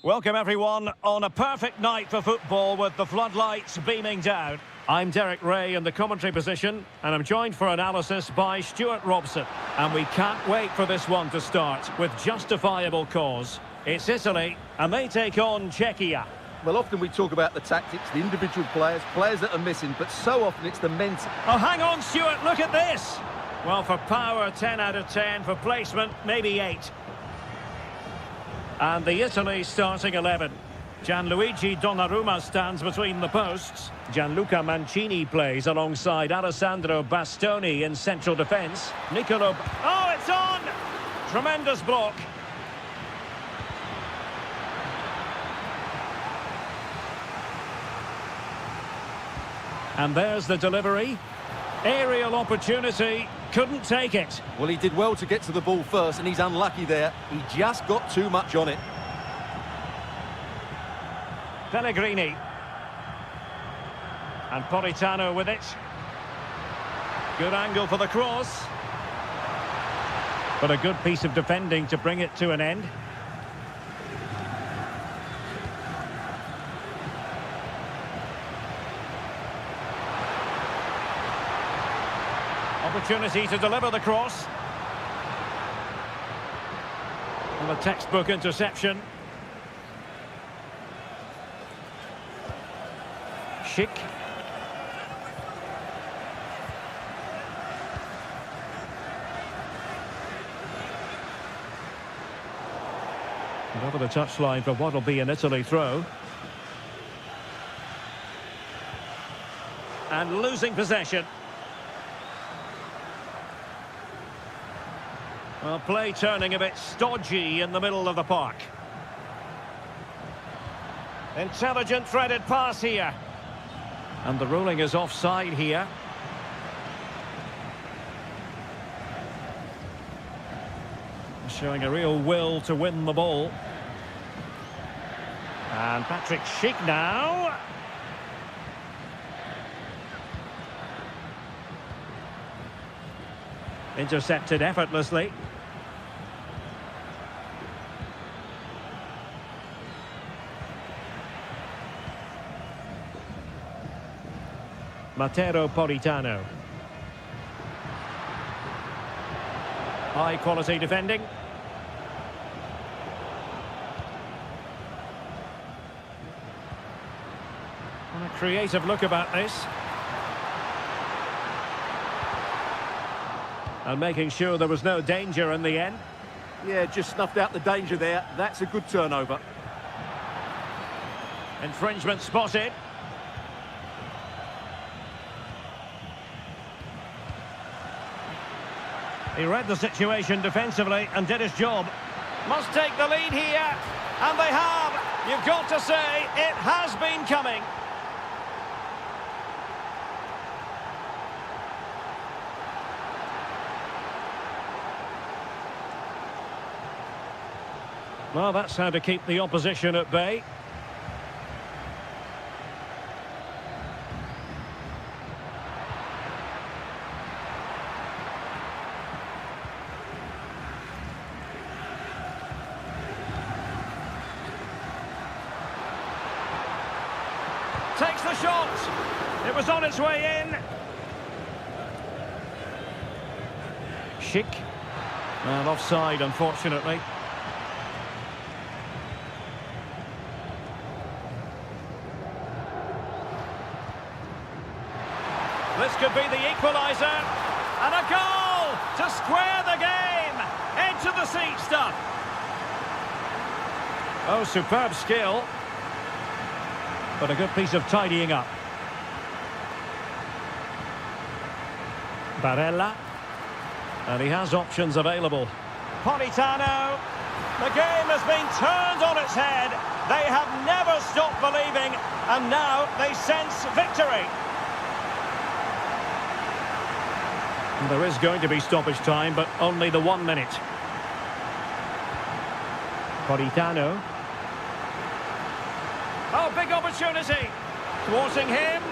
Welcome everyone on a perfect night for football with the floodlights beaming down. I'm Derek Ray in the commentary position and I'm joined for analysis by Stuart Robson. And we can't wait for this one to start with justifiable cause. It's Italy and they take on Czechia. Well, often we talk about the tactics, the individual players that are missing, but so often it's the mental. Oh, hang on, Stuart, look at this. Well, for power, 10 out of 10. For placement, maybe 8. And the Italy starting 11. Gianluigi Donnarumma stands between the posts. Gianluca Mancini plays alongside Alessandro Bastoni in central defence. Nicolo... Oh, it's on! Tremendous block. And there's the delivery. Aerial opportunity. Couldn't take it. Well, he did well to get to the ball first, and he's unlucky there. He just got too much on it. Pellegrini. And Politano with it. Good angle for the cross. But a good piece of defending to bring it to an end. Opportunity to deliver the cross. And a textbook interception. Schick. And over the touchline for what will be an Italy throw. And losing possession. Well, play turning a bit stodgy in the middle of the park. Intelligent threaded pass here. And the ruling is offside here. Showing a real will to win the ball. And Patrick Schick now. Intercepted effortlessly. Matteo Politano. High quality defending. And a creative look about this. And making sure there was no danger in the end. Yeah, just snuffed out the danger there. That's a good turnover. Infringement spotted. He read the situation defensively and did his job. Must take the lead here. And they have. You've got to say, it has been coming. Well, that's how to keep the opposition at bay. Takes the shot. It was on its way in. Schick. And offside, unfortunately. This could be the equaliser. And a goal to square the game. Edge of the seat stuff. Oh, superb skill. But a good piece of tidying up. Barella. And he has options available. Politano. The game has been turned on its head. They have never stopped believing. And now they sense victory. There is going to be stoppage time, but only the 1 minute. Politano. Oh, big opportunity. Thwarting him.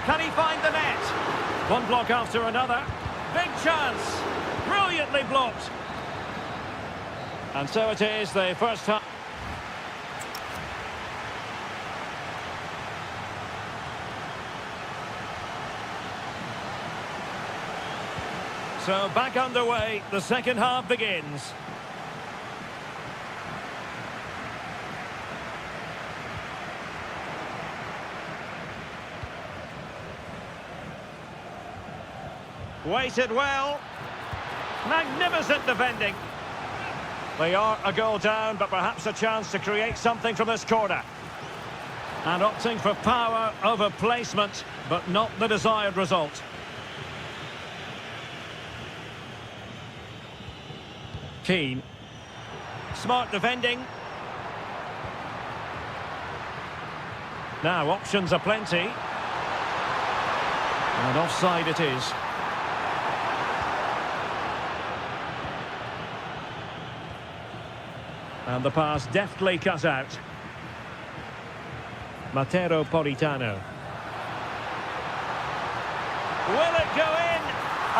Can he find the net? One block after another. Big chance. Brilliantly blocked. And so it is, the first half. So back underway, the second half begins. Weighted well. Magnificent defending. They are a goal down, but perhaps a chance to create something from this corner. And opting for power over placement, but not the desired result. Keane. Smart defending. Now options are plenty. And offside it is. And the pass deftly cut out. Matero Politano. Will it go in?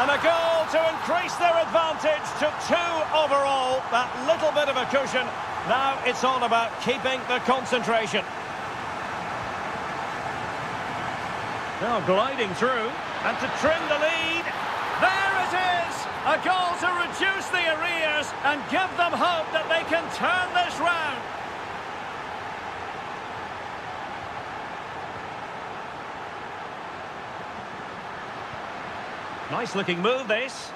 And a goal to increase their advantage to 2 overall. That little bit of a cushion. Now it's all about keeping the concentration. Now gliding through, and to trim the lead. There it is! A goal to reduce the arrears and give them hope that they can turn this round. Nice looking move, this.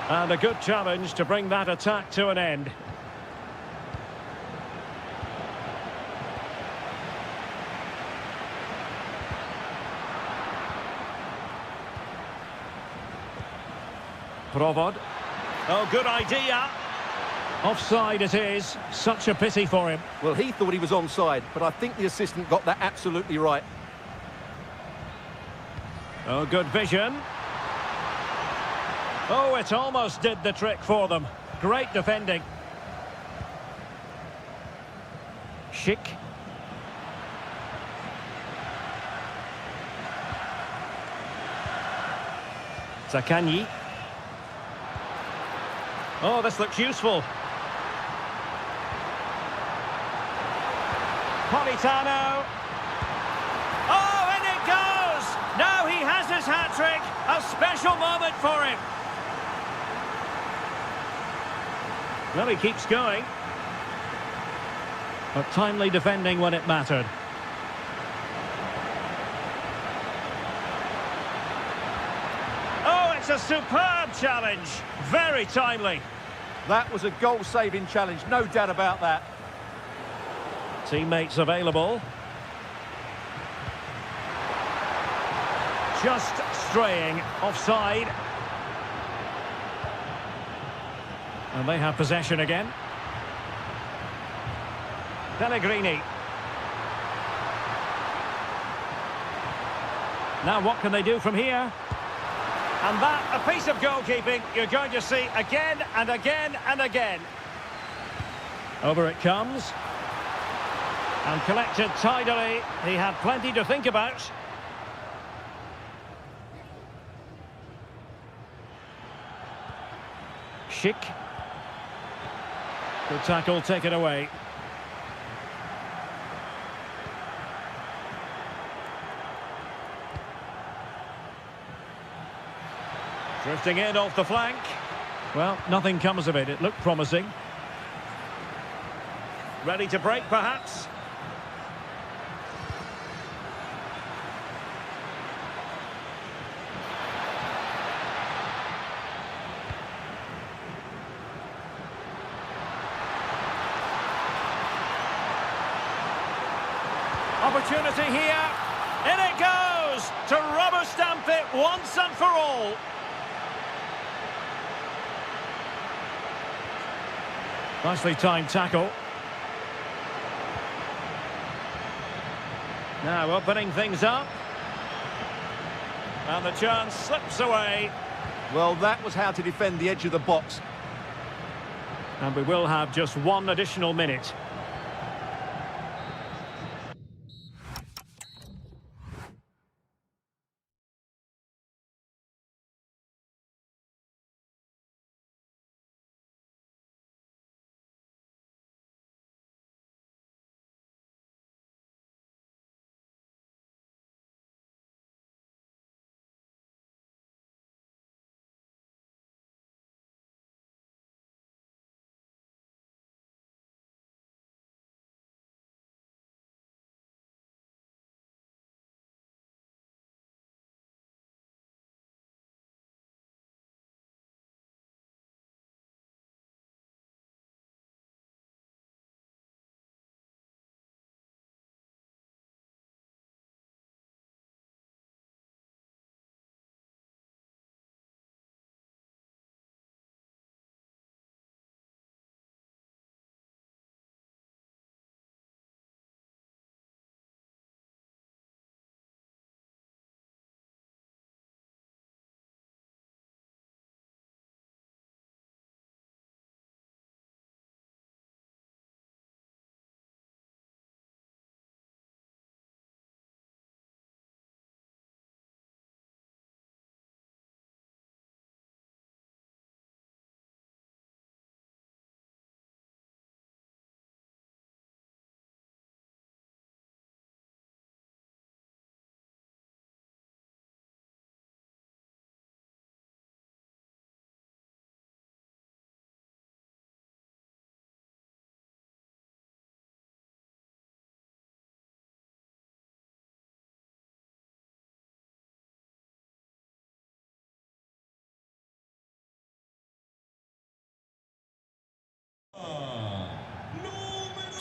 And a good challenge to bring that attack to an end. Provod. Oh, good idea. Offside it is. Such a pity for him. Well, he thought he was onside, but I think the assistant got that absolutely right. Oh, good vision. Oh, it almost did the trick for them. Great defending. Schick. Zaccagni. Oh, this looks useful. Politano. Oh, and it goes! Now he has his hat-trick. A special moment for him. Well, he keeps going. But timely defending when it mattered. Oh, it's a superb challenge. Very timely. That was a goal-saving challenge, no doubt about that. Teammates available. Just straying offside. And they have possession again. Pellegrini. Now what can they do from here? And that, a piece of goalkeeping you're going to see again and again and again. Over it comes. And collected tidily. He had plenty to think about. Schick. Good tackle taken away. Drifting in off the flank. Well, nothing comes of it. It looked promising. Ready to break, perhaps? Opportunity here. In it goes to rubber stamp it once and for all. Nicely timed tackle. Now opening things up. And the chance slips away. Well, that was how to defend the edge of the box. And we will have just one additional minute.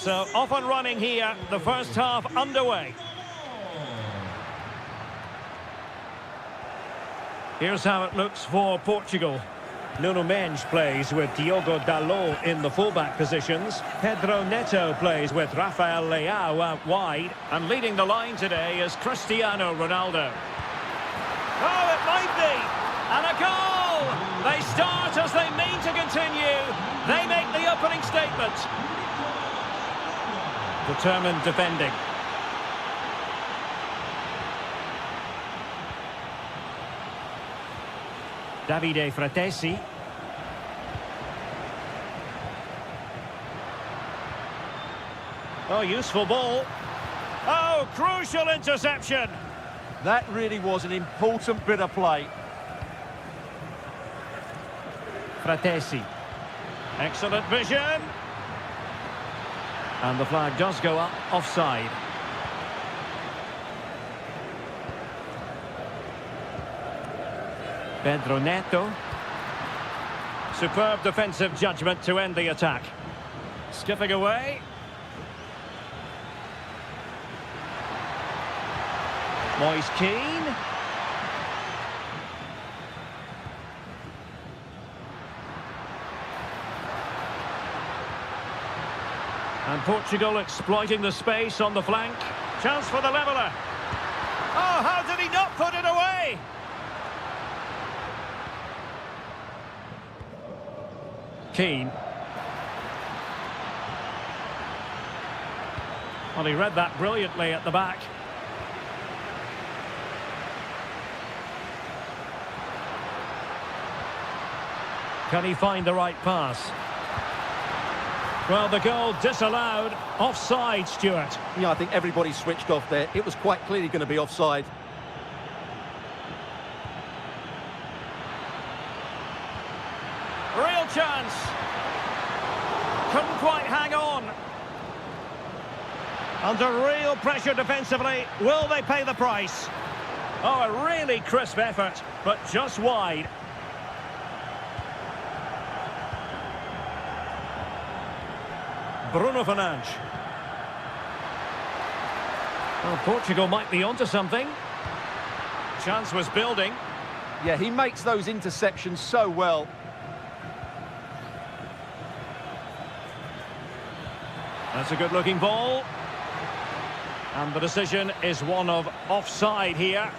So off and running here, the first half underway. Here's how it looks for Portugal. Nuno Mendes plays with Diogo Dalot in the fullback positions. Pedro Neto plays with Rafael Leao out wide. And leading the line today is Cristiano Ronaldo. Oh, it might be! And a goal! They start as they mean to continue. They make the opening statement. Determined defending. Davide Fratesi. Oh, useful ball. Oh, crucial interception. That really was an important bit of play. Fratesi. Excellent vision. And the flag does go up, offside. Pedro Neto. Superb defensive judgment to end the attack. Skipping away. Moise Keane. And Portugal exploiting the space on the flank. Chance for the leveller. Oh, how did he not put it away? Keane. Well, he read that brilliantly at the back. Can he find the right pass? Well, the goal disallowed. Offside, Stuart. Yeah, I think everybody switched off there. It was quite clearly going to be offside. Real chance. Couldn't quite hang on. Under real pressure defensively. Will they pay the price? Oh, a really crisp effort, but just wide. Bruno Fernandes. Well, Portugal might be onto something. Chance was building. Yeah, he makes those interceptions so well. That's a good-looking ball. And the decision is one of offside here.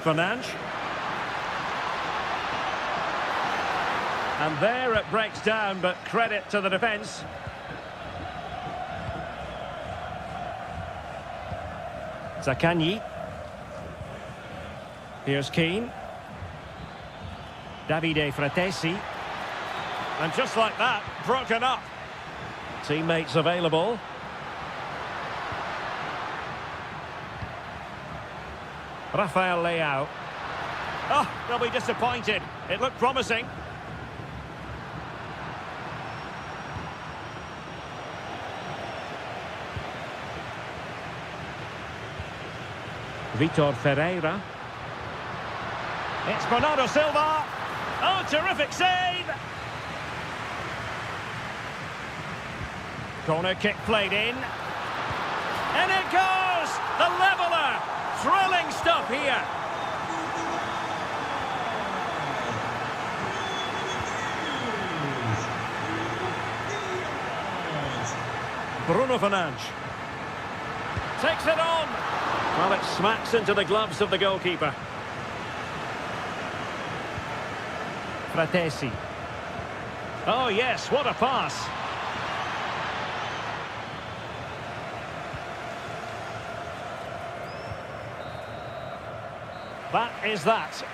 Fernandes. And there it breaks down, but credit to the defence. Zaccagni. Here's Keane. Davide Fratesi. And just like that, broken up. Teammates available. Rafael Leao. Oh, they'll be disappointed. It looked promising. Vitor Ferreira. It's Bernardo Silva. Oh, terrific save! Corner kick played in. And it goes! The leveller! Thrilling stuff here. Bruno Fernandes. Takes it on. Well, it smacks into the gloves of the goalkeeper. Fratesi. Oh, yes, what a pass. That is that.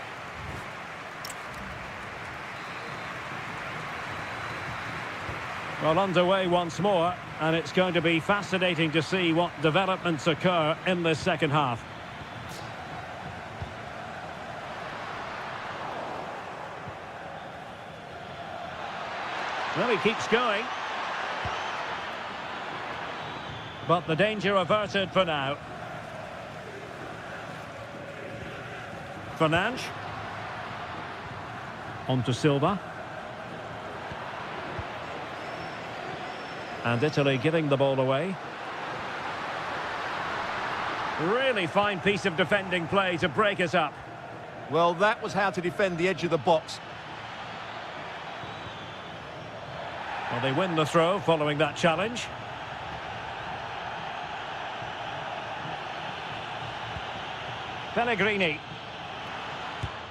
Well, underway once more, and it's going to be fascinating to see what developments occur in this second half. Well, he keeps going. But the danger averted for now. Fernandes. On to Silva. And Italy giving the ball away. Really fine piece of defending play to break us up. Well, that was how to defend the edge of the box. Well, they win the throw following that challenge. Pellegrini.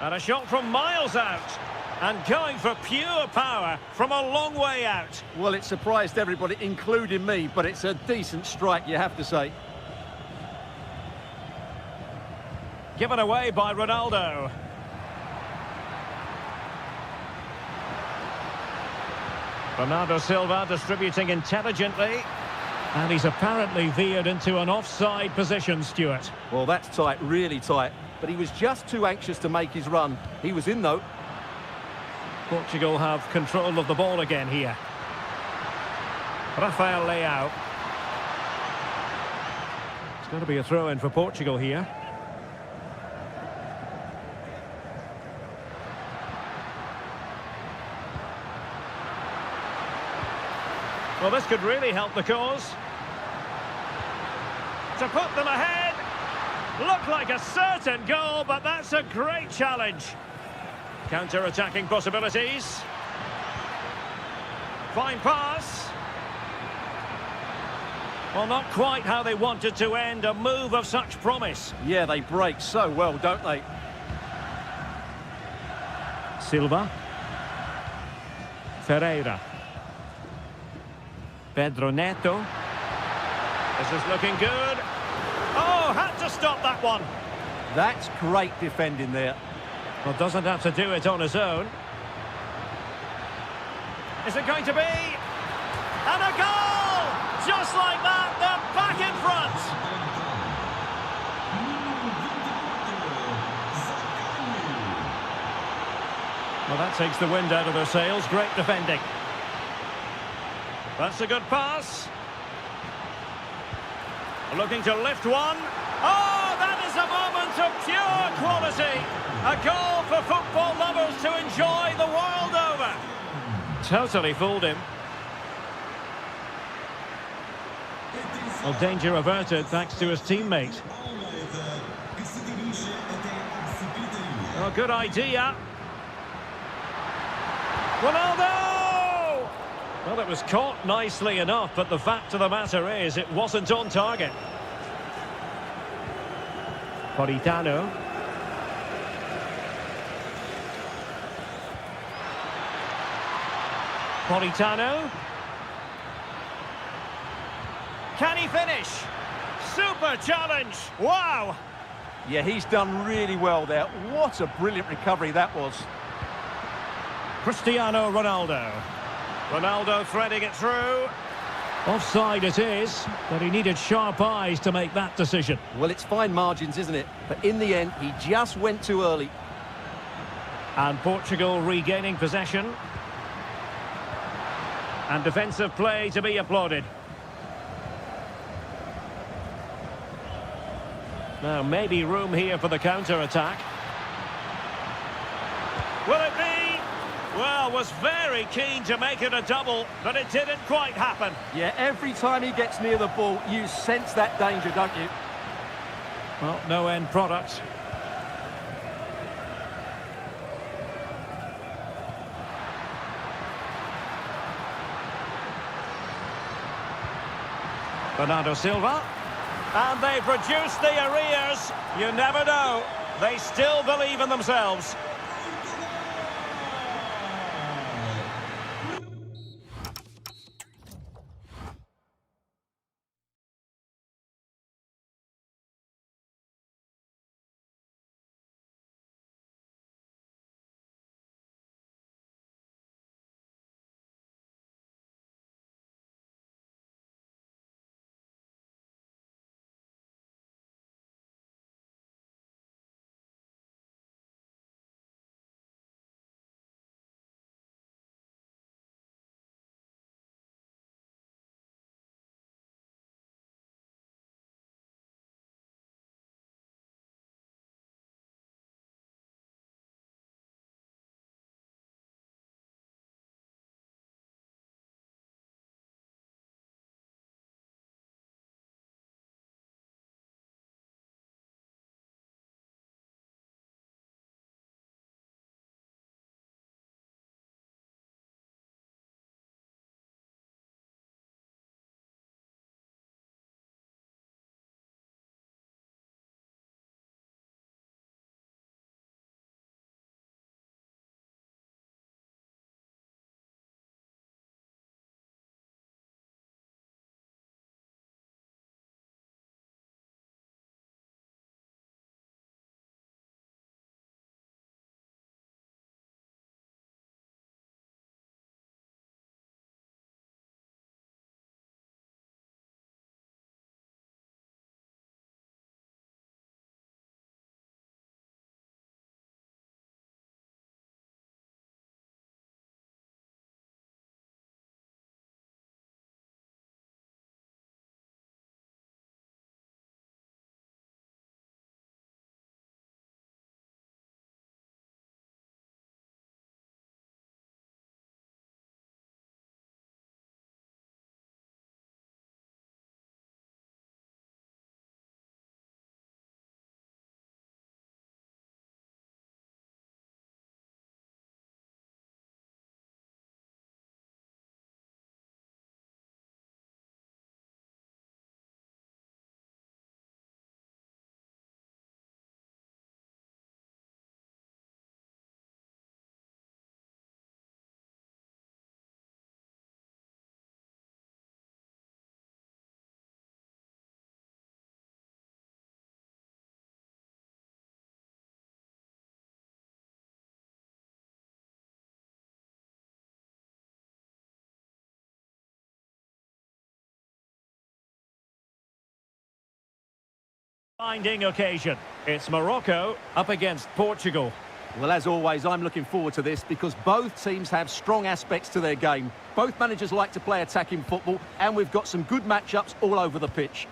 And a shot from miles out. And going for pure power from a long way out. Well, it surprised everybody, including me, but it's a decent strike, you have to say. Given away by Ronaldo. Bernardo Silva distributing intelligently. And he's apparently veered into an offside position, Stuart. Well, that's tight, really tight. But he was just too anxious to make his run. He was in, though. Portugal have control of the ball again here. Rafael Leao. It's going to be a throw-in for Portugal here. Well, this could really help the cause. To put them ahead. Looked like a certain goal, but that's a great challenge. Counter-attacking possibilities. Fine pass. Well, not quite how they wanted to end a move of such promise. Yeah, they break so well, don't they? Silva. Ferreira. Pedro Neto. This is looking good. Oh, had to stop that one. That's great defending there. Well, doesn't have to do it on his own. Is it going to be? And a goal! Just like that, they're back in front. Well, that takes the wind out of their sails. Great defending. That's a good pass. Looking to lift one. Oh, that is a moment of pure quality. A goal for football lovers to enjoy the world over. Totally fooled him. Well, danger averted thanks to his teammate. Oh, good idea. Ronaldo! Well, it was caught nicely enough, but the fact of the matter is it wasn't on target. Politano. Politano. Can he finish? Super challenge. Wow. Yeah, he's done really well there. What a brilliant recovery that was. Cristiano Ronaldo. Ronaldo threading it through. Offside it is, but he needed sharp eyes to make that decision. Well, it's fine margins, isn't it? But in the end, he just went too early. And Portugal regaining possession. And defensive play to be applauded. Now, maybe room here for the counter-attack. Will it be? Well, was very keen to make it a double, but it didn't quite happen. Yeah, every time he gets near the ball, you sense that danger, don't you? Well, no end product. Bernardo Silva. And they've reduced the arrears. You never know. They still believe in themselves. Finding occasion. It's Morocco up against Portugal. Well, as always, I'm looking forward to this because both teams have strong aspects to their game. Both managers like to play attacking football, and we've got some good matchups all over the pitch.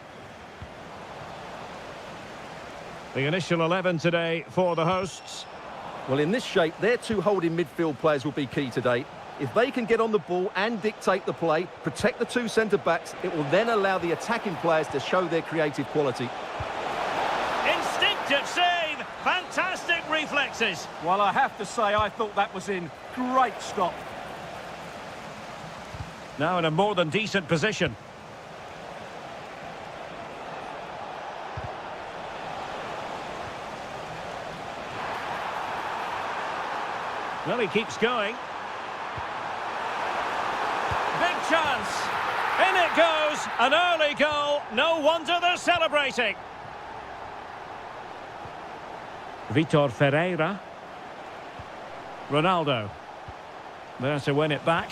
The initial 11 today for the hosts. Well, in this shape, their two holding midfield players will be key today. If they can get on the ball and dictate the play, protect the two centre-backs, it will then allow the attacking players to show their creative quality. Instinctive save! Fantastic reflexes! Well, I have to say, I thought that was in. Great stop. Now in a more than decent position. Well, he keeps going. Big chance. In it goes. An early goal. No wonder they're celebrating. Vitor Ferreira. Ronaldo. There to win it back.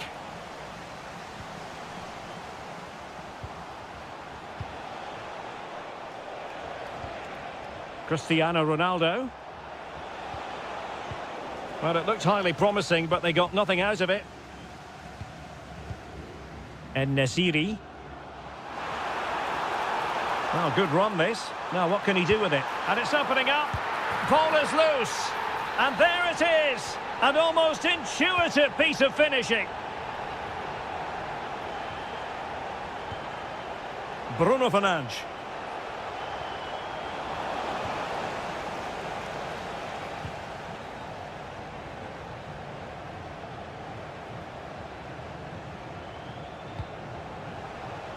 Cristiano Ronaldo. Well, it looked highly promising, but they got nothing out of it. En-Nesyri. Well, good run this. Now what can he do with it? And it's opening up. Ball is loose. And there it is. An almost intuitive piece of finishing. Bruno Fernandes.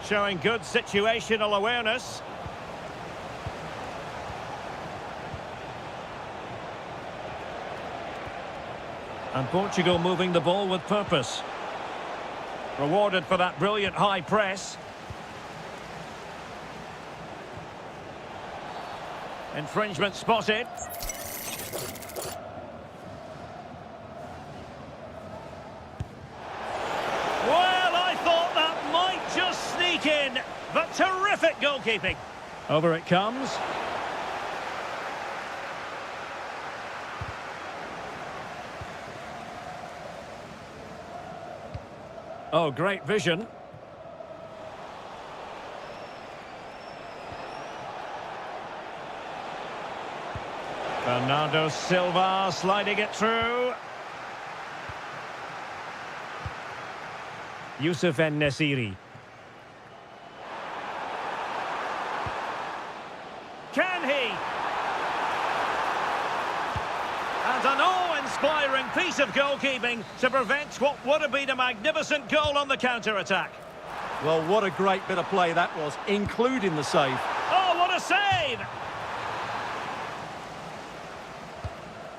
Showing good situational awareness. And Portugal moving the ball with purpose. Rewarded for that brilliant high press. Infringement spotted. Well, I thought that might just sneak in, but terrific goalkeeping. Over it comes. Oh, great vision. Bernardo Silva sliding it through. Youssef En-Nesyri. Can he? And an awe-inspiring piece of goalkeeping to prevent what would have been a magnificent goal on the counter-attack. Well, what a great bit of play that was, including the save. Oh, what a save!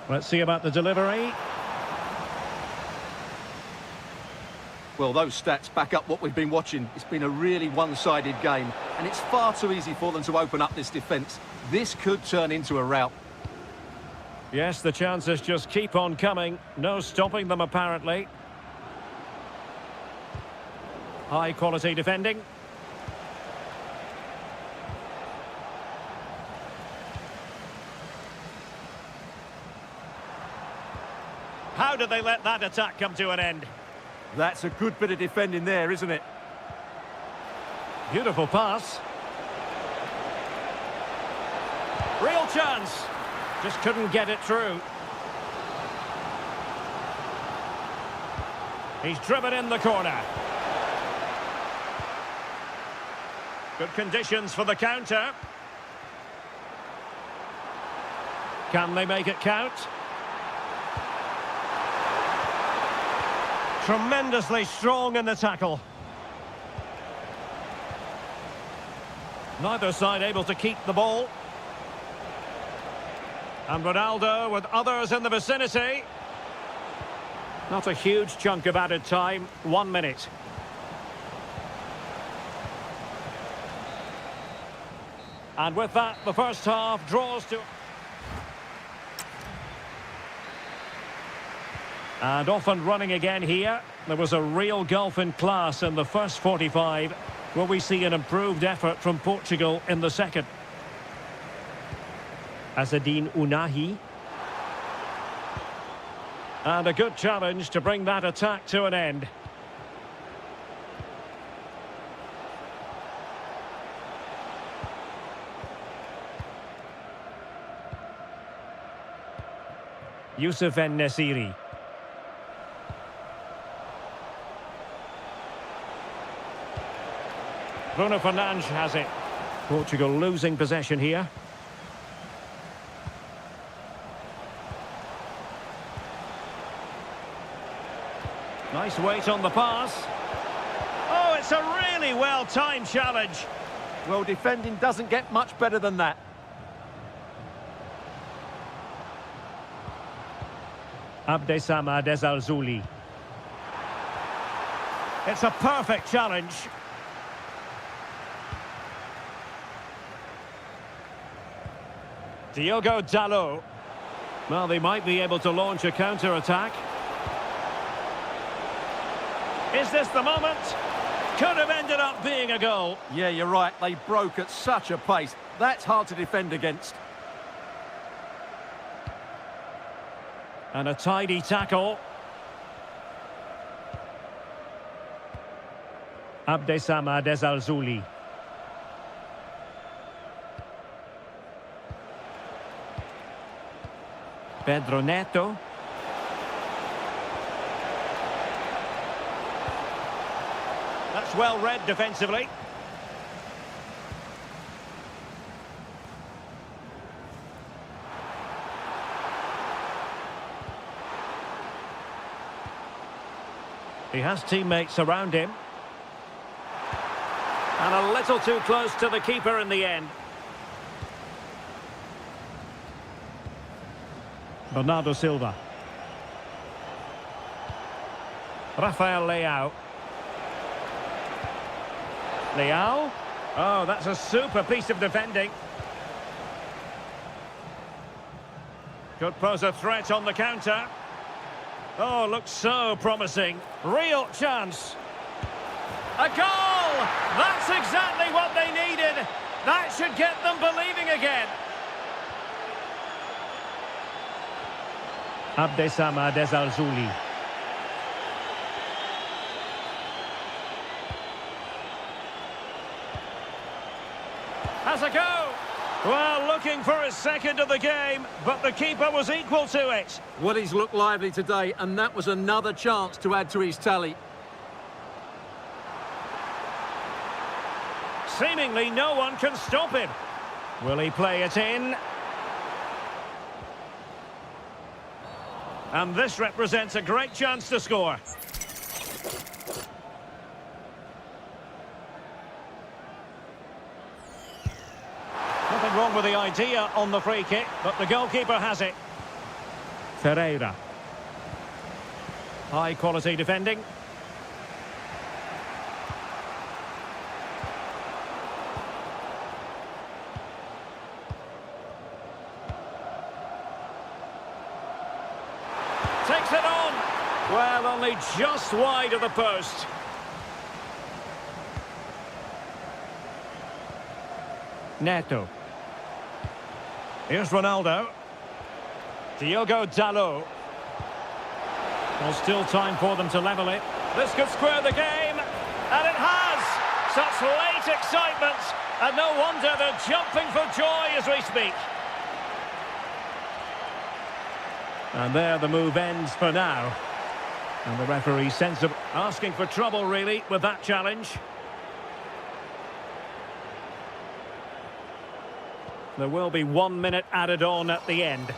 Let's see about the delivery. Well, those stats back up what we've been watching. It's been a really one-sided game, and it's far too easy for them to open up this defence. This could turn into a rout. Yes, the chances just keep on coming. No stopping them, apparently. High-quality defending. How did they let that attack come to an end? That's a good bit of defending there, isn't it? Beautiful pass. Real chance. Just couldn't get it through. He's driven in the corner. Good conditions for the counter. Can they make it count? Tremendously strong in the tackle. Neither side able to keep the ball. And Ronaldo with others in the vicinity. Not a huge chunk of added time. 1 minute. And with that, the first half draws to... And off and running again here. There was a real gulf in class in the first 45. Will we see an improved effort from Portugal in the second? Azzedine Ounahi. And a good challenge to bring that attack to an end. Youssef En-Nesyri. Bruno Fernandes has it. Portugal losing possession here. Nice weight on the pass. Oh, it's a really well-timed challenge. Well, defending doesn't get much better than that. Abdessamad Ezzalzouli. It's a perfect challenge. Diogo Dalot. Well, they might be able to launch a counter-attack. Is this the moment? Could have ended up being a goal. Yeah, you're right. They broke at such a pace. That's hard to defend against. And a tidy tackle. Abdessamad Ezzalzouli. Pedro Neto. That's well read defensively. He has teammates around him. And a little too close to the keeper in the end. Bernardo Silva. Rafael Leao. Leao. Oh, that's a super piece of defending. Could pose a threat on the counter. Oh, looks so promising. Real chance. A goal! That's exactly what they needed. That should get them believing again. Abdessamad Ezzalzouli. Has a go. Well, looking for his second of the game, but the keeper was equal to it. Well, he's looked lively today, and that was another chance to add to his tally. Seemingly no one can stop him. Will he play it in? And this represents a great chance to score. Nothing wrong with the idea on the free kick, but the goalkeeper has it. Ferreira. High quality defending. Takes it on. Well, only just wide of the post. Neto. Here's Ronaldo. Diogo Dalot. Well, still time for them to level it. This could square the game. And it has. Such late excitement. And no wonder they're jumping for joy as we speak. And there the move ends for now. And the referee sensible, asking for trouble really with that challenge. There will be 1 minute added on at the end.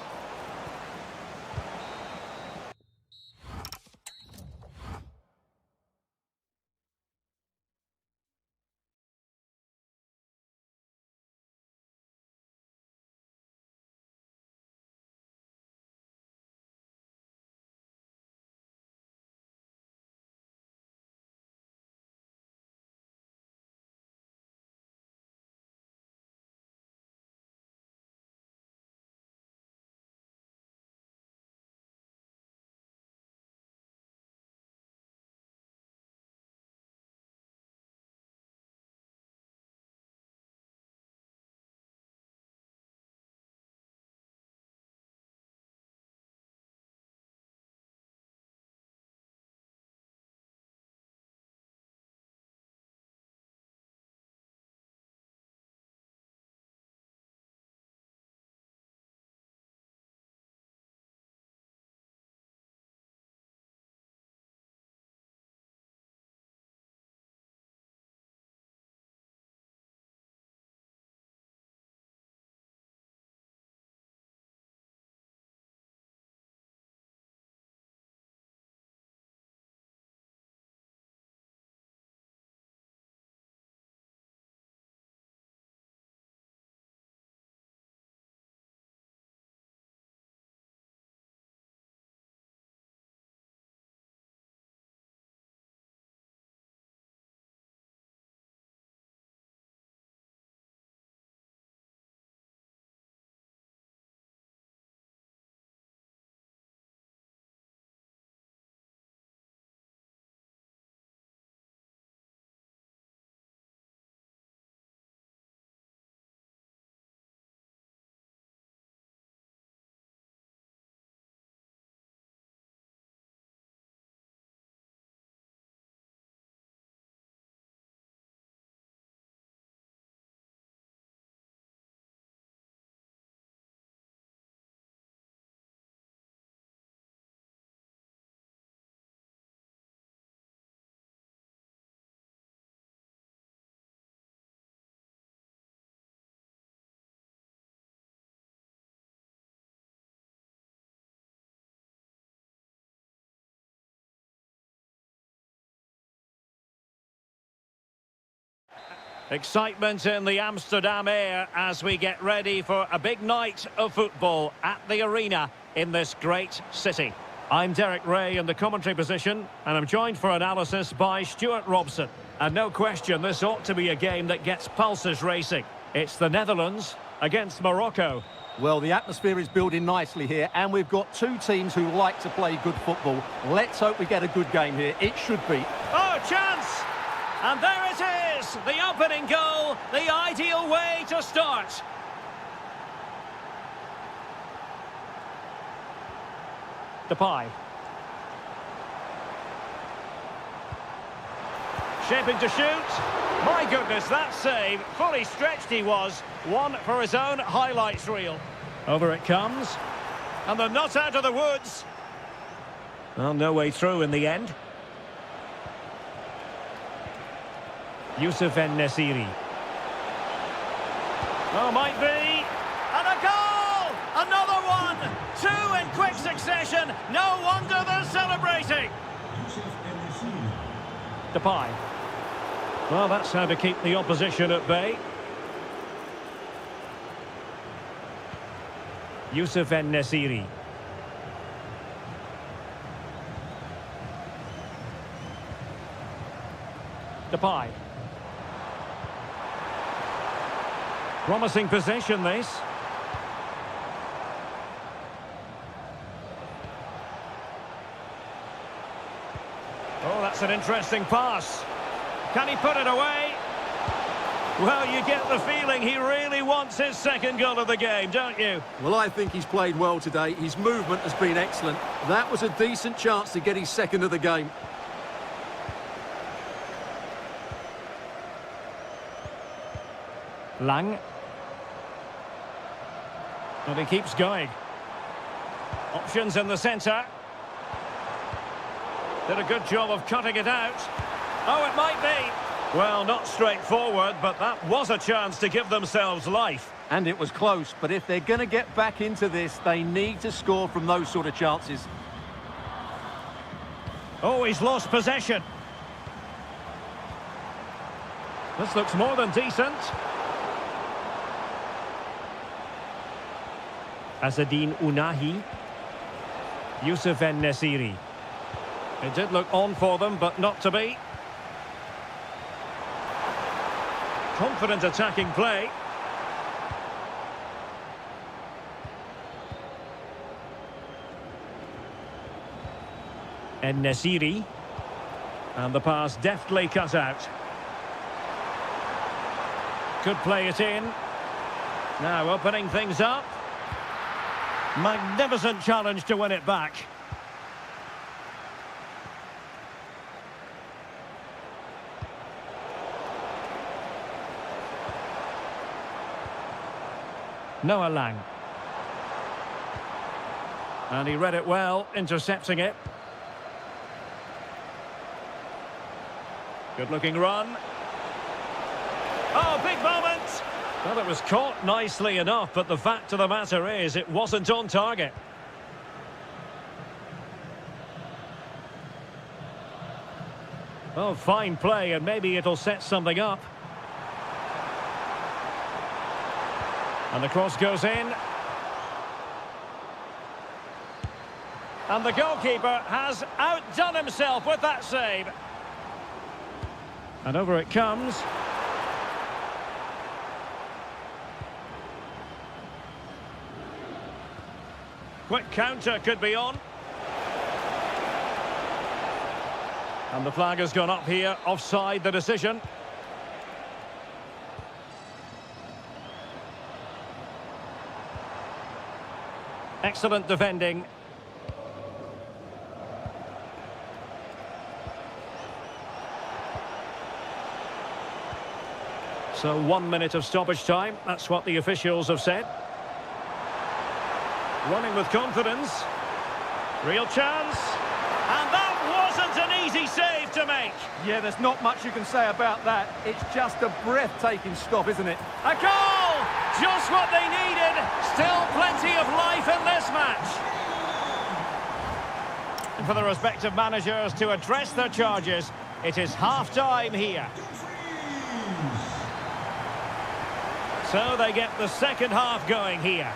Excitement in the Amsterdam air as we get ready for a big night of football at the arena in this great city. I'm Derek Ray in the commentary position, and I'm joined for analysis by Stuart Robson. And no question, this ought to be a game that gets pulses racing. It's the Netherlands against Morocco. Well, the atmosphere is building nicely here, and we've got two teams who like to play good football. Let's hope we get a good game here. It should be. Oh, chance! And there it is! The opening goal, the ideal way to start. Depay. Shaping to shoot. My goodness, that save. Fully stretched he was. One for his own highlights reel. Over it comes. And they're not out of the woods. Well, no way through in the end. Youssef En-Nesyri. Oh, might be. And a goal! Another one! Two in quick succession. No wonder they're celebrating. Depay. Well, that's how to keep the opposition at bay. Youssef En-Nesyri. Depay. Promising possession, this. Oh, that's an interesting pass. Can he put it away? Well, you get the feeling he really wants his second goal of the game, don't you? Well, I think he's played well today. His movement has been excellent. That was a decent chance to get his second of the game. Lang. And he keeps going. Options in the centre. Did a good job of cutting it out. Oh, it might be. Well, not straightforward, but that was a chance to give themselves life. And it was close, but if they're going to get back into this, they need to score from those sort of chances. Oh, he's lost possession. This looks more than decent. Azzedine Ounahi. Youssef En-Nesyri. It did look on for them, but not to be. Confident attacking play. En-Nesyri. And the pass deftly cut out. Could play it in. Now opening things up. Magnificent challenge to win it back. Noah Lang. And he read it well, intercepting it. Good looking run. Oh, big moment! Well, it was caught nicely enough, but the fact of the matter is it wasn't on target. Oh, fine play, and maybe it'll set something up. And the cross goes in. And the goalkeeper has outdone himself with that save. And over it comes. Quick counter could be on. And the flag has gone up here, offside the decision. Excellent defending. So 1 minute of stoppage time, that's what the officials have said. Running with confidence. Real chance. And that wasn't an easy save to make. Yeah, there's not much you can say about that. It's just a breathtaking stop, isn't it? A goal! Just what they needed. Still plenty of life in this match. And for the respective managers to address their charges, it is half-time here. So they get the second half going here.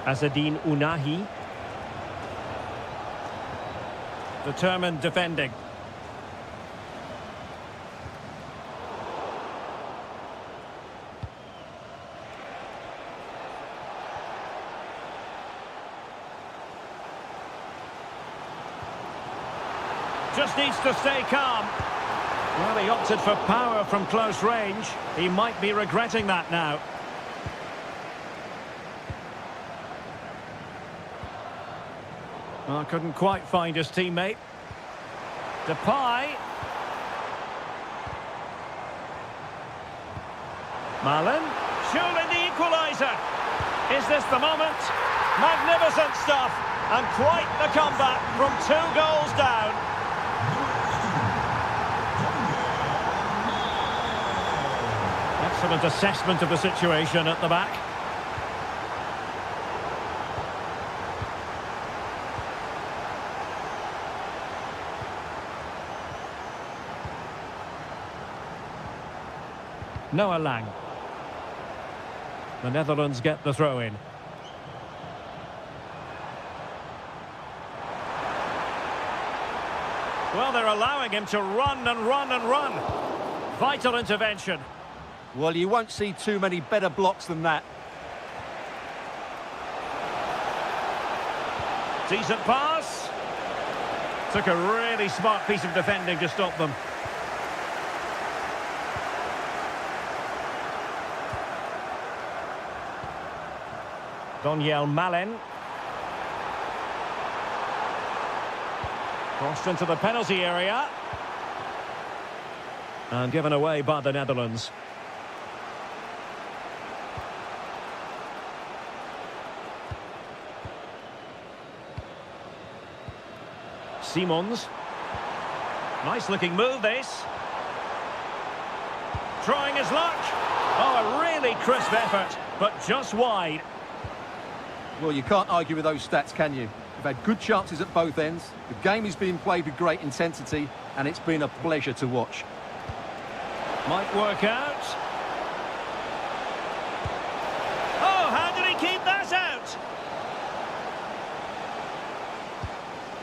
Azadine Unahi. Determined defending. Just needs to stay calm. Well, he opted for power from close range. He might be regretting that now. Well, couldn't quite find his teammate. Depay. Malin. Surely the equaliser. Is this the moment? Magnificent stuff. And quite the comeback from 2 goals down. Excellent assessment of the situation at the back. Noah Lang. The Netherlands get the throw in. Well, they're allowing him to run and run and run. Vital intervention. Well, you won't see too many better blocks than that. Decent pass. Took a really smart piece of defending to stop them. Daniel Malin. Crossed into the penalty area. And given away by the Netherlands. Simons. Nice looking move this. Trying his luck. Oh, a really crisp effort, but just wide. Well, you can't argue with those stats, can you? We've had good chances at both ends. The game is being played with great intensity, and it's been a pleasure to watch. Might work out. Oh, how did he keep that out?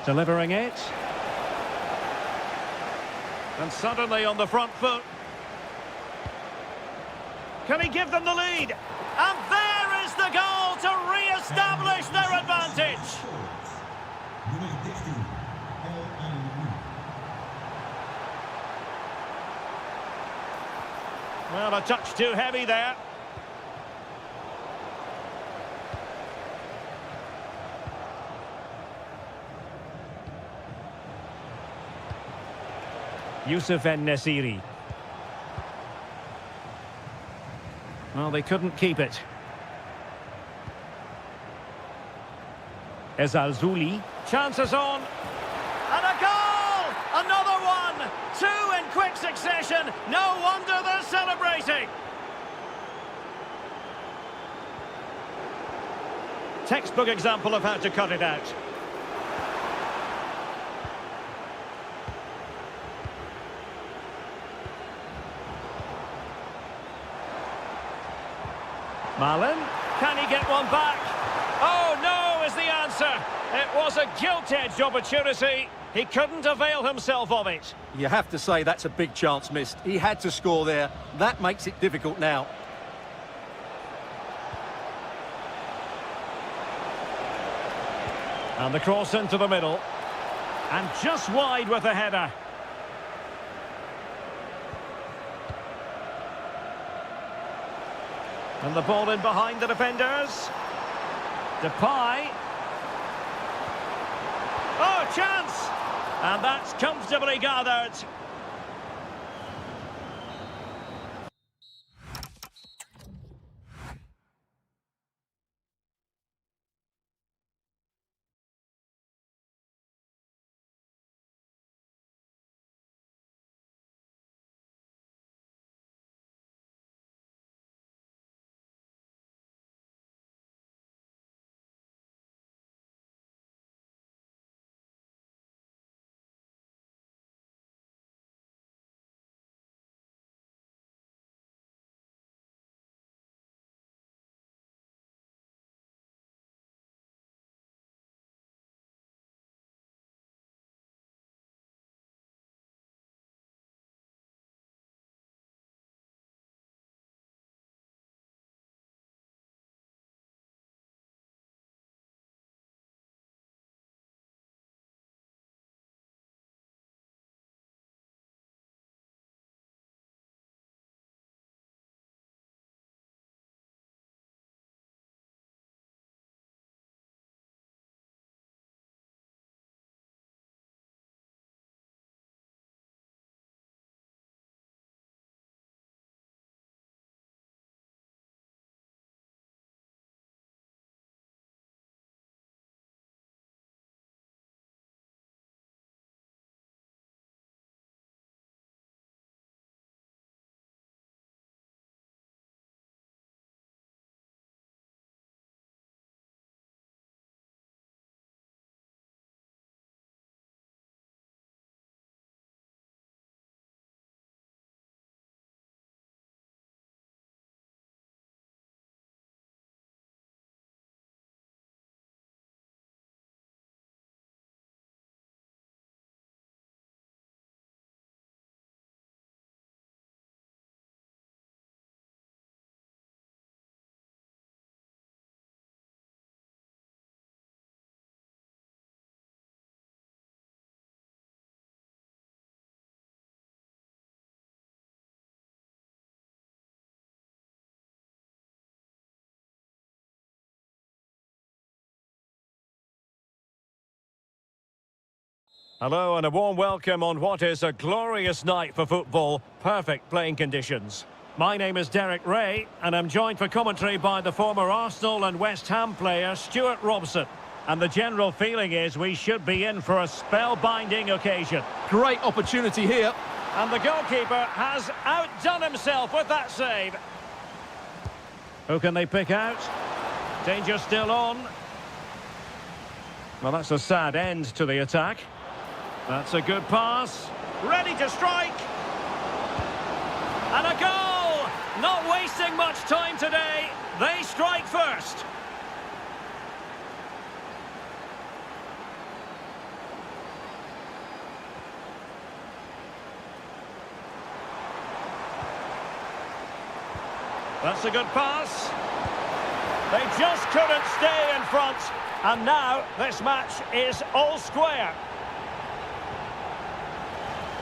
Delivering it. And suddenly on the front foot. Can he give them the lead? And there is the goal to re-establish their advantage. Well, a touch too heavy there. Youssef En-Nesyri. Well, they couldn't keep it. Ezalzouli. Chances on. And a goal! Another one! 2 in quick succession. No wonder they're celebrating. Textbook example of how to cut it out. Malin, can he get one back? Oh, no, is the answer. It was a gilt-edged opportunity. He couldn't avail himself of it. You have to say that's a big chance missed. He had to score there. That makes it difficult now. And the cross into the middle. And just wide with the header. And the ball in behind the defenders. Depay. Oh, chance! And that's comfortably gathered. Hello and a warm welcome on what is a glorious night for football. Perfect playing conditions. My name is Derek Ray and I'm joined for commentary by the former Arsenal and West Ham player Stuart Robson. And the general feeling is we should be in for a spellbinding occasion. Great opportunity here. And the goalkeeper has outdone himself with that save. Who can they pick out? Danger still on. Well, that's a sad end to the attack. That's a good pass. Ready to strike. And a goal! Not wasting much time today. They strike first. That's a good pass. They just couldn't stay in front. And now this match is all square.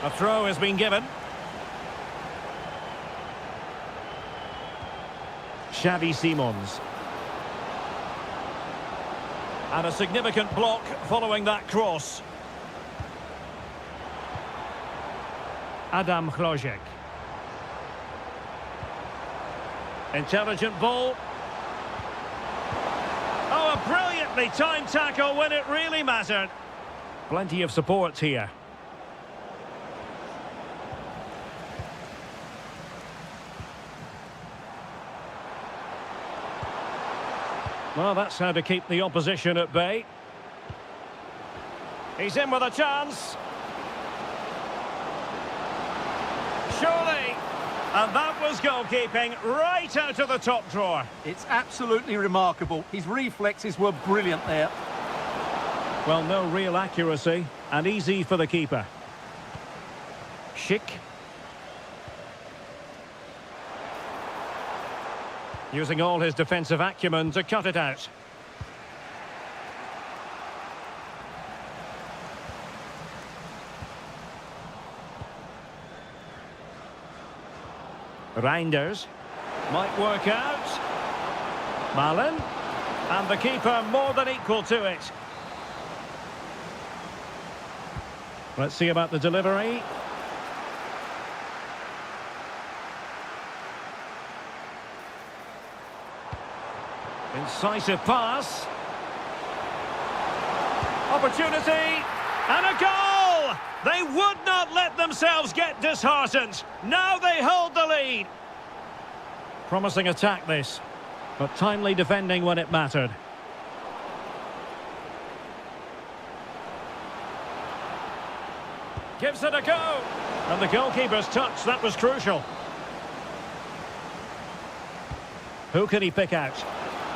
A throw has been given. Xavi Simons. And a significant block following that cross. Adam Chlojek. Intelligent ball. Oh, a brilliantly timed tackle when it really mattered. Plenty of support here. Well, that's how to keep the opposition at bay. He's in with a chance. Surely. And that was goalkeeping right out of the top drawer. It's absolutely remarkable. His reflexes were brilliant there. Well, no real accuracy and easy for the keeper. Schick. Using all his defensive acumen to cut it out. Reinders. Might work out. Malen. And the keeper more than equal to it. Let's see about the delivery. Incisive pass. Opportunity. And a goal! They would not let themselves get disheartened. Now they hold the lead. Promising attack this, but timely defending when it mattered. Gives it a go. And the goalkeeper's touch, that was crucial. Who can he pick out?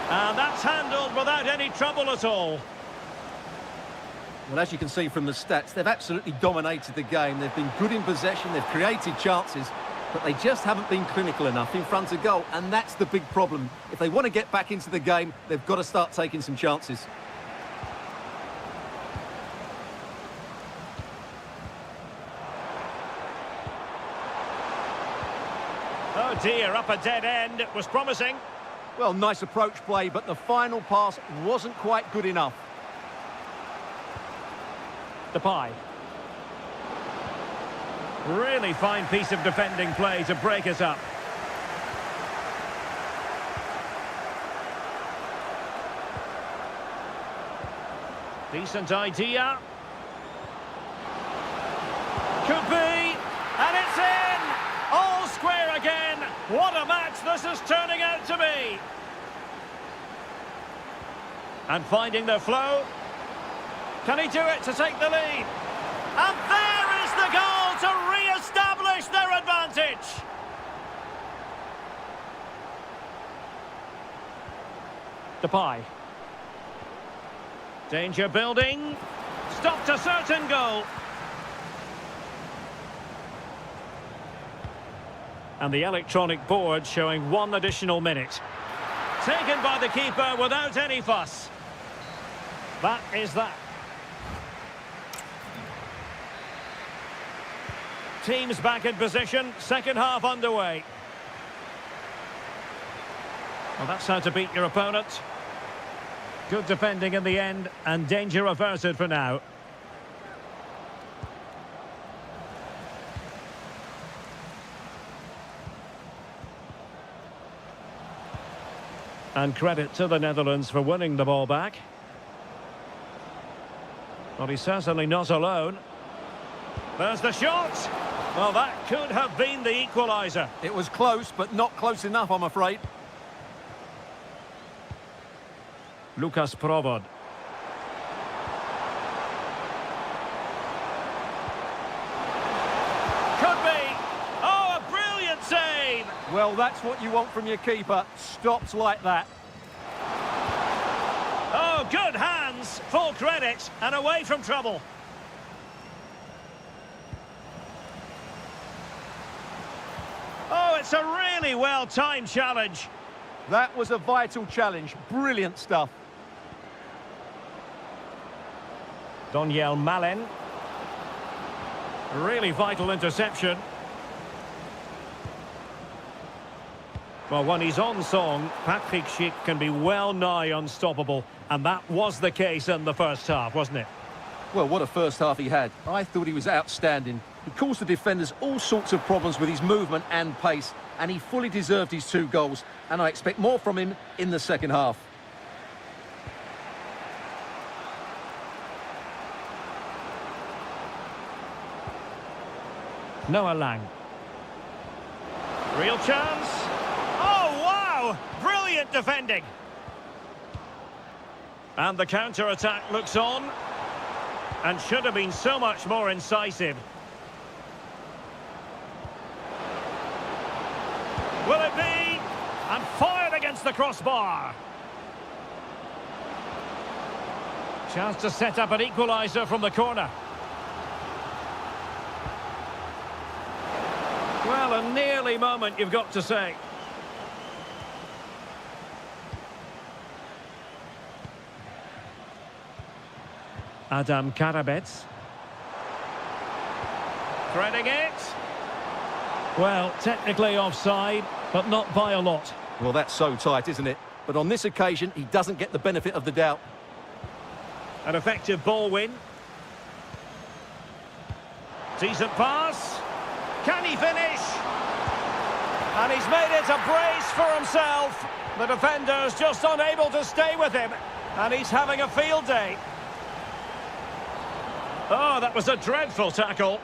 And that's handled without any trouble at all. Well, as you can see from the stats, they've absolutely dominated the game. They've been good in possession, they've created chances, but they just haven't been clinical enough in front of goal, and that's the big problem. If they want to get back into the game, they've got to start taking some chances. Oh dear, up a dead end. It was promising. Well, nice approach play, but the final pass wasn't quite good enough. Depay. Really fine piece of defending play to break us up. Decent idea. Could be. And it's in! All square again. What a match this is turning out to be. And finding the flow. Can he do it to take the lead? And there is the goal to re-establish their advantage. Depay. Danger building. Stopped a certain goal. And the electronic board showing 1 additional minute. Taken by the keeper without any fuss. That is that. Teams back in position, second half underway. Well, that's how to beat your opponent. Good defending in the end, and danger averted for now. And credit to the Netherlands for winning the ball back. Well, he's certainly not alone. There's the shot. Well, that could have been the equaliser. It was close, but not close enough, I'm afraid. Lucas Provod. Could be. Oh, a brilliant save. Well, that's what you want from your keeper. Stopped like that. Oh, good hands. Full credit and away from trouble. Oh, it's a really well-timed challenge. That was a vital challenge. Brilliant stuff. Doniel Malen. Really vital interception. Well, when he's on song, Patrick Schick can be well nigh unstoppable. And that was the case in the first half, wasn't it? Well, what a first half he had. I thought he was outstanding. He caused the defenders all sorts of problems with his movement and pace, and he fully deserved his 2 goals, and I expect more from him in the second half. Noah Lang. Real chance. Oh, wow! Brilliant defending. And the counter-attack looks on. And should have been so much more incisive. Will it be? And fired against the crossbar. Chance to set up an equaliser from the corner. Well, a nearly moment, you've got to say. Adam Karabets. Threading it. Well, technically offside, but not by a lot. Well, that's so tight, isn't it? But on this occasion, he doesn't get the benefit of the doubt. An effective ball win. Decent pass. Can he finish? And he's made it a brace for himself. The defender's just unable to stay with him. And he's having a field day. Oh, that was a dreadful tackle.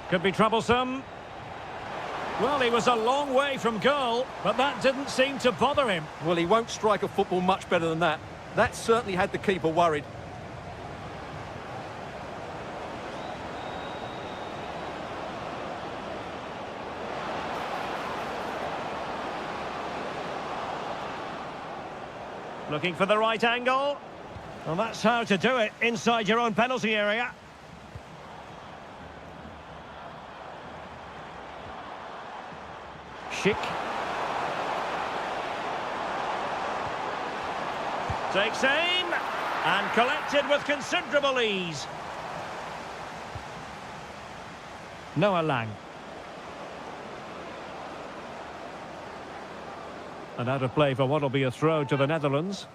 Could be troublesome. Well, he was a long way from goal, but that didn't seem to bother him. Well, he won't strike a football much better than that. That certainly had the keeper worried. Looking for the right angle. Well, that's how to do it inside your own penalty area. Schick. Takes aim and collected with considerable ease. Noah Lang. And out of play for what will be a throw to the Netherlands.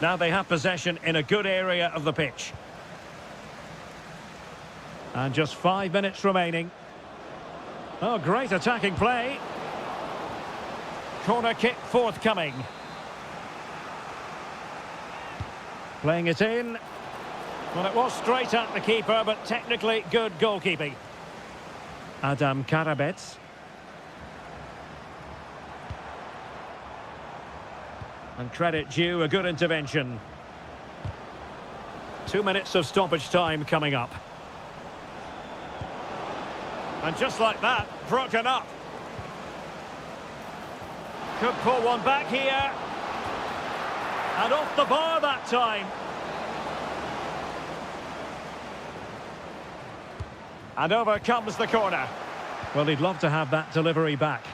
Now they have possession in a good area of the pitch. And just 5 minutes remaining. Oh, great attacking play. Corner kick forthcoming. Playing it in. Well, it was straight at the keeper, but technically good goalkeeping. Adam Karabets. And credit due, a good intervention. 2 minutes of stoppage time coming up. And just like that, broken up. Could pull one back here. And off the bar that time. And over comes the corner. Well, he'd love to have that delivery back.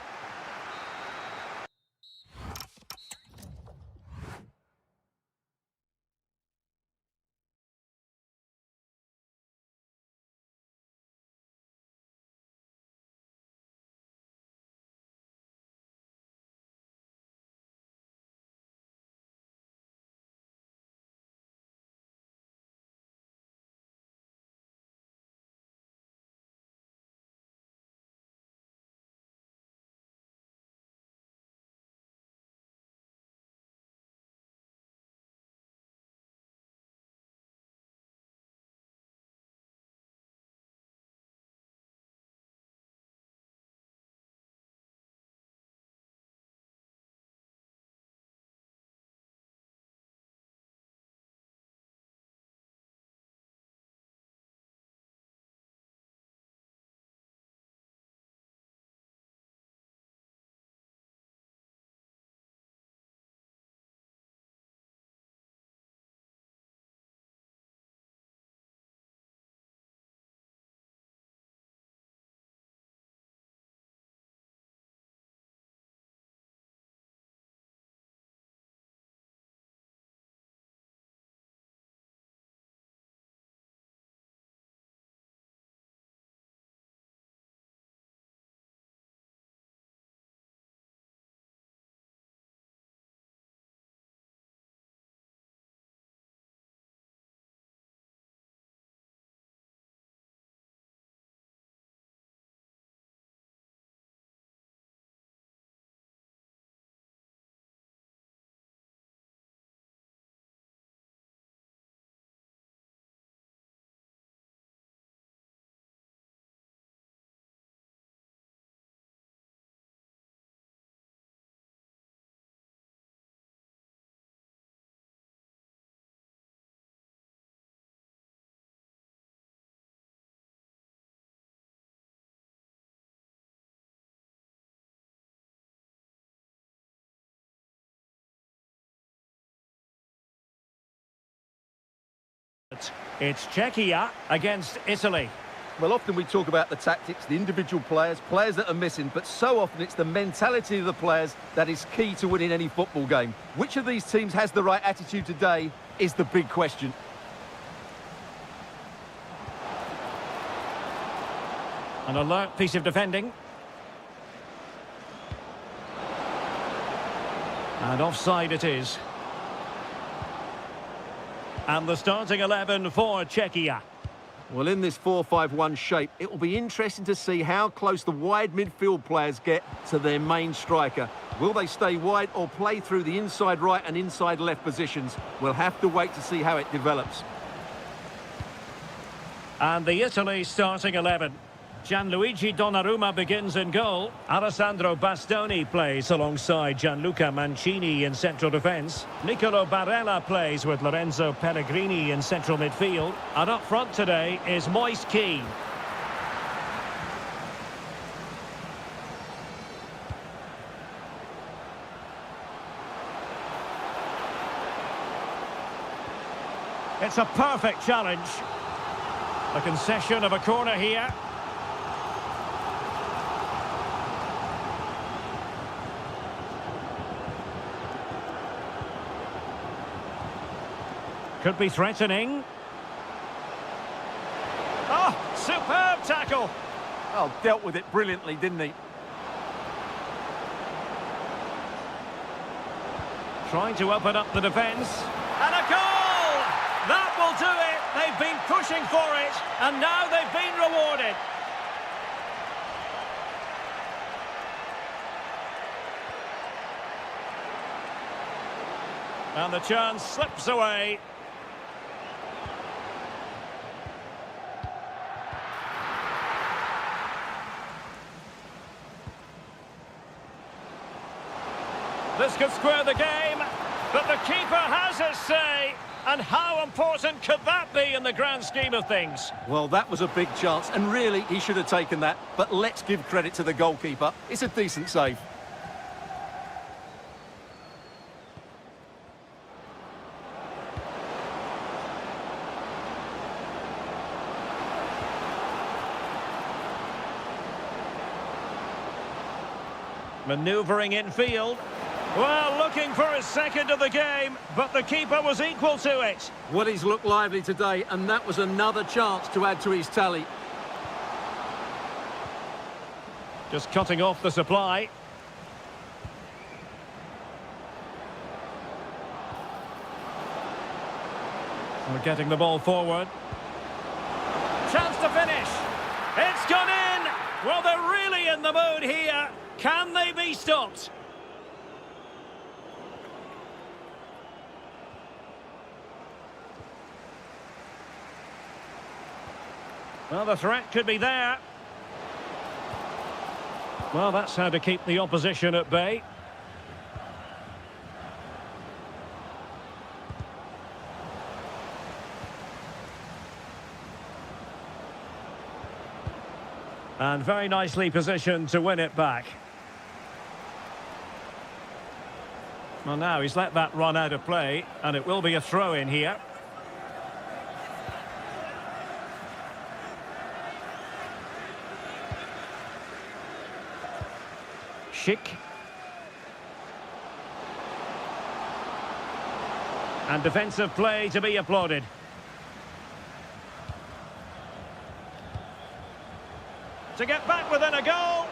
It's Czechia against Italy. Well, often we talk about the tactics, the individual players that are missing, but so often it's the mentality of the players that is key to winning any football game. Which of these teams has the right attitude today is the big question. An alert piece of defending. And offside it is. And the starting 11 for Czechia. Well, in this 4-5-1 shape, it will be interesting to see how close the wide midfield players get to their main striker. Will they stay wide or play through the inside right and inside left positions? We'll have to wait to see how it develops. And the Italy starting 11. Gianluigi Donnarumma begins in goal. Alessandro Bastoni plays alongside Gianluca Mancini in central defence. Nicolo Barella plays with Lorenzo Pellegrini in central midfield. And up front today is Moise Kean. It's a perfect challenge. A concession of a corner here. Could be threatening. Oh, superb tackle. Oh, dealt with it brilliantly, didn't he? Trying to open up the defence. And a goal! That will do it. They've been pushing for it, and now they've been rewarded. And the chance slips away. This could square the game, but the keeper has his say. And how important could that be in the grand scheme of things? Well, that was a big chance, and really, he should have taken that. But let's give credit to the goalkeeper. It's a decent save. Manoeuvring infield. Well, looking for his second of the game, but the keeper was equal to it. Well, he's looked lively today, and that was another chance to add to his tally. Just cutting off the supply. We're getting the ball forward. Chance to finish. It's gone in. Well, they're really in the mood here. Can they be stopped? Well, the threat could be there. Well, that's how to keep the opposition at bay. And very nicely positioned to win it back. Well, now he's let that run out of play, and it will be a throw-in here. Schick. And defensive play to be applauded. To get back within a goal.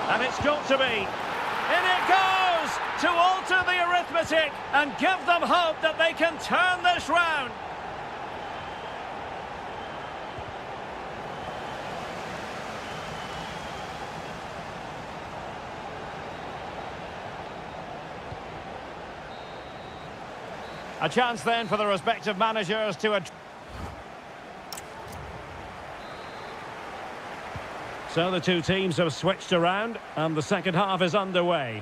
And it's got to be. In it goes! To alter the arithmetic and give them hope that they can turn this round. A chance then for the respective managers to... So the two teams have switched around and the second half is underway.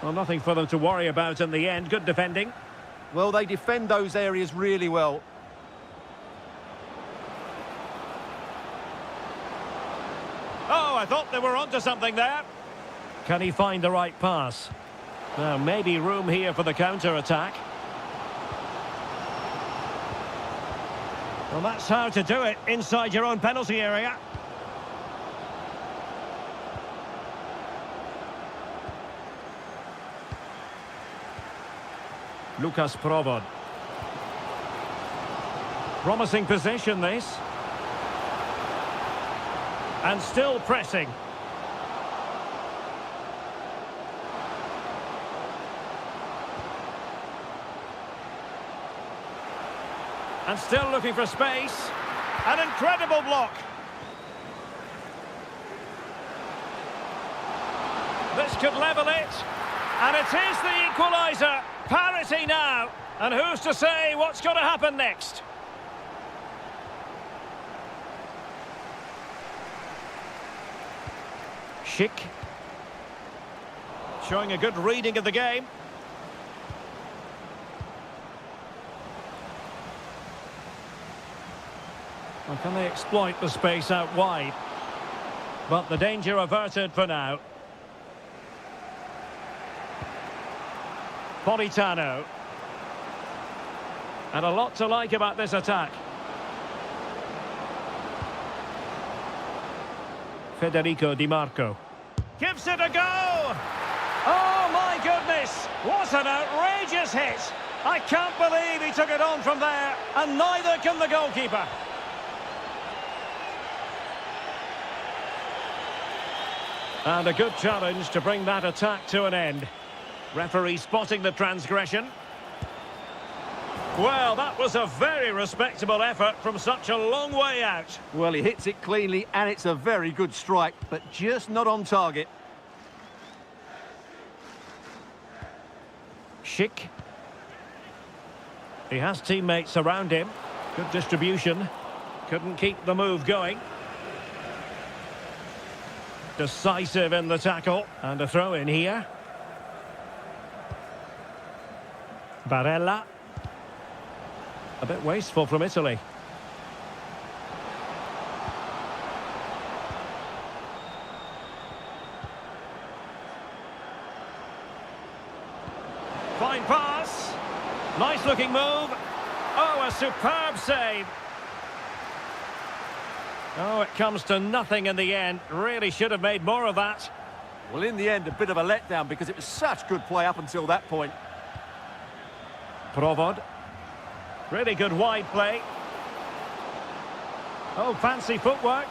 Well, nothing for them to worry about in the end. Good defending. Well, they defend those areas really well. Oh, I thought they were onto something there. Can he find the right pass? Now, maybe room here for the counter-attack. Well, that's how to do it inside your own penalty area. Lucas Provod. Promising position, this. And still pressing. And still looking for space. An incredible block. This could level it. And it is the equaliser. Parity now. And who's to say what's going to happen next? Schick. Showing a good reading of the game. Well, can they exploit the space out wide? But the danger averted for now. Politano. And a lot to like about this attack. Federico Di Marco. Gives it a go! Oh, my goodness! What an outrageous hit! I can't believe he took it on from there, and neither can the goalkeeper. And a good challenge to bring that attack to an end. Referee spotting the transgression. Well, that was a very respectable effort from such a long way out. Well, he hits it cleanly, and it's a very good strike, but just not on target. Schick. He has teammates around him. Good distribution. Couldn't keep the move going. Decisive in the tackle. And a throw in here. Barella. A bit wasteful from Italy. Fine pass. Nice looking move. Oh, a superb save. Oh, it comes to nothing in the end. Really should have made more of that. Well, in the end, a bit of a letdown because it was such good play up until that point. Provod. Really good wide play. Oh, fancy footwork.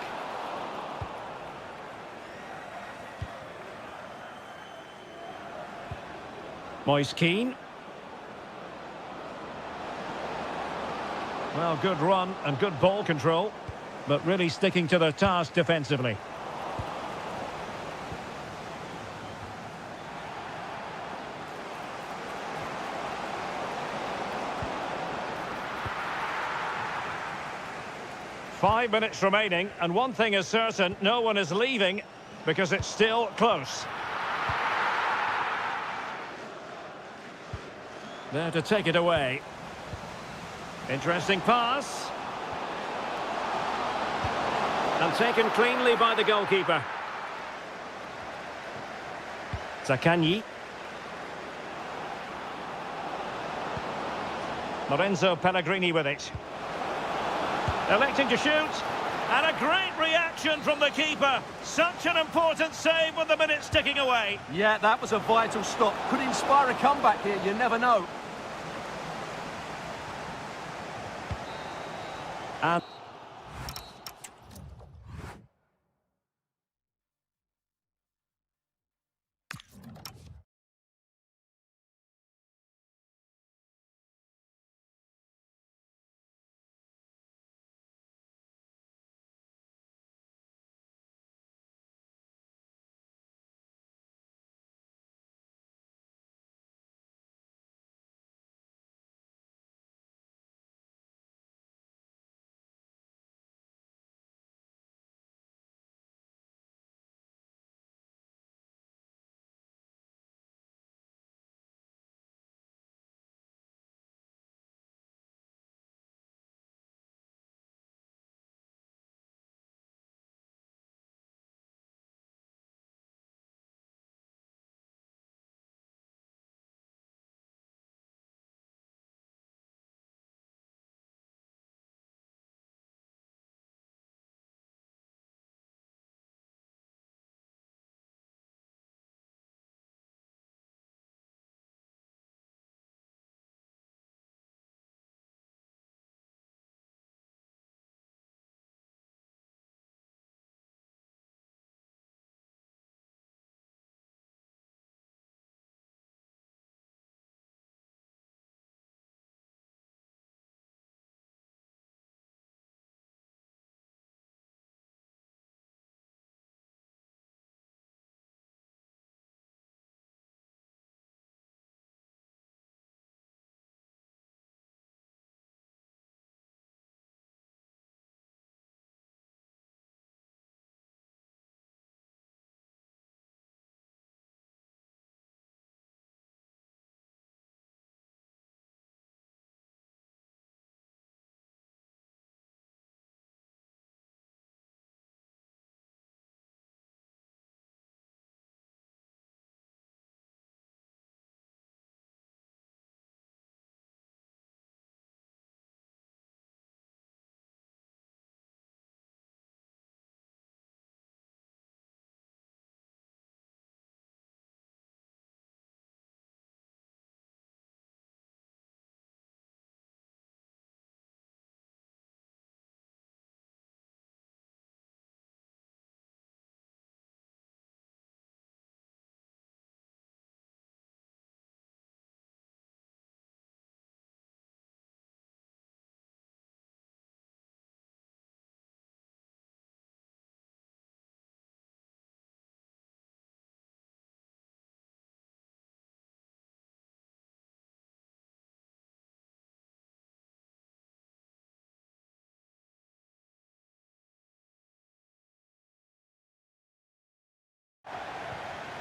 Moise Keane. Well, good run and good ball control, but really sticking to their task defensively. Five minutes remaining, and one thing is certain, no one is leaving because it's still close. There to take it away. Interesting pass. And taken cleanly by the goalkeeper. Zaccagni. Lorenzo Pellegrini with it. Electing to shoot, and a great reaction from the keeper. Such an important save with the minutes ticking away. Yeah, that was a vital stop. Could inspire a comeback here, you never know. And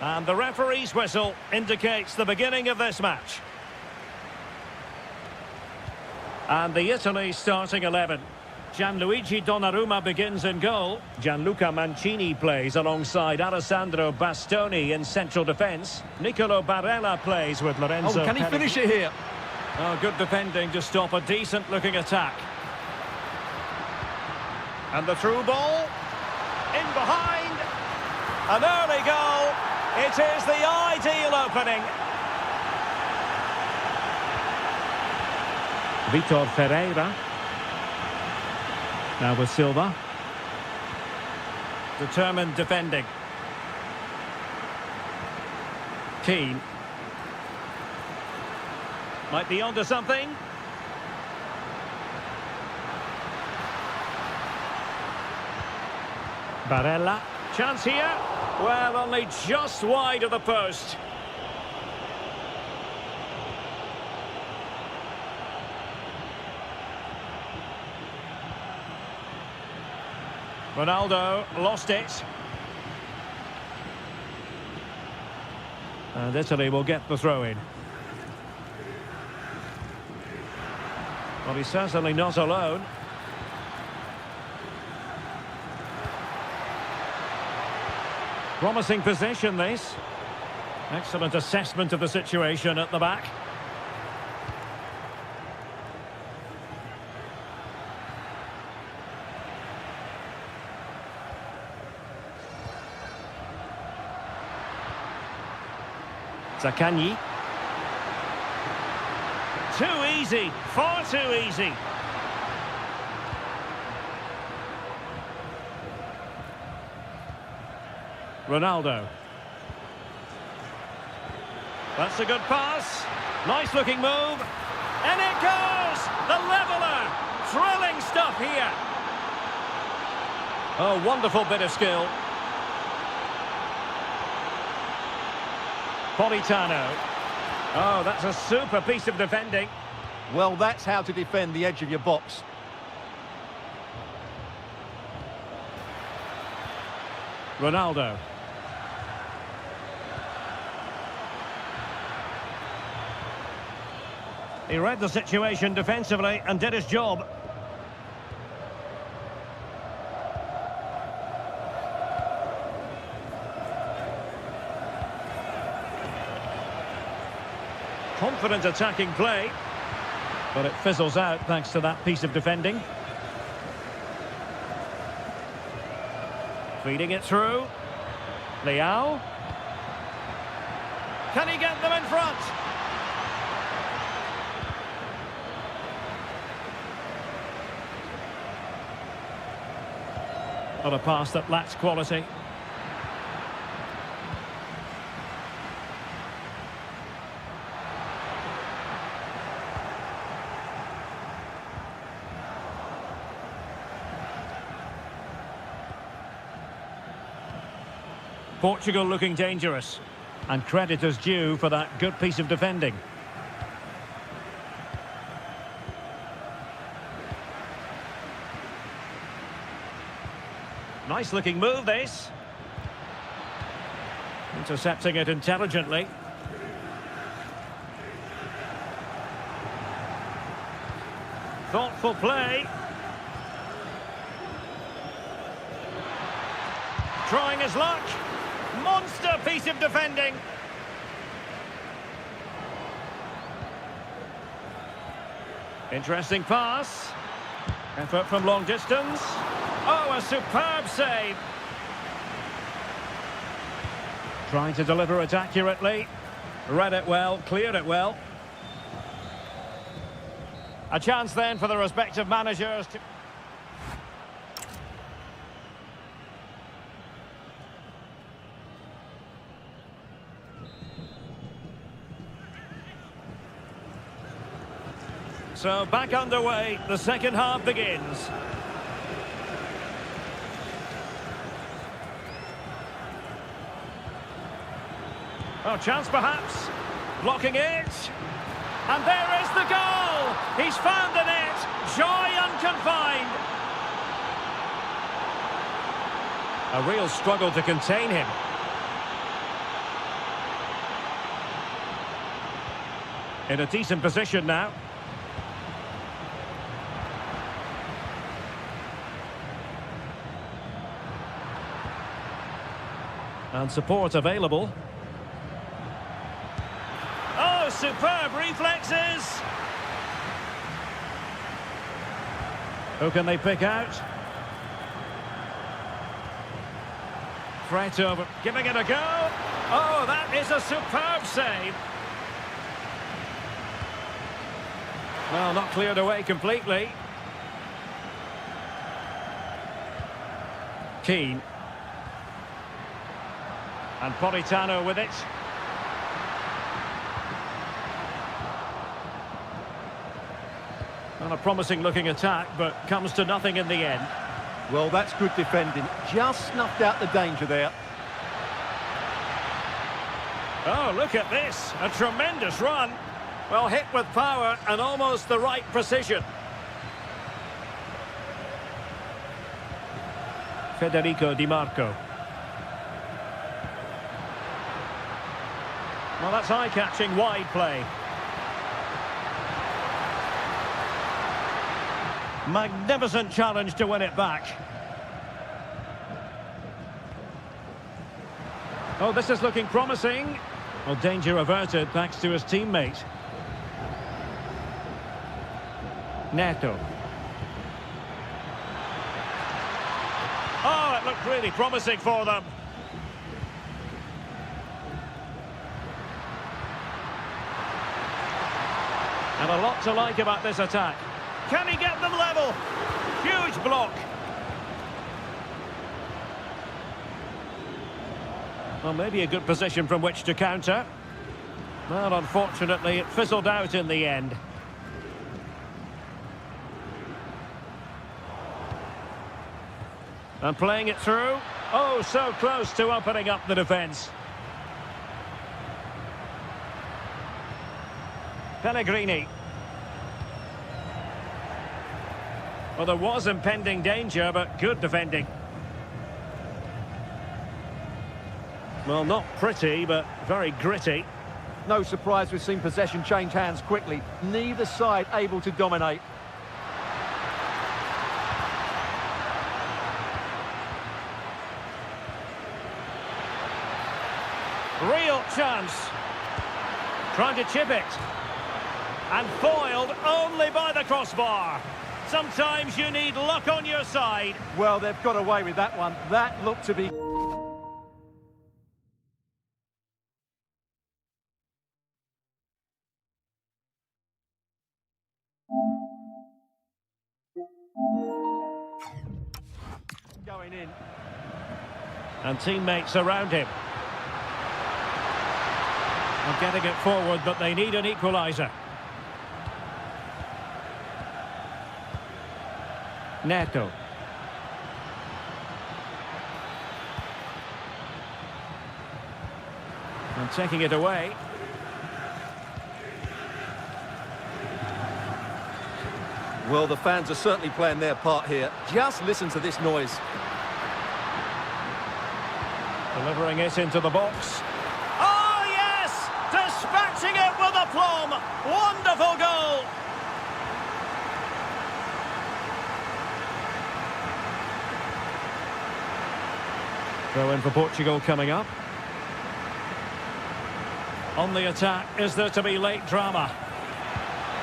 And the referee's whistle indicates the beginning of this match. And the Italy starting 11. Gianluigi Donnarumma begins in goal. Gianluca Mancini plays alongside Alessandro Bastoni in central defence. Nicolo Barella plays with Lorenzo. Oh, can he finish it here? Oh, good defending to stop a decent-looking attack. And the through ball. In behind. An early goal. It is the ideal opening. Vitor Ferreira. Now with Silva. Determined defending. Keane. Might be onto something. Barella. Chance here. Well, only just wide of the post. Ronaldo lost it. And Italy will get the throw-in. Well, he's certainly not alone. Promising position, this. Excellent assessment of the situation at the back. Zaccagni. Too easy, far too easy. Ronaldo. That's a good pass. Nice looking move. And it goes! The leveller! Thrilling stuff here. Oh, wonderful bit of skill. Politano. Oh, that's a super piece of defending. Well, that's how to defend the edge of your box. Ronaldo. He read the situation defensively and did his job. Confident attacking play, but it fizzles out thanks to that piece of defending. Feeding it through. Leao. Can he get them in front? Not a pass that lacks quality. Portugal looking dangerous, and credit is due for that good piece of defending. Nice looking move, this. Intercepting it intelligently. Thoughtful play. Trying his luck. Monster piece of defending. Interesting pass. Effort from long distance. Oh, a superb save. Trying to deliver it accurately. Read it well, cleared it well. A chance then for the respective managers to... So back underway, the second half begins. Oh, chance perhaps. Blocking it. And there is the goal! He's found the net. Joy unconfined. A real struggle to contain him. In a decent position now. And support available. Oh, superb reflexes! Who can they pick out? Threat over, giving it a go. Oh, that is a superb save. Well, not cleared away completely. Keane. And Politano with it. Well, a promising looking attack, but comes to nothing in the end. Well, that's good defending. Just snuffed out the danger there. Oh, look at this. A tremendous run. Well, hit with power and almost the right precision. Federico Di Marco. Well, that's eye-catching wide play. Magnificent challenge to win it back. Oh, this is looking promising. Well, danger averted thanks to his teammate. Neto. Oh, it looked really promising for them. And a lot to like about this attack. Can he get them level? Huge block. Well, maybe a good position from which to counter. Well, unfortunately, it fizzled out in the end. And playing it through. Oh, so close to opening up the defence. Pellegrini. Well, there was impending danger, but good defending. Well, not pretty, but very gritty. No surprise we've seen possession change hands quickly. Neither side able to dominate. Real chance. Trying to chip it. And foiled only by the crossbar. Sometimes you need luck on your side. Well, they've got away with that one. That looked to be... going in. And teammates around him. And getting it forward, but they need an equaliser. Neto. And taking it away. Well, the fans are certainly playing their part here. Just listen to this noise. Delivering it into the box. Oh, yes! Dispatching it with aplomb! Wonderful goal! Throw in for Portugal coming up. On the attack, is there to be late drama?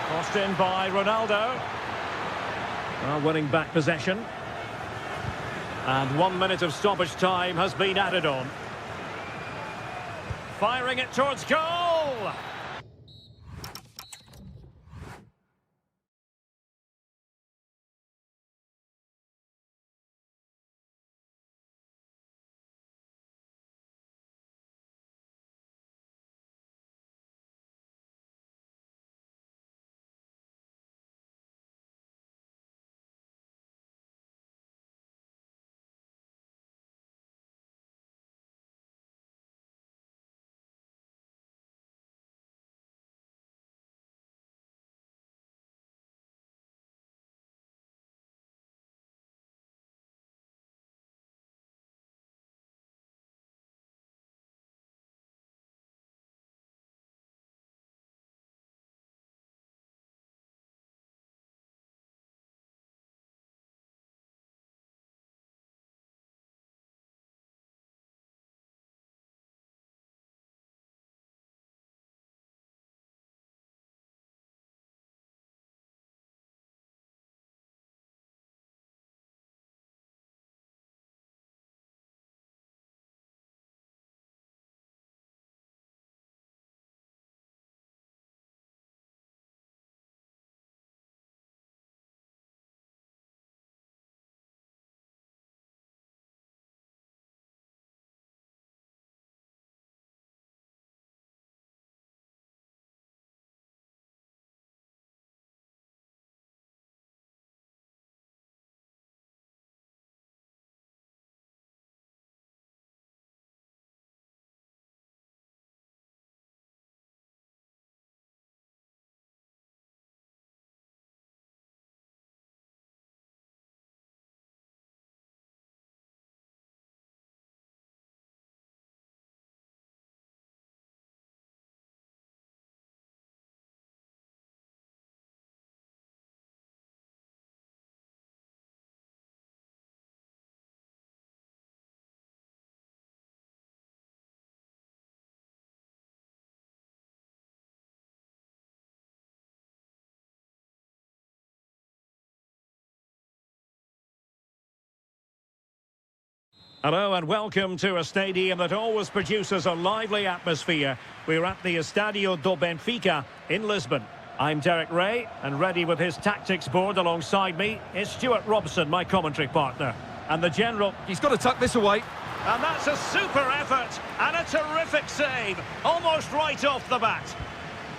Crossed in by Ronaldo. Well, winning back possession. And 1 minute of stoppage time has been added on. Firing it towards goal! Hello and welcome to a stadium that always produces a lively atmosphere. We're at the Estadio do Benfica in Lisbon. I'm Derek Ray, and ready with his tactics board alongside me is Stuart Robson, my commentary partner. And the general... He's got to tuck this away. And that's a super effort and a terrific save, almost right off the bat.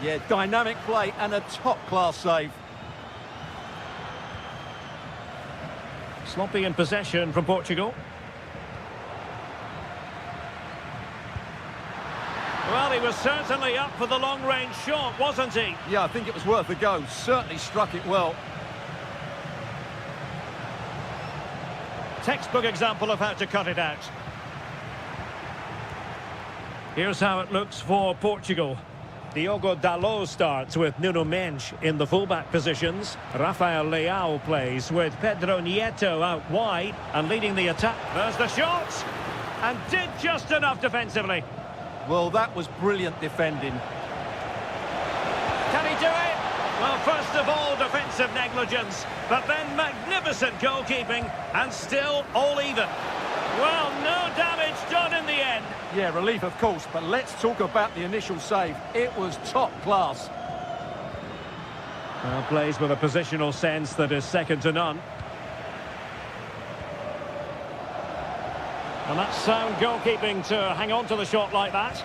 Yeah, dynamic play and a top-class save. Sloppy in possession from Portugal. Well, he was certainly up for the long-range shot, wasn't he? Yeah, I think it was worth a go. Certainly struck it well. Textbook example of how to cut it out. Here's how it looks for Portugal. Diogo Dalot starts with Nuno Mendes in the fullback positions. Rafael Leao plays with Pedro Nieto out wide and leading the attack. There's the shot! And did just enough defensively. Well, that was brilliant defending. Can he do it? Well, first of all, defensive negligence, but then magnificent goalkeeping, and still all even. Well, no damage done in the end. Yeah, relief, of course, but let's talk about the initial save. It was top class. Well, plays with a positional sense that is second to none. And that's sound goalkeeping to hang on to the shot like that.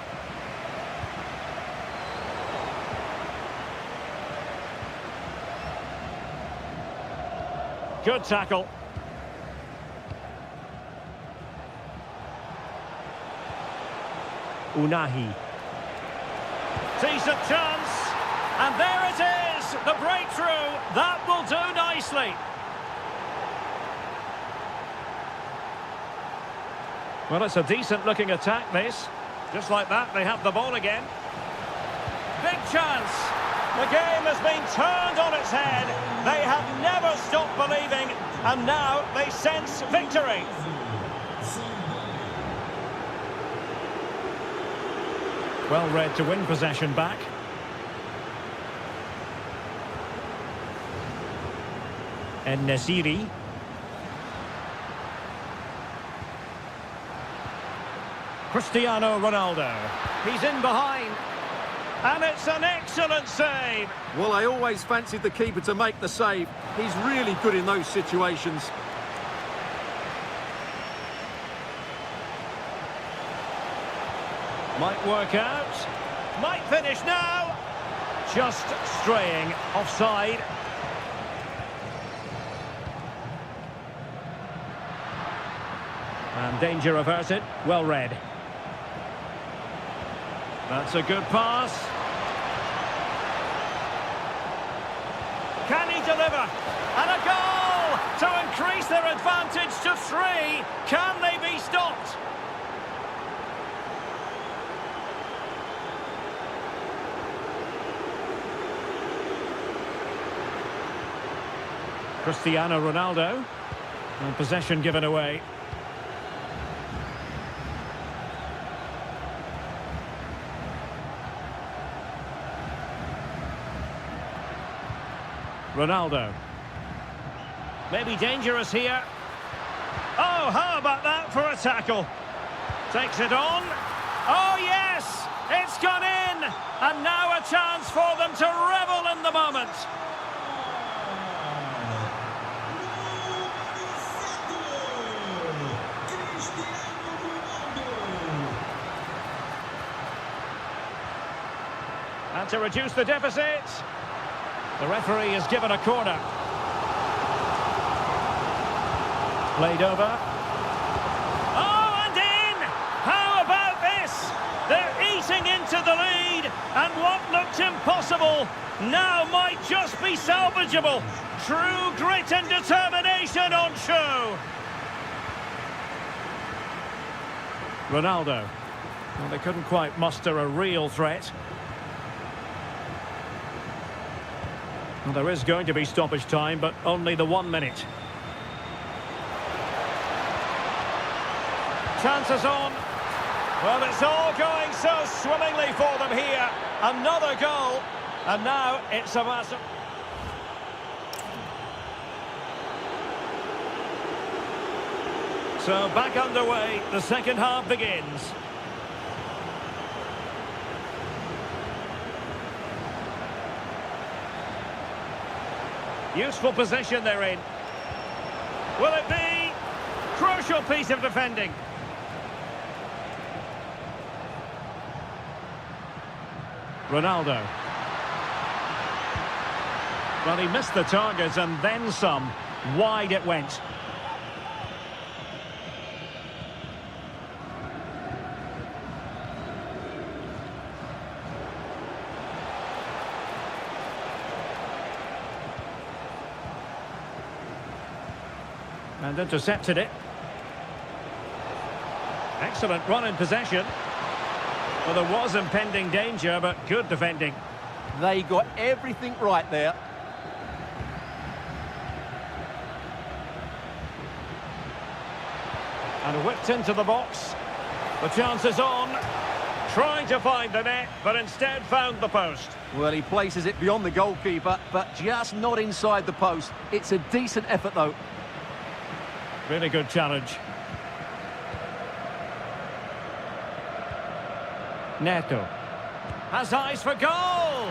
Good tackle. Unahi. Decent chance. And there it is. The breakthrough. That will do nicely. Well, it's a decent-looking attack, this. Just like that, they have the ball again. Big chance. The game has been turned on its head. They have never stopped believing, and now they sense victory. Well read to win possession back. And Nasiri. Cristiano Ronaldo. He's in behind. And it's an excellent save. Well, I always fancied the keeper to make the save. He's really good in those situations. Might work out. Might finish now. Just straying offside. And danger averted. Well read. That's a good pass. Can he deliver? And a goal to increase their advantage to 3. Can they be stopped? Cristiano Ronaldo. And possession given away. Ronaldo. Maybe dangerous here. Oh, how about that for a tackle? Takes it on. Oh, yes! It's gone in! And now a chance for them to revel in the moment. And to reduce the deficit, the referee has given a corner. Played over. Oh, and in! How about this? They're eating into the lead, and what looked impossible now might just be salvageable. True grit and determination on show. Ronaldo. Well, they couldn't quite muster a real threat. Well, there is going to be stoppage time, but only the 1 minute. Chances on. Well, it's all going so swimmingly for them here. Another goal. And now it's a massive... So back underway, the second half begins. Useful position they're in. Will it be? Crucial piece of defending. Ronaldo. Well, he missed the target and then some. Wide it went. And intercepted it. Excellent run in possession. Well, there was impending danger, but good defending. They got everything right there. And whipped into the box. The chance is on. Trying to find the net, but instead found the post. Well, he places it beyond the goalkeeper, but just not inside the post. It's a decent effort, though. Really good challenge. Neto has eyes for goal.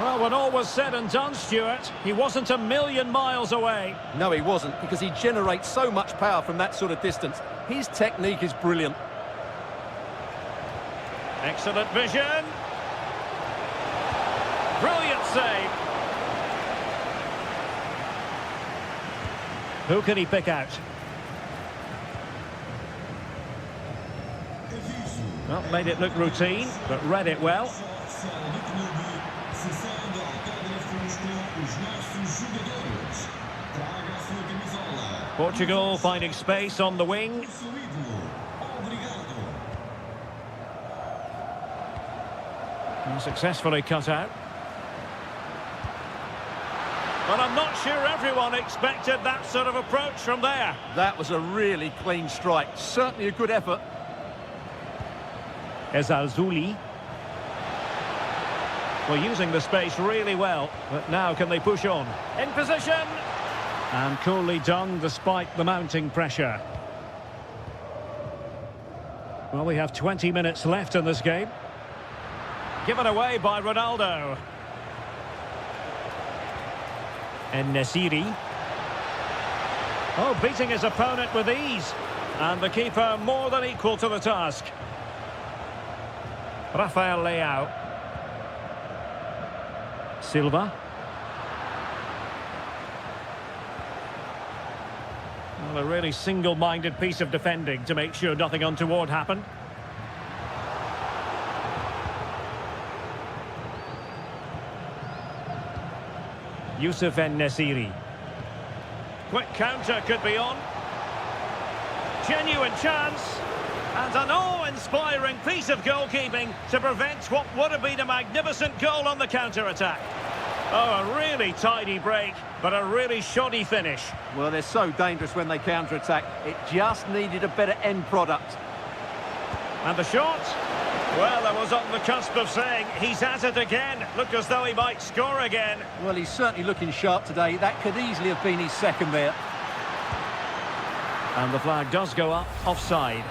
Well, when all was said and done, Stuart, he wasn't a million miles away. No, he wasn't, because he generates so much power from that sort of distance. His technique is brilliant. Excellent vision. Brilliant save. Who can he pick out? Well, made it look routine, but read it well. Portugal finding space on the wing. And successfully cut out. But I'm not sure everyone expected that sort of approach from there. That was a really clean strike. Certainly a good effort. Ezalzouli. Well, using the space really well, but now can they push on? In position! And coolly done despite the mounting pressure. Well, we have 20 minutes left in this game. Given away by Ronaldo. And Nesiri. Oh, beating his opponent with ease. And the keeper more than equal to the task. Rafael Leao. Silva. Well, a really single-minded piece of defending to make sure nothing untoward happened. Youssef En-Nesyri. Quick counter could be on. Genuine chance. And an awe-inspiring piece of goalkeeping to prevent what would have been a magnificent goal on the counter-attack. Oh, a really tidy break, but a really shoddy finish. Well, they're so dangerous when they counter-attack. It just needed a better end product. And the shot? Well, I was on the cusp of saying he's at it again. Looked as though he might score again. Well, he's certainly looking sharp today. That could easily have been his second there. And the flag does go up, offside.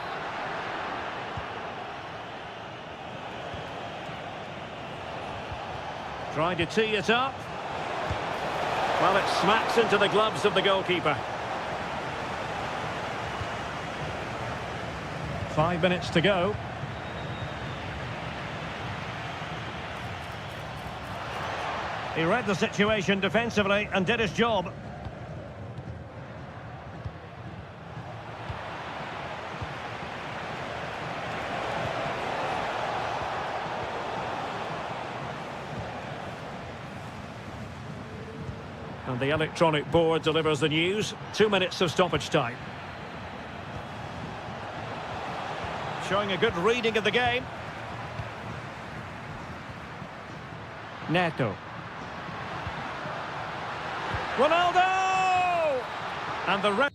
Trying to tee it up. Well, it smacks into the gloves of the goalkeeper. 5 minutes to go. He read the situation defensively and did his job. And the electronic board delivers the news. 2 minutes of stoppage time. Showing a good reading of the game. Neto. Ronaldo! And the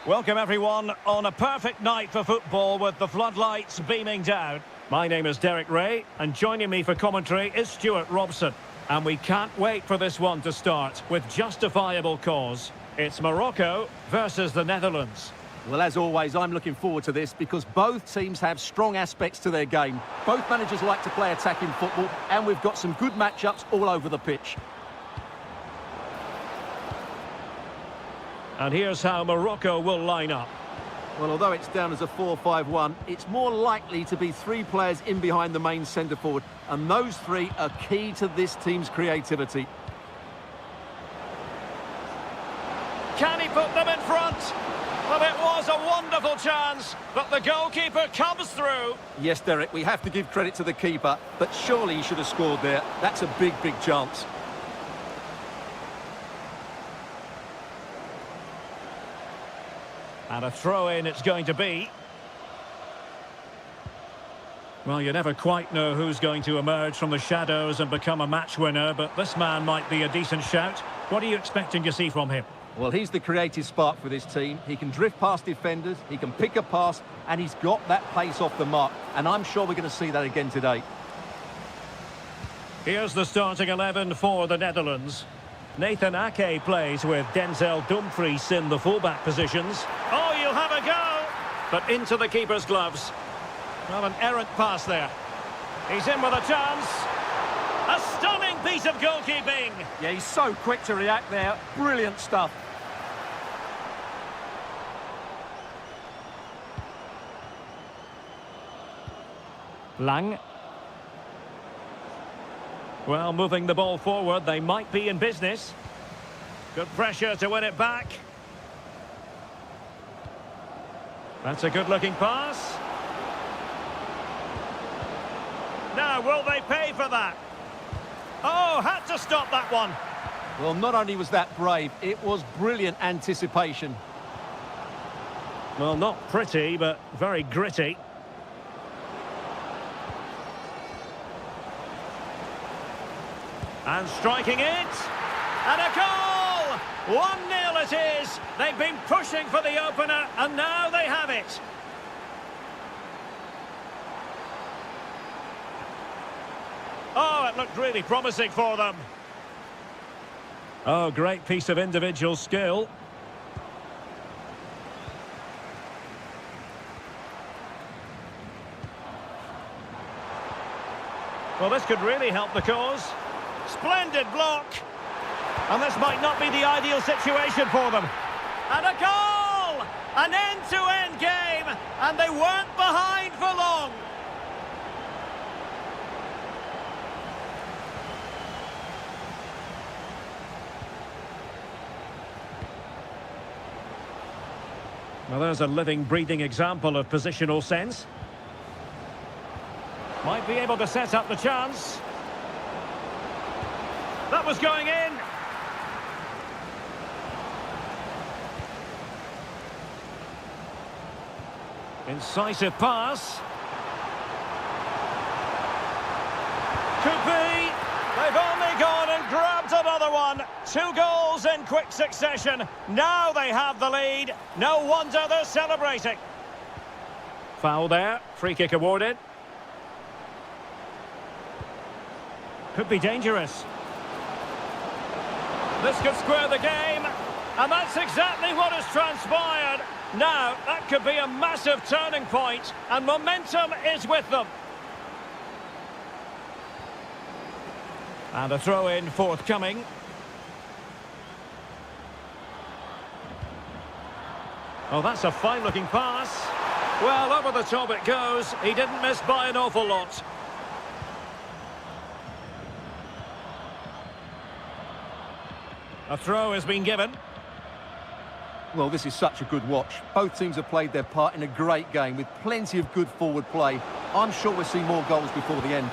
Welcome everyone on a perfect night for football with the floodlights beaming down. My name is Derek Ray and joining me for commentary is Stuart Robson. And we can't wait for this one to start with justifiable cause. It's Morocco versus the Netherlands. Well, as always, I'm looking forward to this because both teams have strong aspects to their game. Both managers like to play attacking football, and we've got some good matchups all over the pitch. And here's how Morocco will line up. Well, although it's down as a 4-5-1, it's more likely to be three players in behind the main centre-forward, and those three are key to this team's creativity. Can he put them in front? Well, it was a wonderful chance, but the goalkeeper comes through. Yes, Derek, we have to give credit to the keeper, but surely he should have scored there. That's a big, big chance. And a throw-in it's going to be. Well, you never quite know who's going to emerge from the shadows and become a match winner, but this man might be a decent shout. What are you expecting to see from him? Well, he's the creative spark for this team. He can drift past defenders, he can pick a pass, and he's got that pace off the mark. And I'm sure we're going to see that again today. Here's the starting 11 for the Netherlands. Nathan Ake plays with Denzel Dumfries in the fullback positions. Oh, you'll have a go! But into the keeper's gloves. Well, an errant pass there. He's in with a chance. A stunning piece of goalkeeping. Yeah, he's so quick to react there. Brilliant stuff. Lang. Well, moving the ball forward, they might be in business. Good pressure to win it back. That's a good-looking pass. Now, will they pay for that? Oh, had to stop that one. Well, not only was that brave, it was brilliant anticipation. Well, not pretty, but very gritty. And striking it. And a goal! 1-0 it is. They've been pushing for the opener, and now they have it. Oh, it looked really promising for them. Oh, great piece of individual skill. Well, this could really help the cause. Splendid block. And this might not be the ideal situation for them. And a goal! An end-to-end game, and they weren't behind for long. Well, there's a living, breathing example of positional sense. Might be able to set up the chance. That was going in. Incisive pass. Could be. They've only gone and grabbed another one. 2 goals in quick succession. Now they have the lead. No wonder they're celebrating. Foul there. Free kick awarded. Could be dangerous. This could square the game. And that's exactly what has transpired. Now, that could be a massive turning point, and momentum is with them. And a throw-in forthcoming. Oh, that's a fine-looking pass. Well, over the top it goes. He didn't miss by an awful lot. A throw has been given. Well, this is such a good watch. Both teams have played their part in a great game with plenty of good forward play. I'm sure we'll see more goals before the end.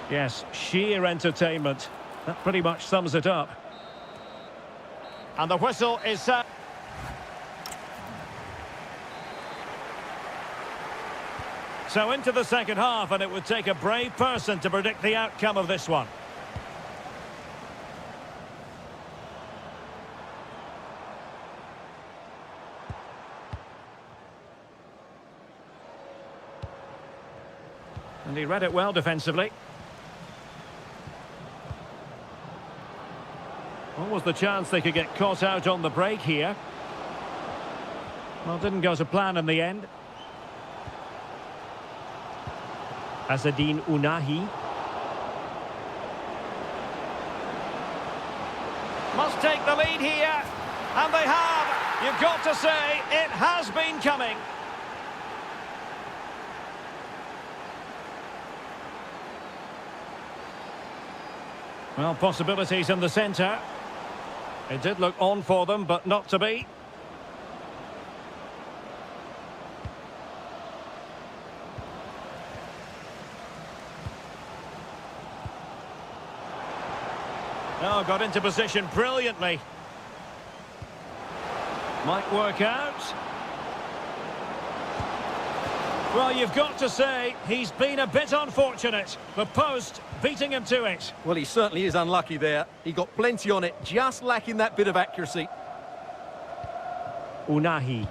Yes, sheer entertainment. That pretty much sums it up. And the whistle is set. So into the second half, and it would take a brave person to predict the outcome of this one. And he read it well defensively. What was the chance they could get caught out on the break here? Well, didn't go to plan in the end. Azzedine Ounahi. Must take the lead here. And they have. You've got to say, it has been coming. Well, possibilities in the centre. It did look on for them, but not to be. Oh, got into position brilliantly. Might work out. Well, you've got to say, he's been a bit unfortunate. The post beating him to it. Well, he certainly is unlucky there. He got plenty on it, just lacking that bit of accuracy. Ounahi.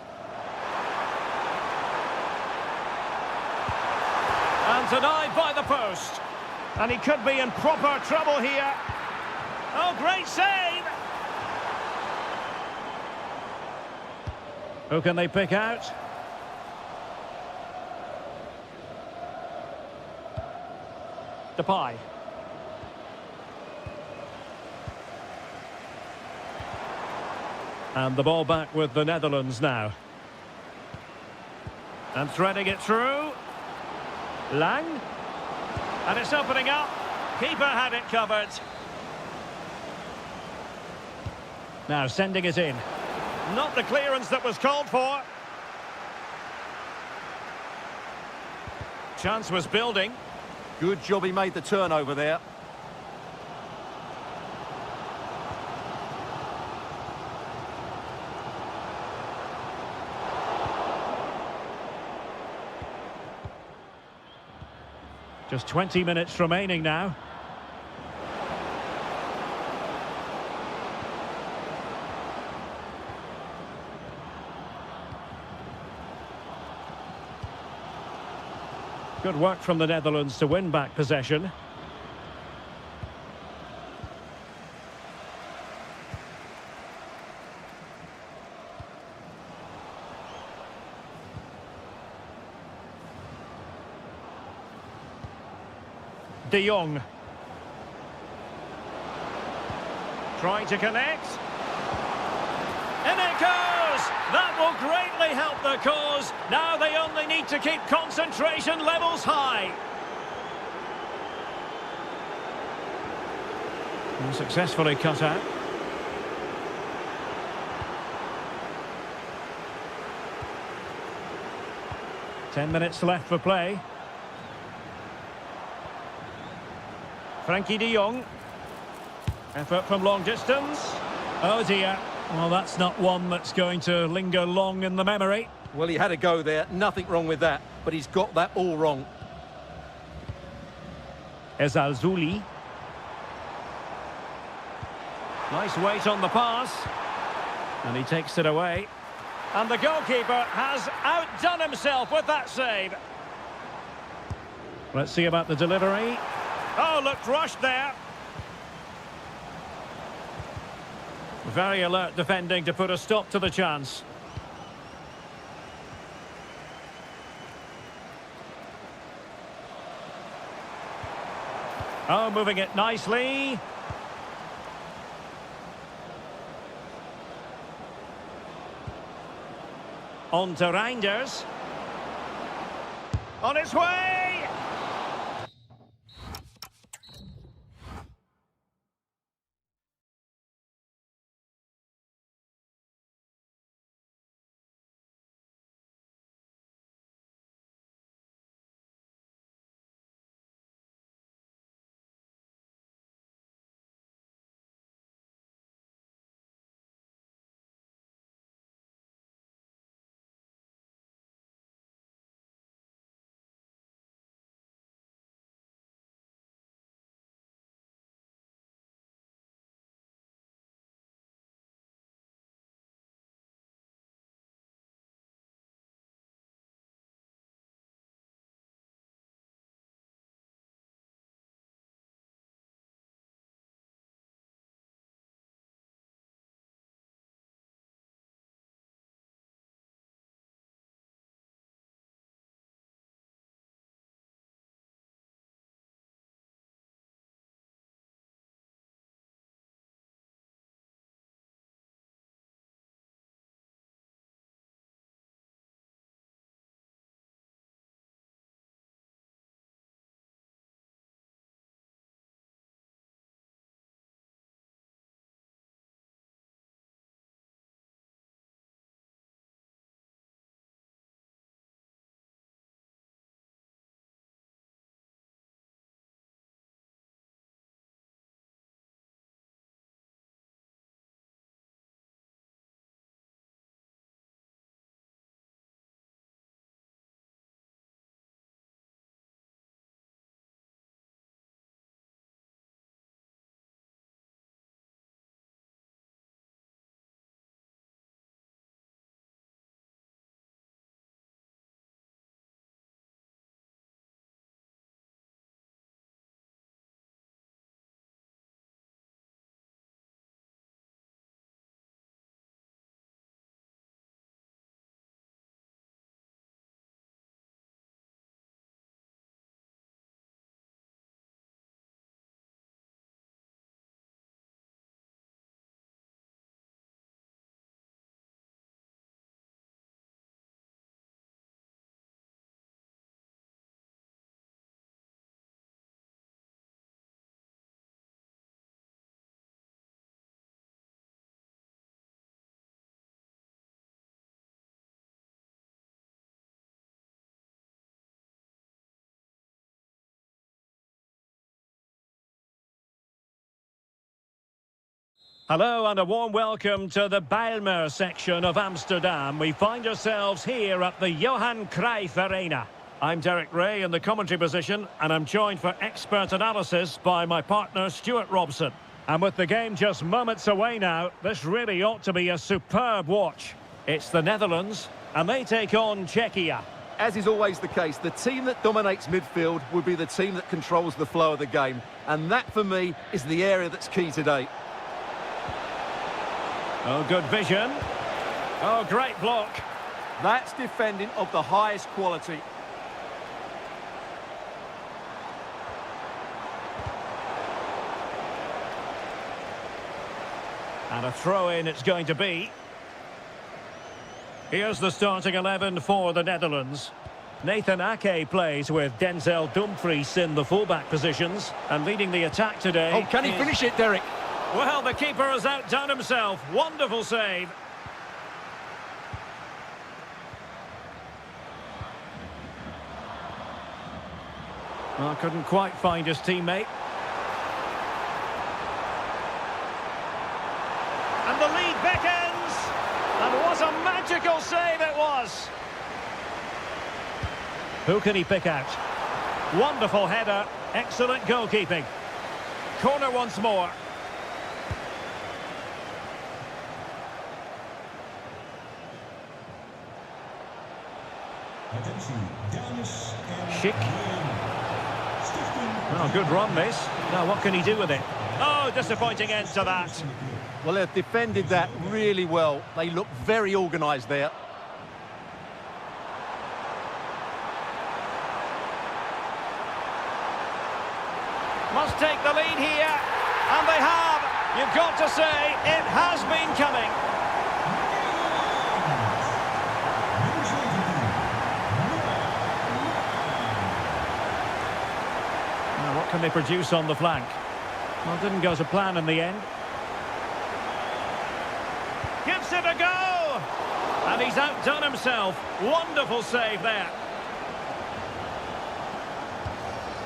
And denied by the post. And he could be in proper trouble here. Oh, great save! Who can they pick out? Depay. And the ball back with the Netherlands now. And threading it through. Lang. And it's opening up. Keeper had it covered. Now sending it in. Not the clearance that was called for. Chance was building. Good job he made the turnover there. Just 20 minutes remaining now. Good work from the Netherlands to win back possession. De Jong. Trying to connect. In it goes! That will greatly help the cause. Now they only need to keep concentration levels high. And successfully cut out. Ten minutes left for play. Frankie de Jong. Effort from long distance. Oh dear. Well, that's not one that's going to linger long in the memory. Well, he had a go there. Nothing wrong with that. But he's got that all wrong. Ezalzouli. Nice weight on the pass. And he takes it away. And the goalkeeper has outdone himself with that save. Let's see about the delivery. Oh, looked rushed there. Very alert defending to put a stop to the chance. Oh, moving it nicely. On to Reinders. On its way! Hello and a warm welcome to the Bijlmer section of Amsterdam. We find ourselves here at the Johan Cruijff Arena. I'm Derek Ray in the commentary position, and I'm joined for expert analysis by my partner Stuart Robson. And with the game just moments away now, this really ought to be a superb watch. It's the Netherlands, and they take on Czechia. As is always the case, the team that dominates midfield will be the team that controls the flow of the game. And that, for me, is the area that's key today. Oh, good vision. Oh, great block. That's defending of the highest quality. And a throw-in it's going to be. Here's the starting 11 for the Netherlands. Nathan Ake plays with Denzel Dumfries in the fullback positions. And leading the attack today... Oh, can he finish it, Derek? Well, the keeper has outdone himself. Wonderful save. Well, couldn't quite find his teammate. And the lead beckons. And what a magical save it was. Who can he pick out? Wonderful header. Excellent goalkeeping. Corner once more. Schick. Oh, good run, this. Now, what can he do with it? Oh, disappointing end to that. Well, they've defended that really well. They look very organised there. Must take the lead here. And they have. You've got to say, it has been coming. What can they produce on the flank? Well, didn't go to plan in the end. Gives it a go! And he's outdone himself. Wonderful save there.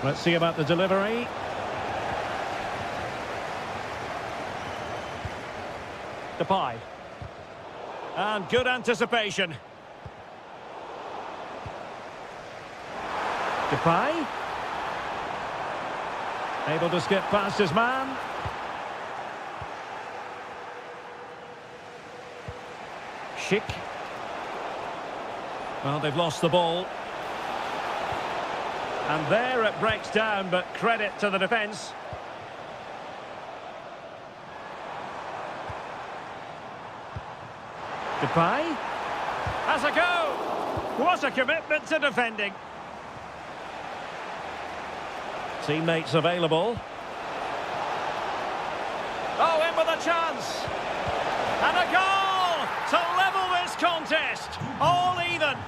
Let's see about the delivery. Depay. And good anticipation. Depay. Able to skip past his man. Schick. Well, they've lost the ball. And there it breaks down, but credit to the defence. Depay. Has a go. What a commitment to defending. Teammates available. Oh, in with a chance. And a goal to level this contest. All even.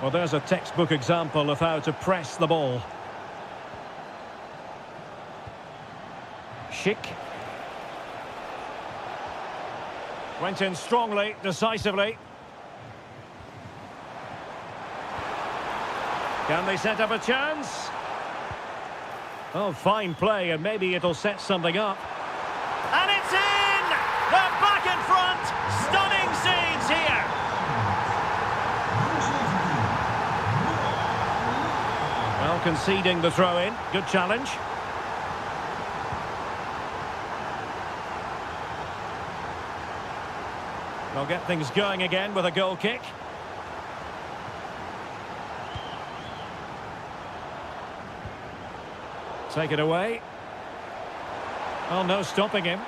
Well, there's a textbook example of how to press the ball. Schick. Went in strongly, decisively. Can they set up a chance? Oh, fine play, and maybe it'll set something up. And it's in! They're back in front! Stunning scenes here! Well, conceding the throw-in. Good challenge. They'll get things going again with a goal kick. Take it away. Oh, no stopping him.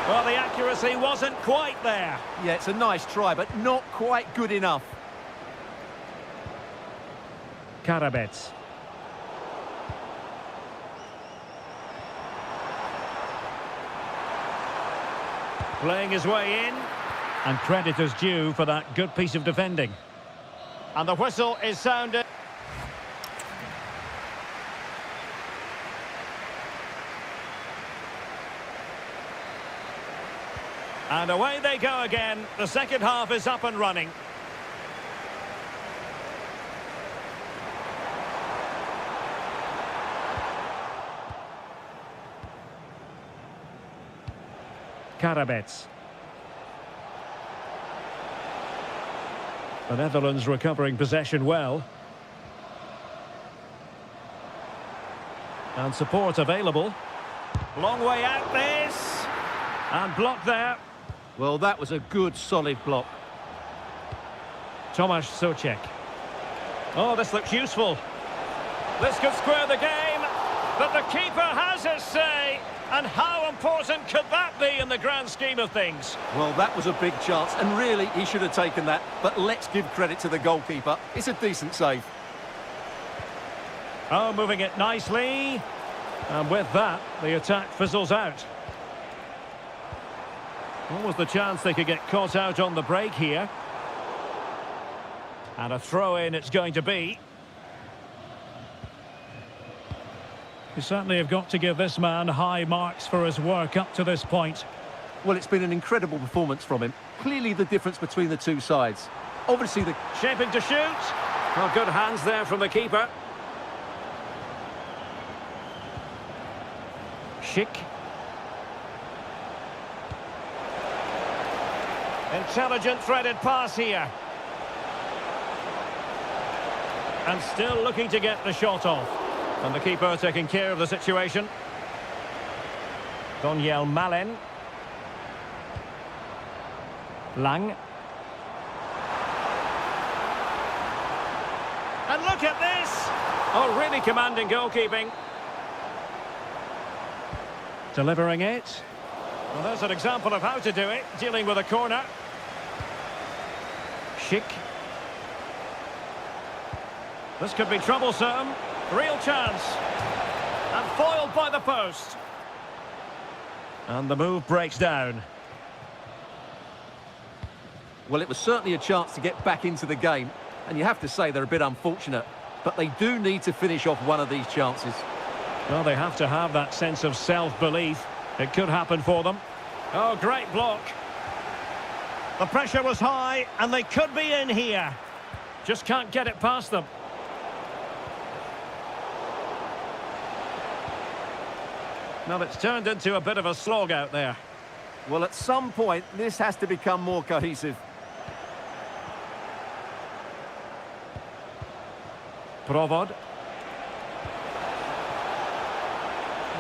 Well, the accuracy wasn't quite there. Yeah, it's a nice try, but not quite good enough. Karabets. Playing his way in. And credit is due for that good piece of defending. And the whistle is sounded. And away they go again. The second half is up and running. Karabets. The Netherlands recovering possession well. And support available. Long way out this. And blocked there. Well, that was a good, solid block. Tomasz Czech. Oh, this looks useful. This could square the game. But the keeper has his say. And how important could that be in the grand scheme of things? Well, that was a big chance, and really, he should have taken that. But let's give credit to the goalkeeper. It's a decent save. Oh, moving it nicely. And with that, the attack fizzles out. What was the chance they could get caught out on the break here? And a throw-in it's going to be. You certainly have got to give this man high marks for his work up to this point. Well, it's been an incredible performance from him. Clearly the difference between the two sides. Obviously the... Shaping to shoot. Oh, good hands there from the keeper. Schick. Intelligent threaded pass here. And still looking to get the shot off. And the keeper taking care of the situation. Daniel Malen. Lang. And look at this! Oh, really commanding goalkeeping. Delivering it. Well, there's an example of how to do it, dealing with a corner. Schick. This could be troublesome. Real chance. And foiled by the post. And the move breaks down. Well, it was certainly a chance to get back into the game. And you have to say they're a bit unfortunate. But they do need to finish off one of these chances. Well, they have to have that sense of self-belief. It could happen for them. Oh, great block. The pressure was high, and they could be in here. Just can't get it past them. Now it's turned into a bit of a slog out there. Well, at some point, this has to become more cohesive. Provod.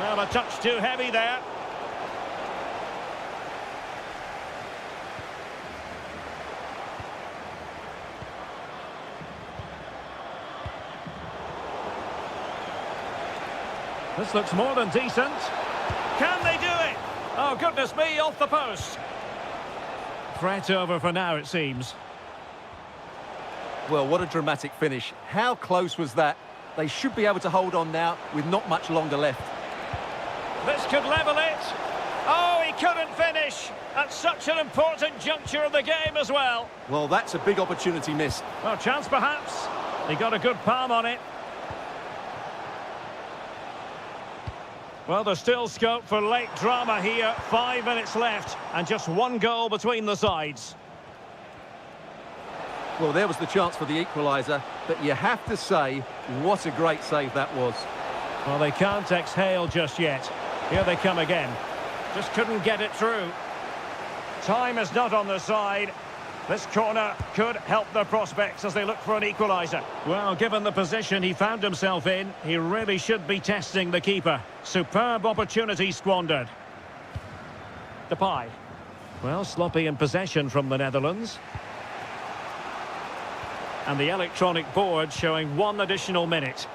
Well, a touch too heavy there. This looks more than decent. Can they do it? Oh, goodness me, off the post. Threat over for now, it seems. Well, what a dramatic finish. How close was that? They should be able to hold on now with not much longer left. This could level it. Oh, he couldn't finish at such an important juncture of the game as well. Well, that's a big opportunity missed. Well, chance perhaps. He got a good palm on it. Well, there's still scope for late drama here. 5 minutes left and just one goal between the sides. Well, there was the chance for the equaliser, but you have to say, what a great save that was. Well, they can't exhale just yet. Here they come again. Just couldn't get it through. Time is not on their side. This corner could help their prospects as they look for an equaliser. Well, given the position he found himself in, he really should be testing the keeper. Superb opportunity squandered. Depay. Well, sloppy in possession from the Netherlands. And the electronic board showing 1 additional minute.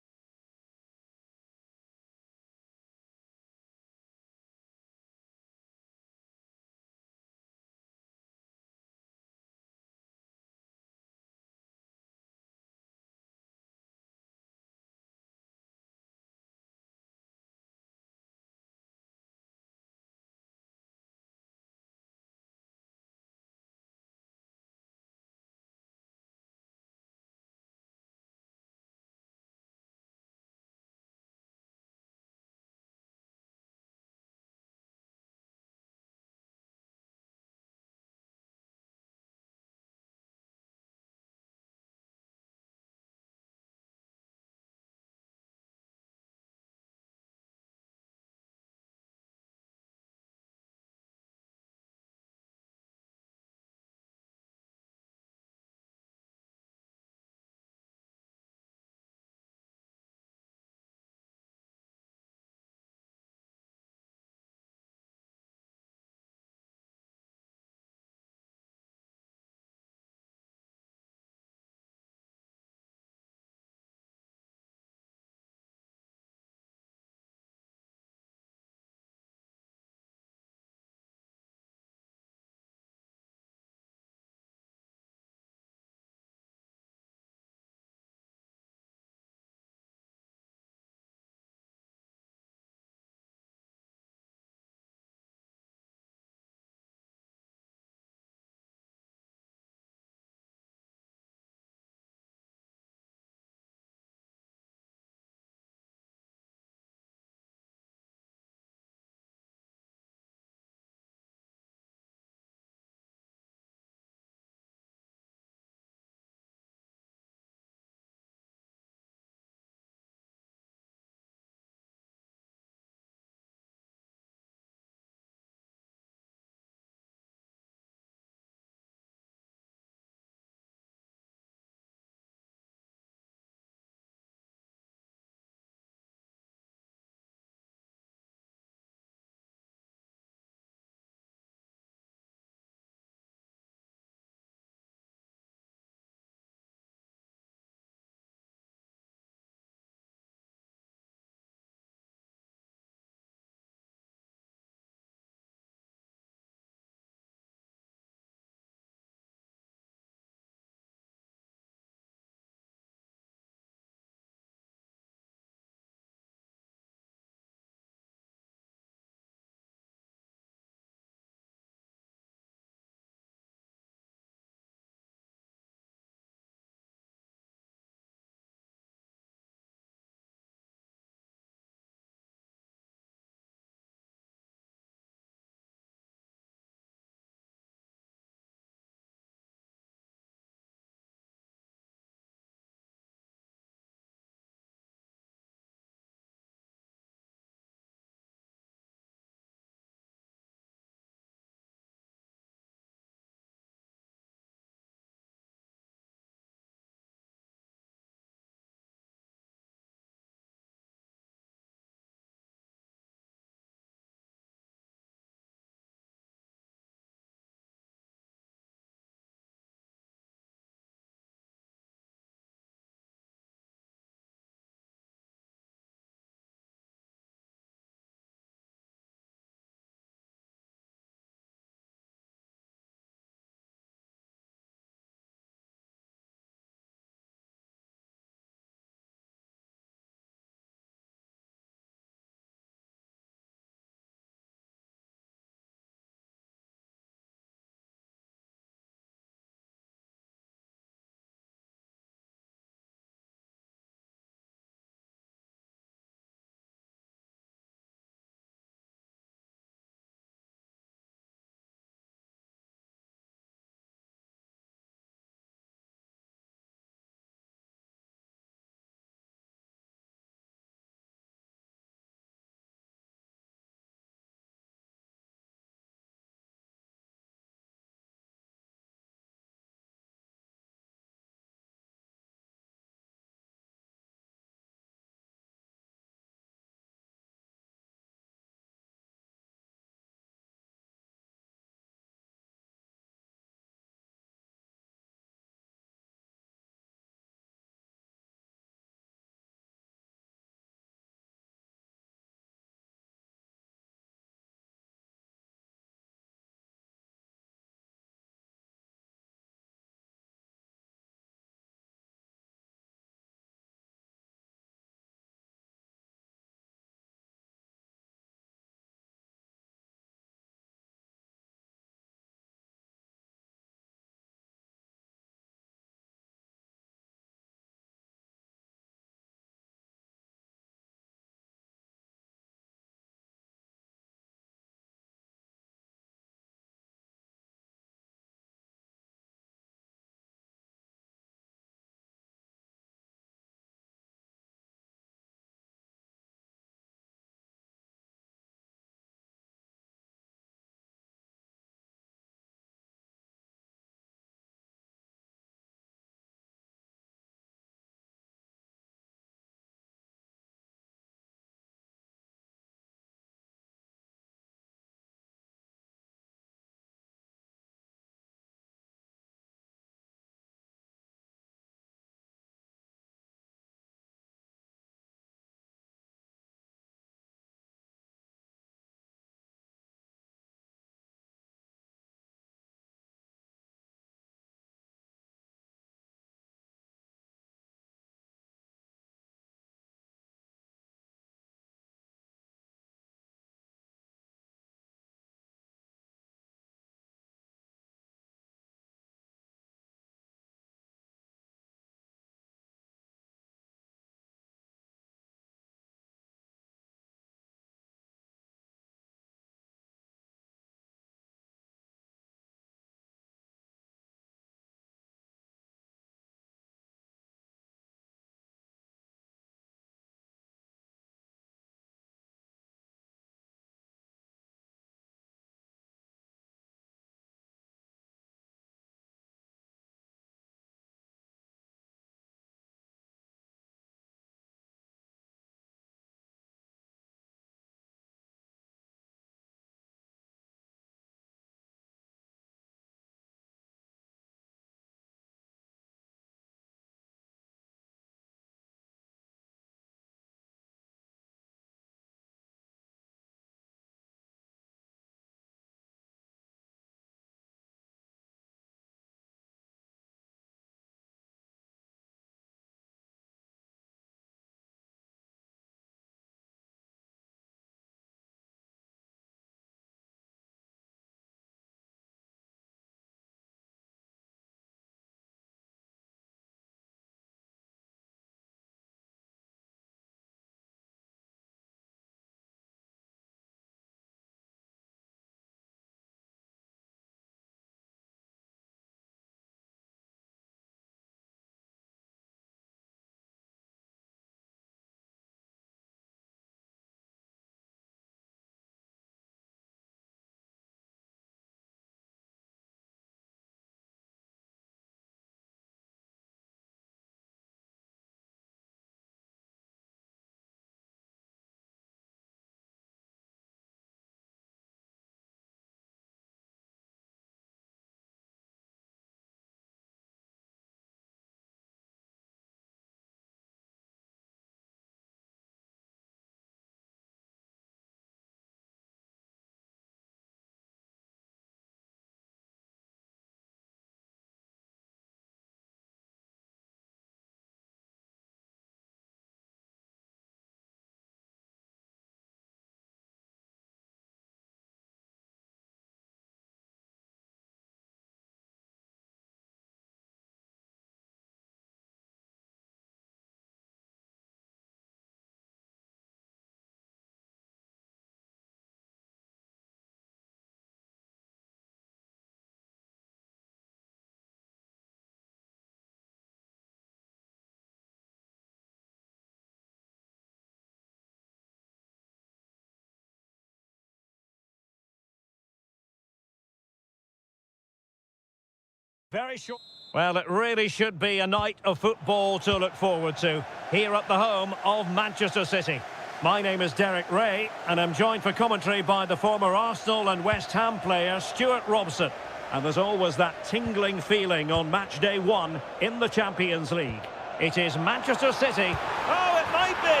Very short. Well, it really should be a night of football to look forward to here at the home of Manchester City. My name is Derek Ray, and I'm joined for commentary by the former Arsenal and West Ham player Stuart Robson. And there's always that tingling feeling on match day one in the Champions League. It is Manchester City. Oh, it might be!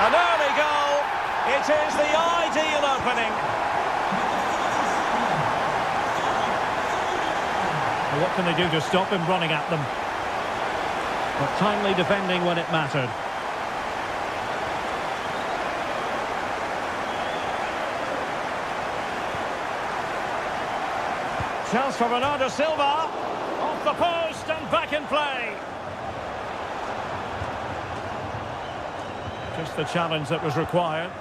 An early goal. It is the ideal opening. What can they do to stop him running at them? But timely defending when it mattered. Chance for Bernardo Silva. Off the post and back in play. Just the challenge that was required.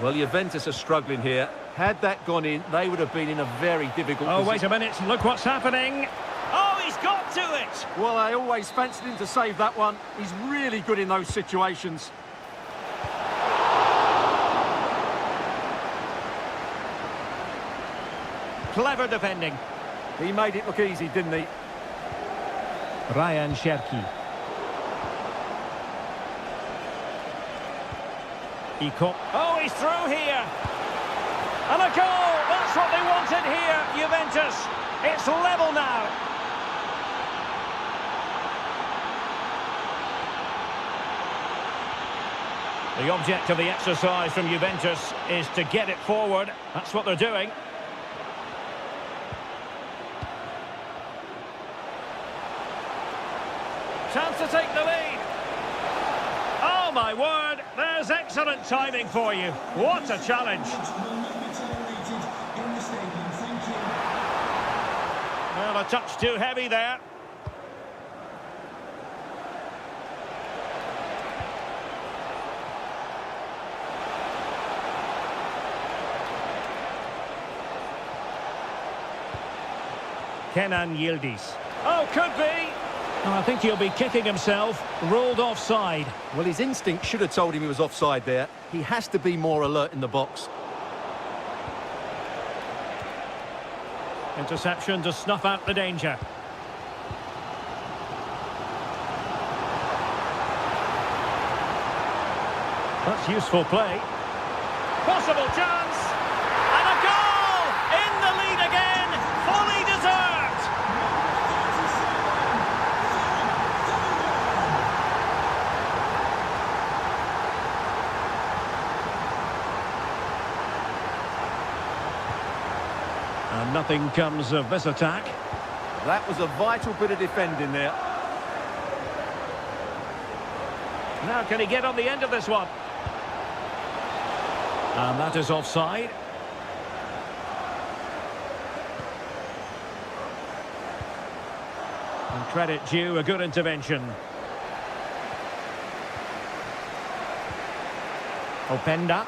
Well, Juventus are struggling here. Had that gone in, they would have been in a very difficult position. Oh, wait a minute. Look what's happening. Oh, he's got to it. Well, I always fancied him to save that one. He's really good in those situations. Clever defending. He made it look easy, didn't he? Ryan Cherki. Oh, he's through here. And a goal! That's what they wanted here, Juventus. It's level now. The object of the exercise from Juventus is to get it forward. That's what they're doing. Chance to take the lead. Oh, my word. There's excellent timing for you. What a challenge. Well, a touch too heavy there. Kenan Yildiz. Oh, could be. Oh, I think he'll be kicking himself. Ruled offside. Well, his instinct should have told him he was offside there. He has to be more alert in the box. Interception to snuff out the danger. That's useful play. Possible chance. And a goal! In the lead again. Fully deserved. And nothing comes of this attack. That was a vital bit of defending there. Now can he get on the end of this one? And that is offside. And credit due, a good intervention. Openda.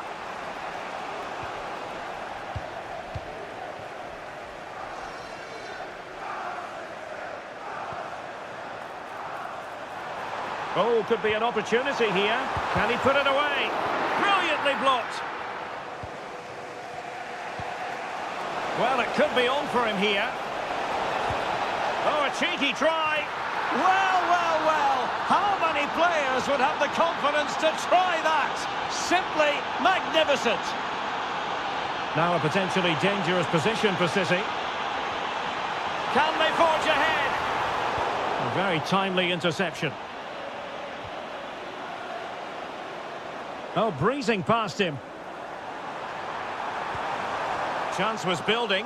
Oh, could be an opportunity here. Can he put it away? Brilliantly blocked. Well, it could be on for him here. Oh, a cheeky try. Well, well, well. How many players would have the confidence to try that? Simply magnificent. Now a potentially dangerous position for City. Can they forge ahead? A very timely interception. Oh, breezing past him. Chance was building.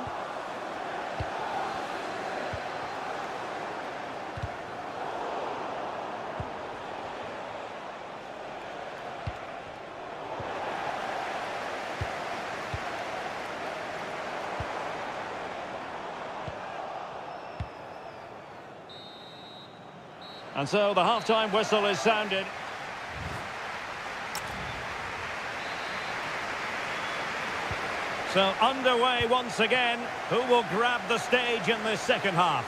And so the half-time whistle is sounded. So underway once again. Who will grab the stage in this second half?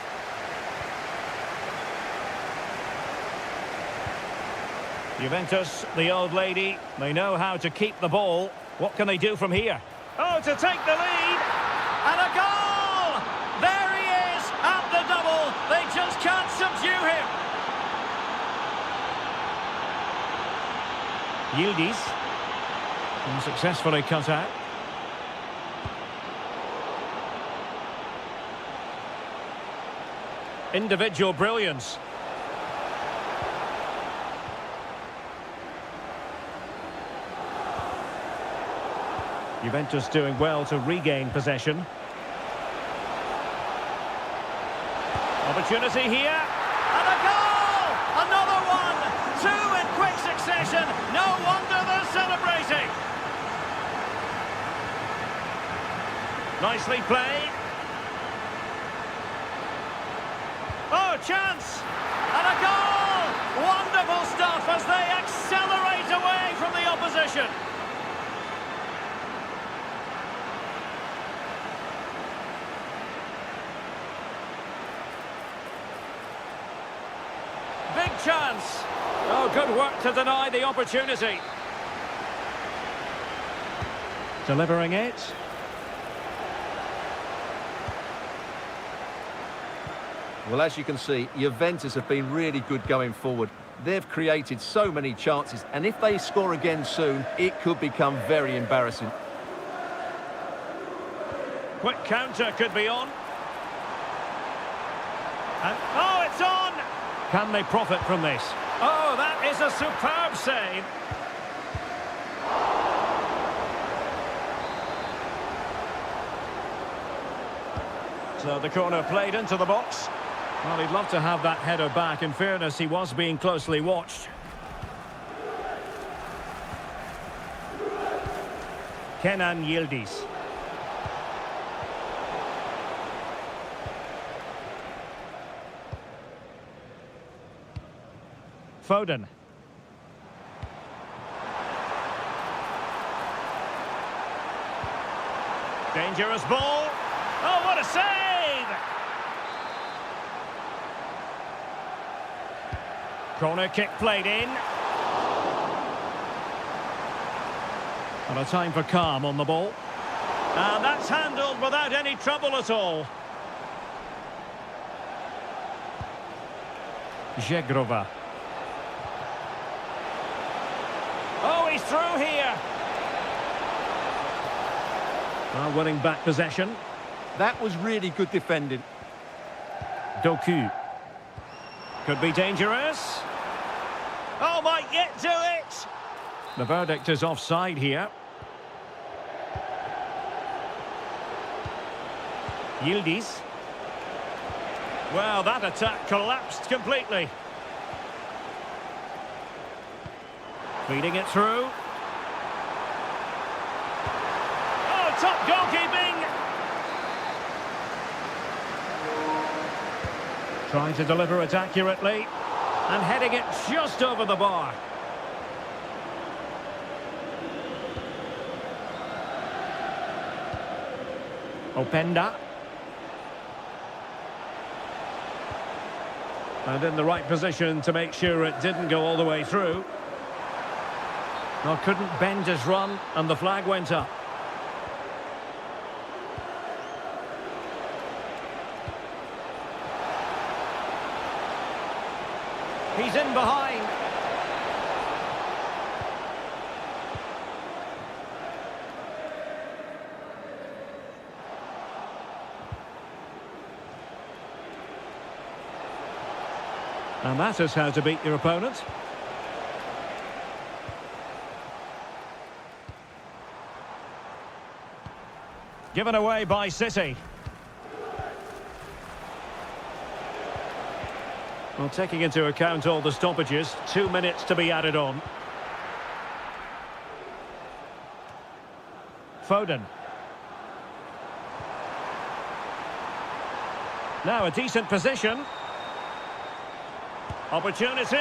Juventus, the old lady, they know how to keep the ball. What can they do from here? Oh, to take the lead! And a goal! There he Yildiz. Successfully cut out. Individual brilliance. Juventus doing well to regain possession. Opportunity here. And a goal! Another one! Two in quick succession. No wonder they're celebrating. Nicely played. Oh, chance! And a goal! Wonderful stuff as they accelerate away from the opposition. Big chance. Oh, good work to deny the opportunity. Delivering it. Well, as you can see, Juventus have been really good going forward. They've created so many chances, and if they score again soon, it could become very embarrassing. Quick counter could be on. And, oh, it's on! Can they profit from this? Oh, that is a superb save. So the corner played into the box. Well, he'd love to have that header back. In fairness, he was being closely watched. Kenan Yildiz. Foden. Dangerous ball. Oh, what a save! Corner kick played in. And a time for calm on the ball. And that's handled without any trouble at all. Zegrova. Oh, he's through here. Well, winning back possession. That was really good defending. Doku. Could be dangerous. Oh, might get to it. The verdict is offside here. Yildiz. Well, that attack collapsed completely. Feeding it through. Oh, top goalkeeping! Trying to deliver it accurately. And heading it just over the bar. Openda. And in the right position to make sure it didn't go all the way through. Well, couldn't bend his run, and the flag went up. He's in behind. And that is how to beat your opponent. Given away by City. Well, taking into account all the stoppages, 2 minutes to be added on. Foden. Now a decent position. Opportunity.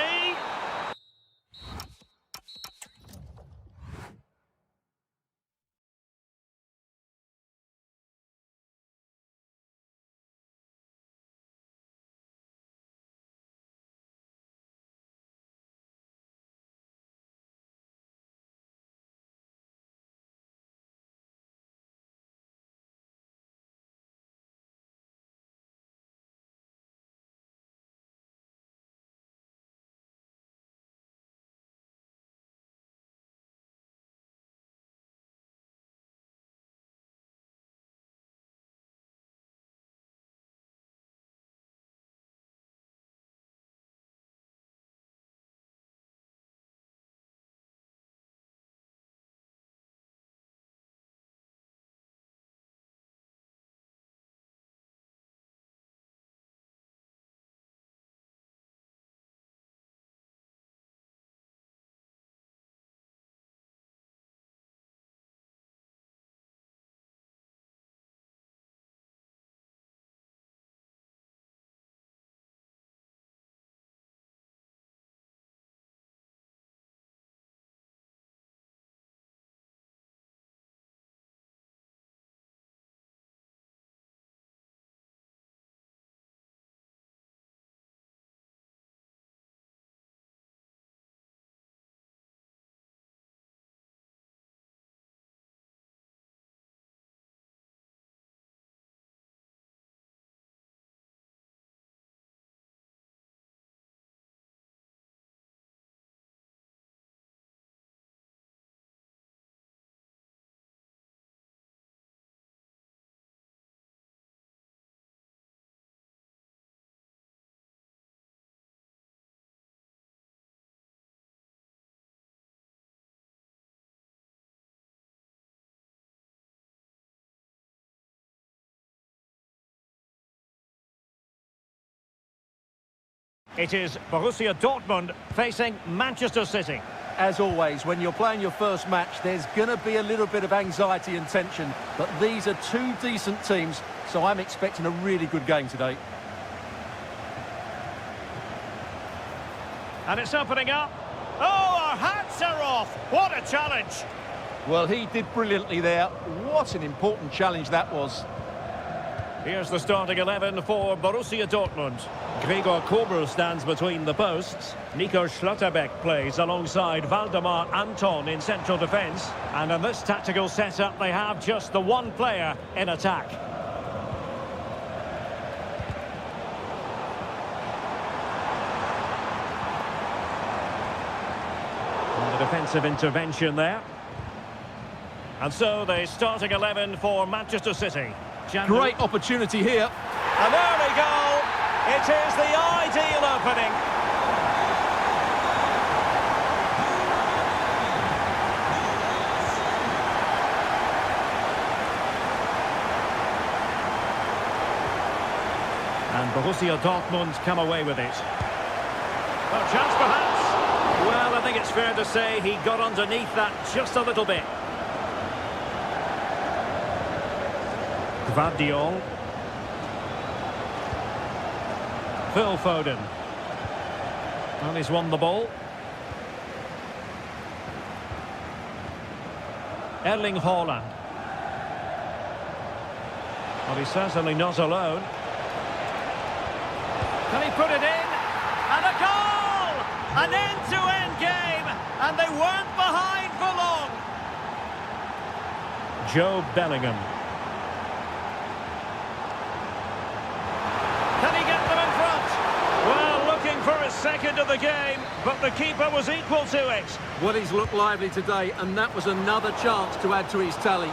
It is Borussia Dortmund facing Manchester City. As always, when you're playing your first match, there's going to be a little bit of anxiety and tension. But these are two decent teams, so I'm expecting a really good game today. And it's opening up. Oh, our hats are off. What a challenge. Well, he did brilliantly there. What an important challenge that was. Here's the starting 11 for Borussia Dortmund. Gregor Kobel stands between the posts. Nico Schlotterbeck plays alongside Valdemar Anton in central defence. And in this tactical setup, they have just the one player in attack. And the defensive intervention there. And so the starting 11 for Manchester City. Great opportunity here. And there we go. It is the ideal opening. And Borussia Dortmund come away with it. Oh, chance perhaps. Well, I think it's fair to say he got underneath that just a little bit. Gvardiol. Phil Foden. And he's won the ball. Erling Haaland. Well, he's certainly not alone. Can he put it in? And a goal! An end-to-end game! And they weren't behind for long. Joe Bellingham. Can he get them in front? Well, looking for a second of the game, but the keeper was equal to it. Well, he's looked lively today, and that was another chance to add to his tally.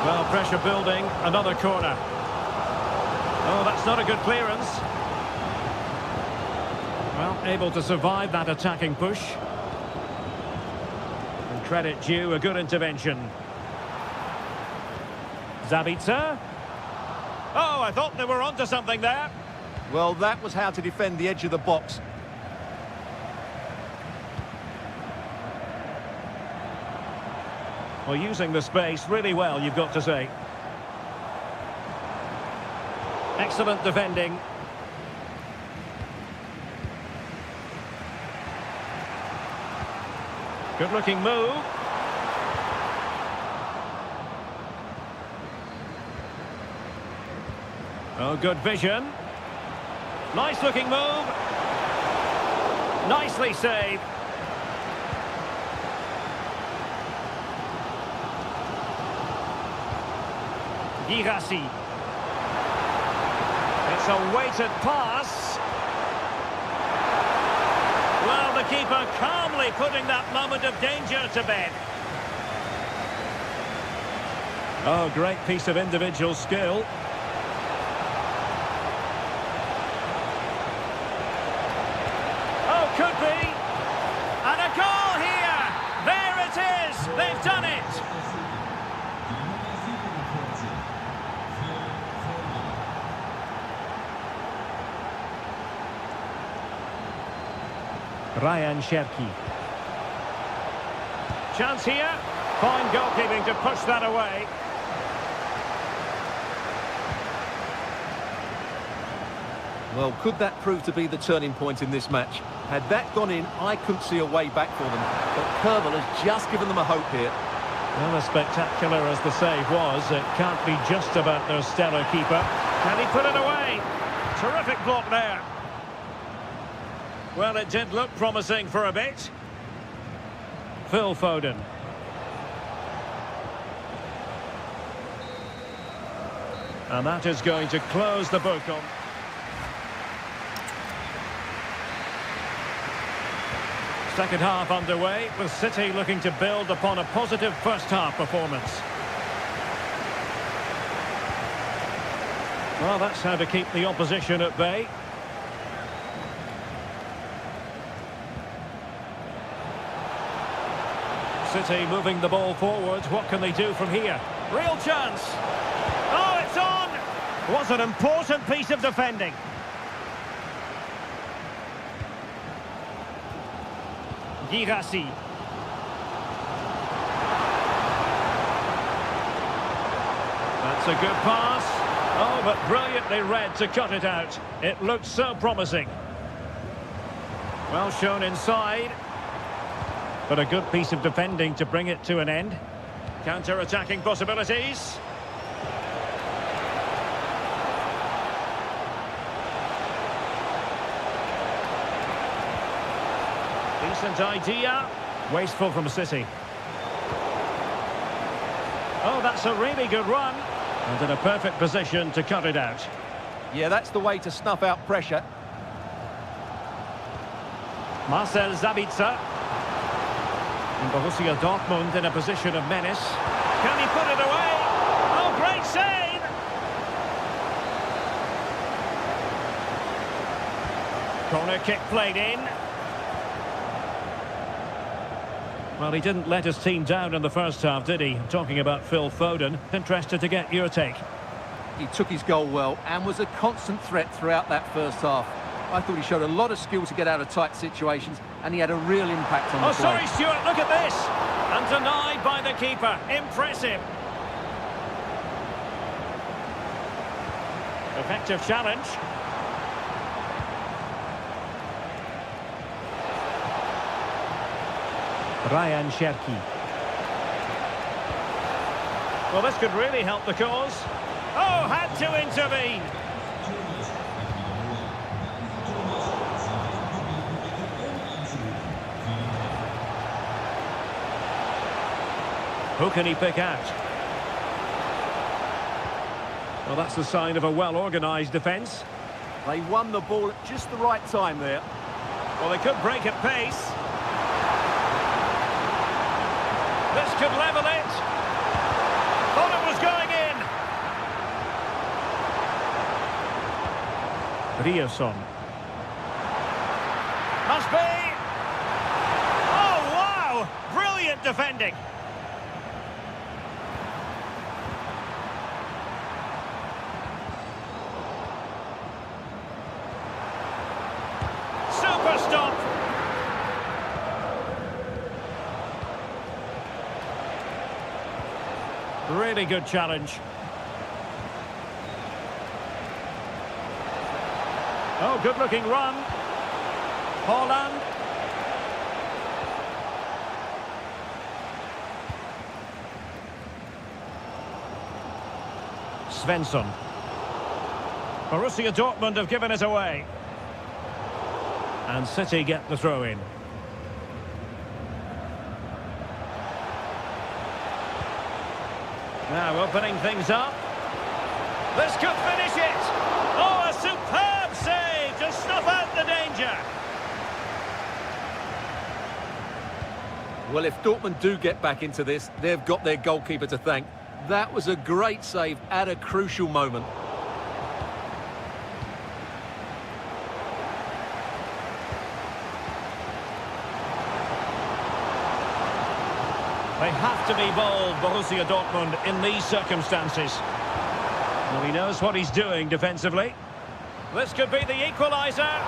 Well, pressure building, another corner. Oh, that's not a good clearance. Well, able to survive that attacking push. And credit due, a good intervention. Zabitzer. Oh, I thought they were onto something there. Well, that was how to defend the edge of the box. Well, using the space really well, you've got to say. Excellent defending. Good-looking move. Oh, good vision. Nice-looking move. Nicely saved. Girassi. It's a weighted pass. Well, the keeper calmly putting that moment of danger to bed. Oh, great piece of individual skill. Oh, could be. And a goal here. There it is. They've done it. Ryan Cherki. Chance here. Fine goalkeeping to push that away. Well, could that prove to be the turning point in this match? Had that gone in, I couldn't see a way back for them. But Kerbal has just given them a hope here. Well, as spectacular as the save was, it can't be just about their stellar keeper. Can he put it away? Terrific block there. Well, it did look promising for a bit. Phil Foden. And that is going to close the book on. Second half underway, with City looking to build upon a positive first half performance. Well, that's how to keep the opposition at bay. City moving the ball forward. What can they do from here? Real chance. Oh, it's on! Was an important piece of defending. Girassi. That's a good pass. Oh, but brilliantly read to cut it out. It looked so promising. Well shown inside. But a good piece of defending to bring it to an end. Counter-attacking possibilities. Decent idea. Wasteful from City. Oh, that's a really good run. And in a perfect position to cut it out. Yeah, that's the way to snuff out pressure. Marcel Sabitzer. And Borussia Dortmund in a position of menace. Can he put it away? Oh, great save! Corner kick played in. Well, he didn't let his team down in the first half, did he? Talking about Phil Foden. Interested to get your take. He took his goal well and was a constant threat throughout that first half. I thought he showed a lot of skill to get out of tight situations, and he had a real impact on the play. Oh, sorry, Stuart, look at this! And denied by the keeper. Impressive. Effective challenge. Ryan Cherki. Well, this could really help the cause. Oh, had to intervene. Who can he pick out? Well, that's the sign of a well-organised defence. They won the ball at just the right time there. Well, they could break at pace. This could level it. Thought it was going in. Rierson. Must be. Oh, wow! Brilliant defending. Super stop. Really good challenge. Oh, good-looking run. Haaland. Svensson. Borussia Dortmund have given it away. And City get the throw in. Now opening things up. This could finish it. Oh, a superb save to snuff out the danger. Well, if Dortmund do get back into this, they've got their goalkeeper to thank. That was a great save at a crucial moment. They have to be bold, Borussia Dortmund, in these circumstances. Well, he knows what he's doing defensively. This could be the equaliser.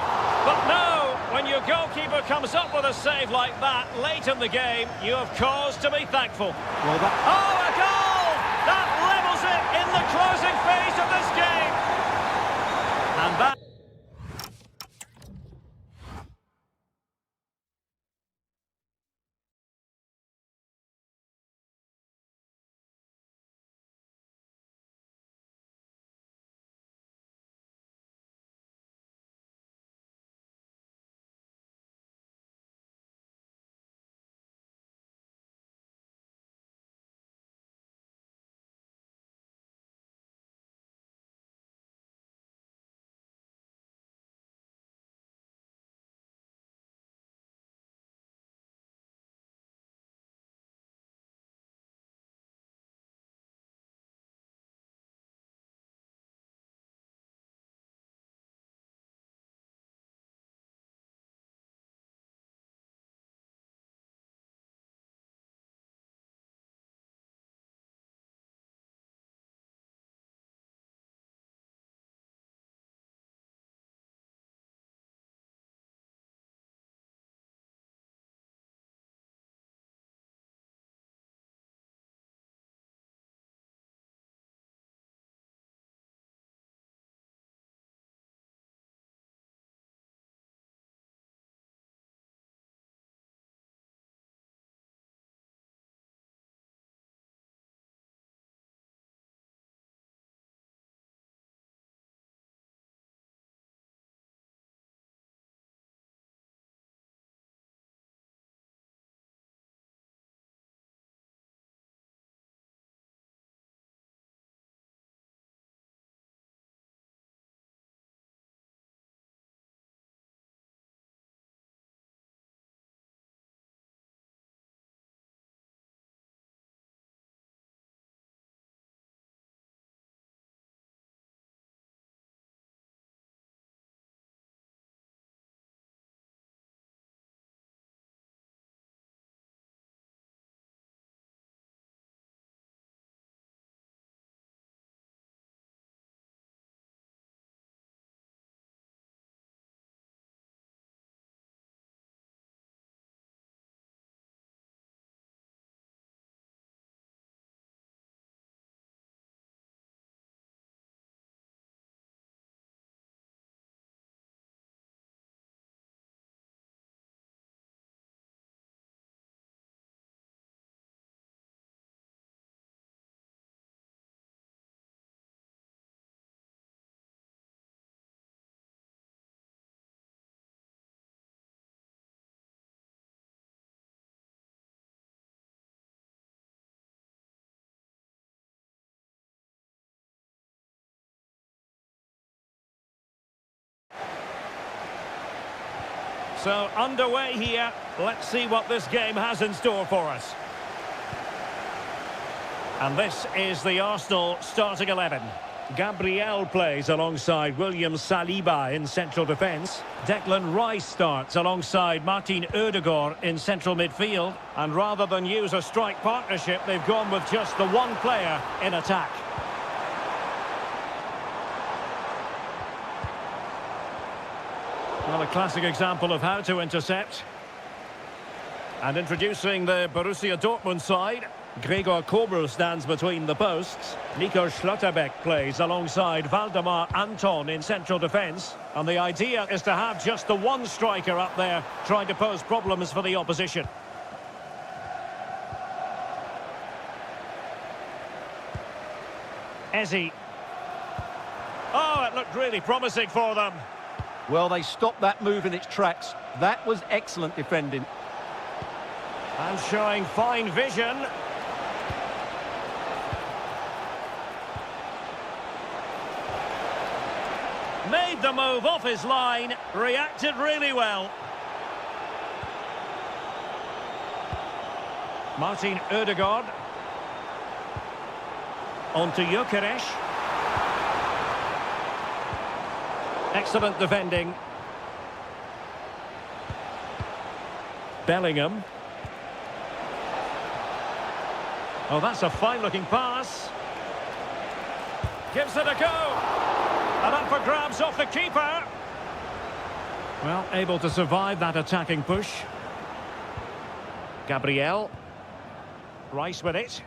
But no, when your goalkeeper comes up with a save like that late in the game, you have cause to be thankful. Well, that... Oh, a goal! That levels it in the closing phase of this game. And that... So, underway here. Let's see what this game has in store for us. And this is the Arsenal starting 11. Gabriel plays alongside William Saliba in central defence. Declan Rice starts alongside Martin Ødegaard in central midfield. And rather than use a strike partnership, they've gone with just the one player in attack. Well, a classic example of how to intercept. And introducing the Borussia Dortmund side, Gregor Kobel stands between the posts. Nico Schlotterbeck plays alongside Valdemar Anton in central defence. And the idea is to have just the one striker up there trying to pose problems for the opposition. Eze. Oh, it looked really promising for them. Well, they stopped that move in its tracks. That was excellent defending. And showing fine vision. Made the move off his line, reacted really well. Martin Ødegaard. On to Gyökeres. Excellent defending. Bellingham. Oh, that's a fine-looking pass. Gives it a go. And up for grabs off the keeper. Well, able to survive that attacking push. Gabriel. Rice with it.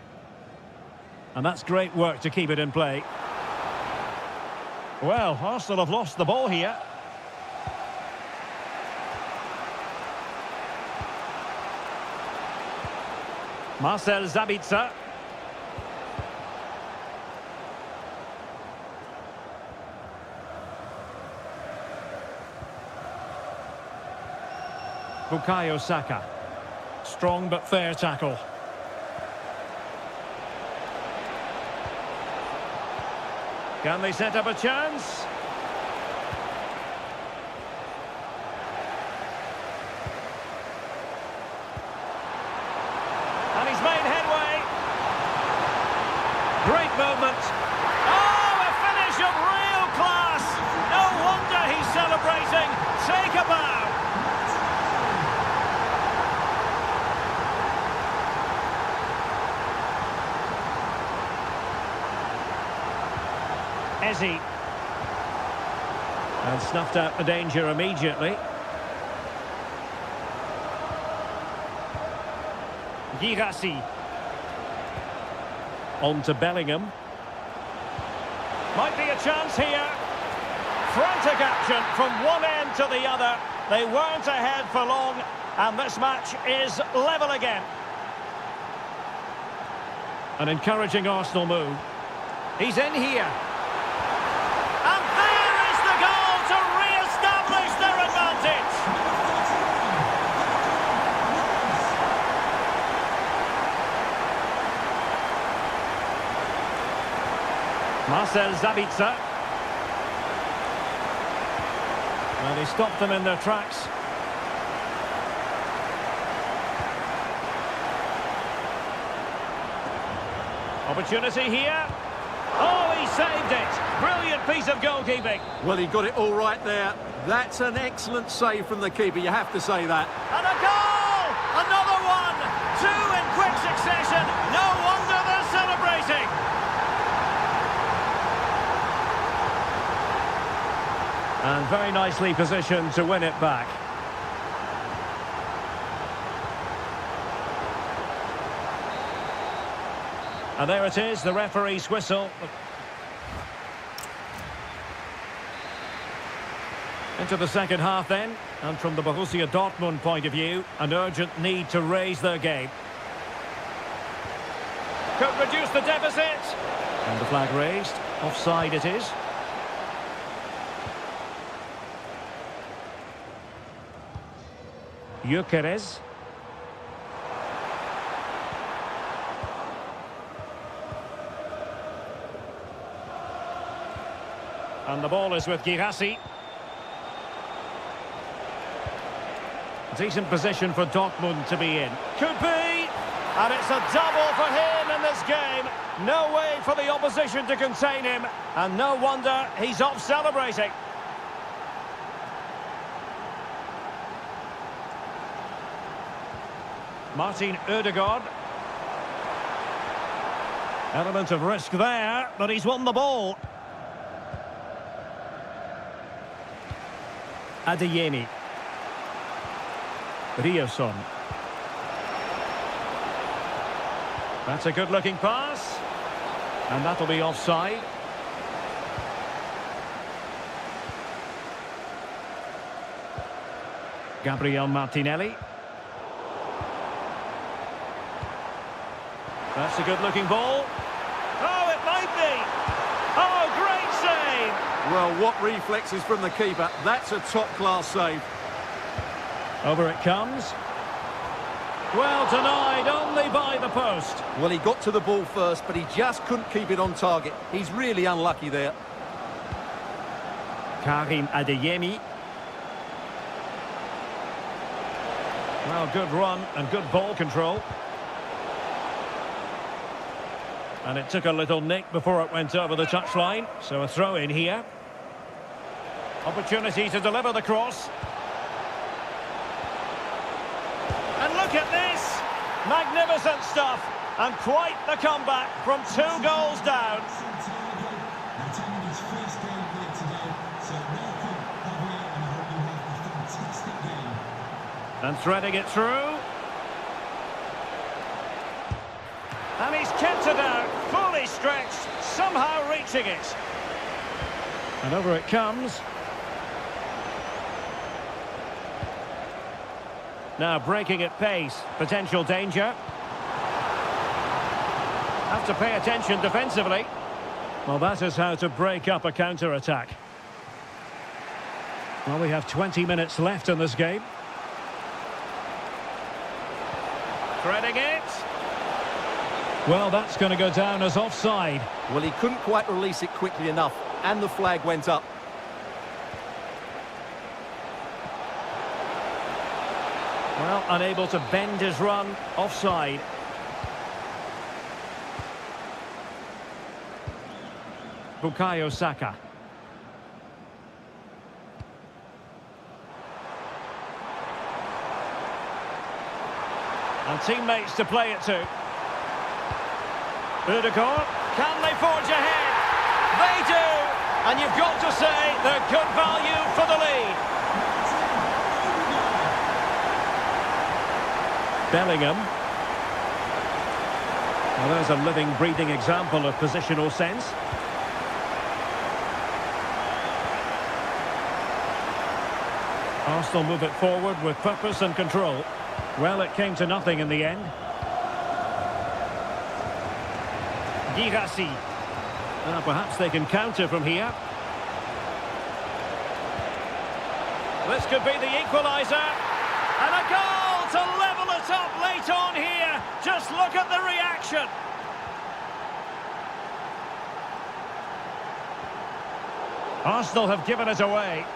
And that's great work to keep it in play. Well, Arsenal have lost the ball here. Marcel Sabitzer. Bukayo Saka. Strong but fair tackle. Can they set up a chance? And he's made headway. Great movement. Oh, a finish of real class. No wonder he's celebrating. Take a bow. Eze. And snuffed out the danger immediately. Girassi. On to Bellingham. Might be a chance here. Frantic action from one end to the other. They weren't ahead for long, and this match is level again. An encouraging Arsenal move. He's in here. And there is the goal to re-establish their advantage. Marcel Sabitzer. Well, he stopped them in their tracks. Opportunity here. Oh, he saved it. Brilliant piece of goalkeeping. Well, he got it all right there. That's an excellent save from the keeper, you have to say that. And a goal! Another one! Two in quick succession. No wonder they're celebrating. And very nicely positioned to win it back. And there it is, the referee's whistle. Into the second half then, and from the Borussia Dortmund point of view, an urgent need to raise their game. Could reduce the deficit. And the flag raised. Offside it is. Gyökeres. And the ball is with Girassi. Decent position for Dortmund to be in. Could be! And it's a double for him in this game. No way for the opposition to contain him. And no wonder he's off celebrating. Martin Ødegaard. Element of risk there, but he's won the ball. Adeyemi. Rioson. That's a good-looking pass. And that'll be offside. Gabriel Martinelli. That's a good-looking ball. Oh, it might be. Oh, great save. Well, what reflexes from the keeper. That's a top-class save. Over it comes. Well denied, only by the post. Well, he got to the ball first, but he just couldn't keep it on target. He's really unlucky there. Karim Adeyemi. Well, good run and good ball control. And it took a little nick before it went over the touchline. So a throw in here. Opportunity to deliver the cross. And look at this! Magnificent stuff. And quite the comeback from 2 goals down. And threading it through. And he's kept it out, fully stretched, somehow reaching it. And over it comes. Now breaking at pace, potential danger. Have to pay attention defensively. Well, that is how to break up a counter-attack. Well, we have 20 minutes left in this game. Threading it. Well, that's going to go down as offside. Well, he couldn't quite release it quickly enough, and the flag went up. Well, unable to bend his run, offside. Bukayo Saka. And teammates to play it to. Ødegaard, can they forge ahead? They do! And you've got to say they're good value for the lead. Bellingham. Well, there's a living, breathing example of positional sense. Arsenal move it forward with purpose and control. Well, it came to nothing in the end. Girassi. Perhaps they can counter from here. This could be the equaliser. And a goal to level it up late on here. Just look at the reaction. Arsenal have given it away.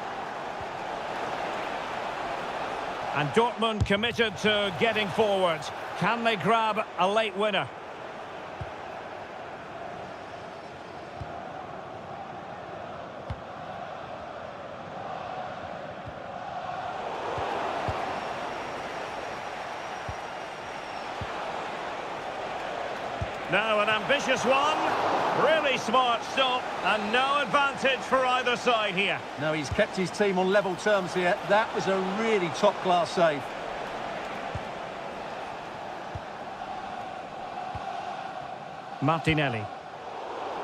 And Dortmund committed to getting forward. Can they grab a late winner? Now an ambitious one. Really smart stop. And no advantage for either side here. No, he's kept his team on level terms here. That was a really top-class save. Martinelli.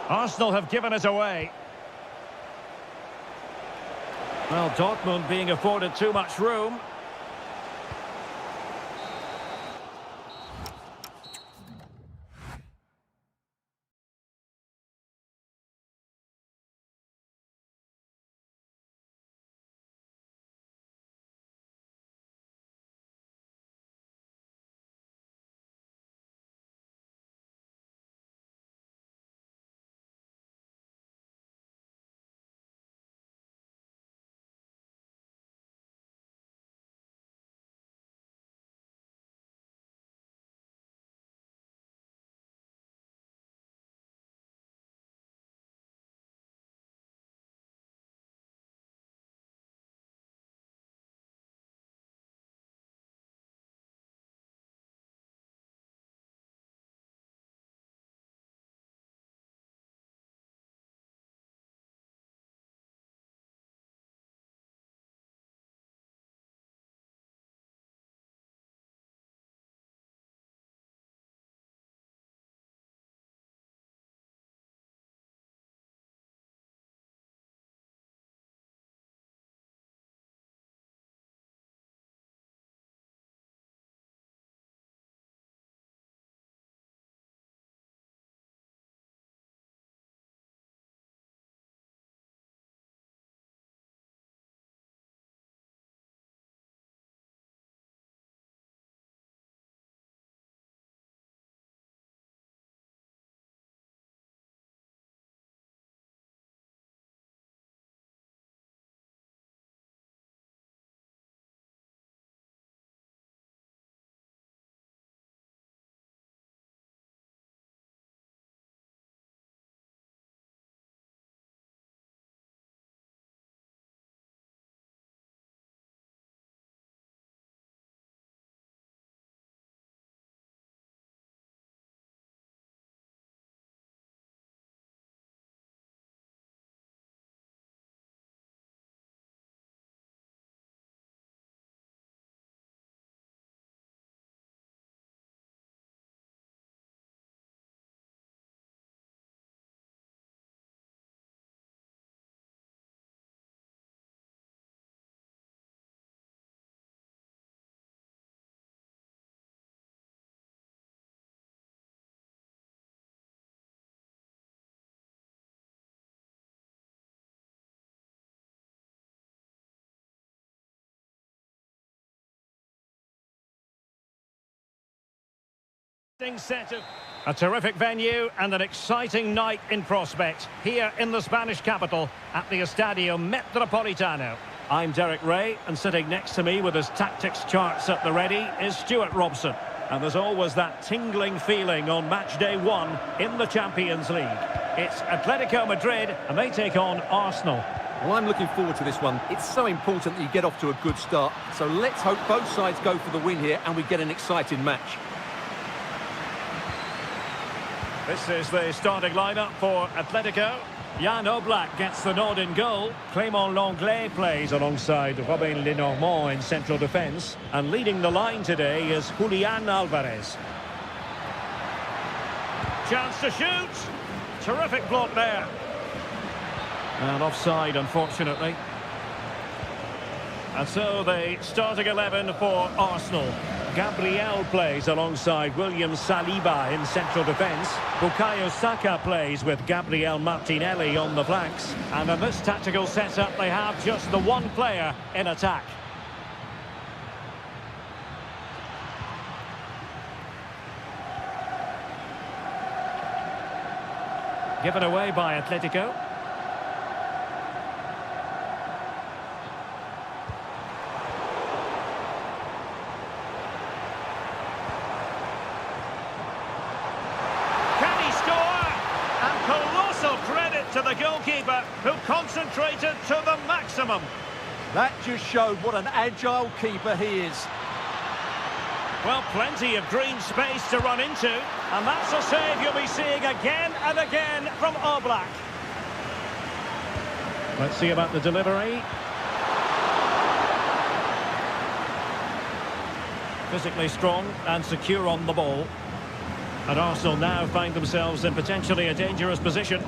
Arsenal have given it away. Well, Dortmund being afforded too much room. A terrific venue and an exciting night in prospect here in the Spanish capital at the Estadio Metropolitano. I'm Derek Ray, and sitting next to me with his tactics charts at the ready is Stuart Robson. And there's always that tingling feeling on match day one in the Champions League. It's Atletico Madrid and they take on Arsenal. Well, I'm looking forward to this one. It's so important that you get off to a good start. So let's hope both sides go for the win here and we get an exciting match. This is the starting lineup for Atletico. Jan Oblak gets the nod in goal. Clément Lenglet plays alongside Robin Lenormand in central defence. And leading the line today is Julian Alvarez. Chance to shoot. Terrific block there. And offside, unfortunately. And so the starting 11 for Arsenal. Gabriel plays alongside William Saliba in central defence. Bukayo Saka plays with Gabriel Martinelli on the flanks. And in this tactical setup, they have just the one player in attack. Given away by Atletico. To the goalkeeper, who concentrated to the maximum. That just showed what an agile keeper he is. Well, plenty of green space to run into, and that's a save you'll be seeing again and again from Oblak. Let's see about the delivery. Physically strong and secure on the ball. And Arsenal now find themselves in potentially a dangerous position.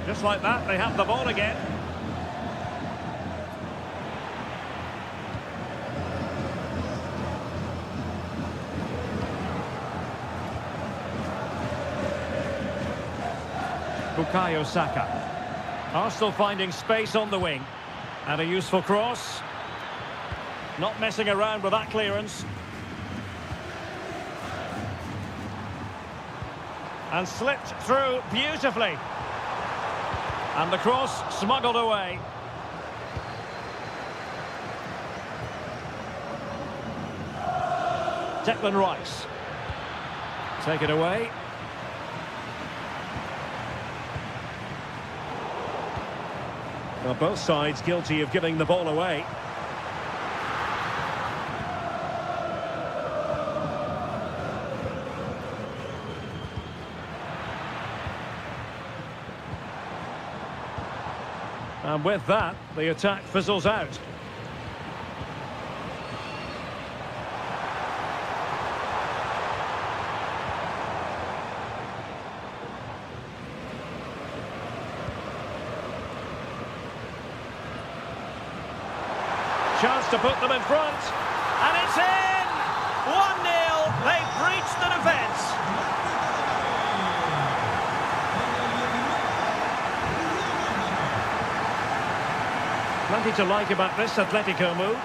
Just like that, they have the ball again. Bukayo Saka. Arsenal finding space on the wing. And a useful cross. Not messing around with that clearance. And slipped through beautifully. And the cross smuggled away. Declan Rice. Take it away. Well, both sides guilty of giving the ball away. And with that, the attack fizzles out. Chance to put them in front. And it's in! 1-0. They've breached the defence. Plenty to like about this Atletico move.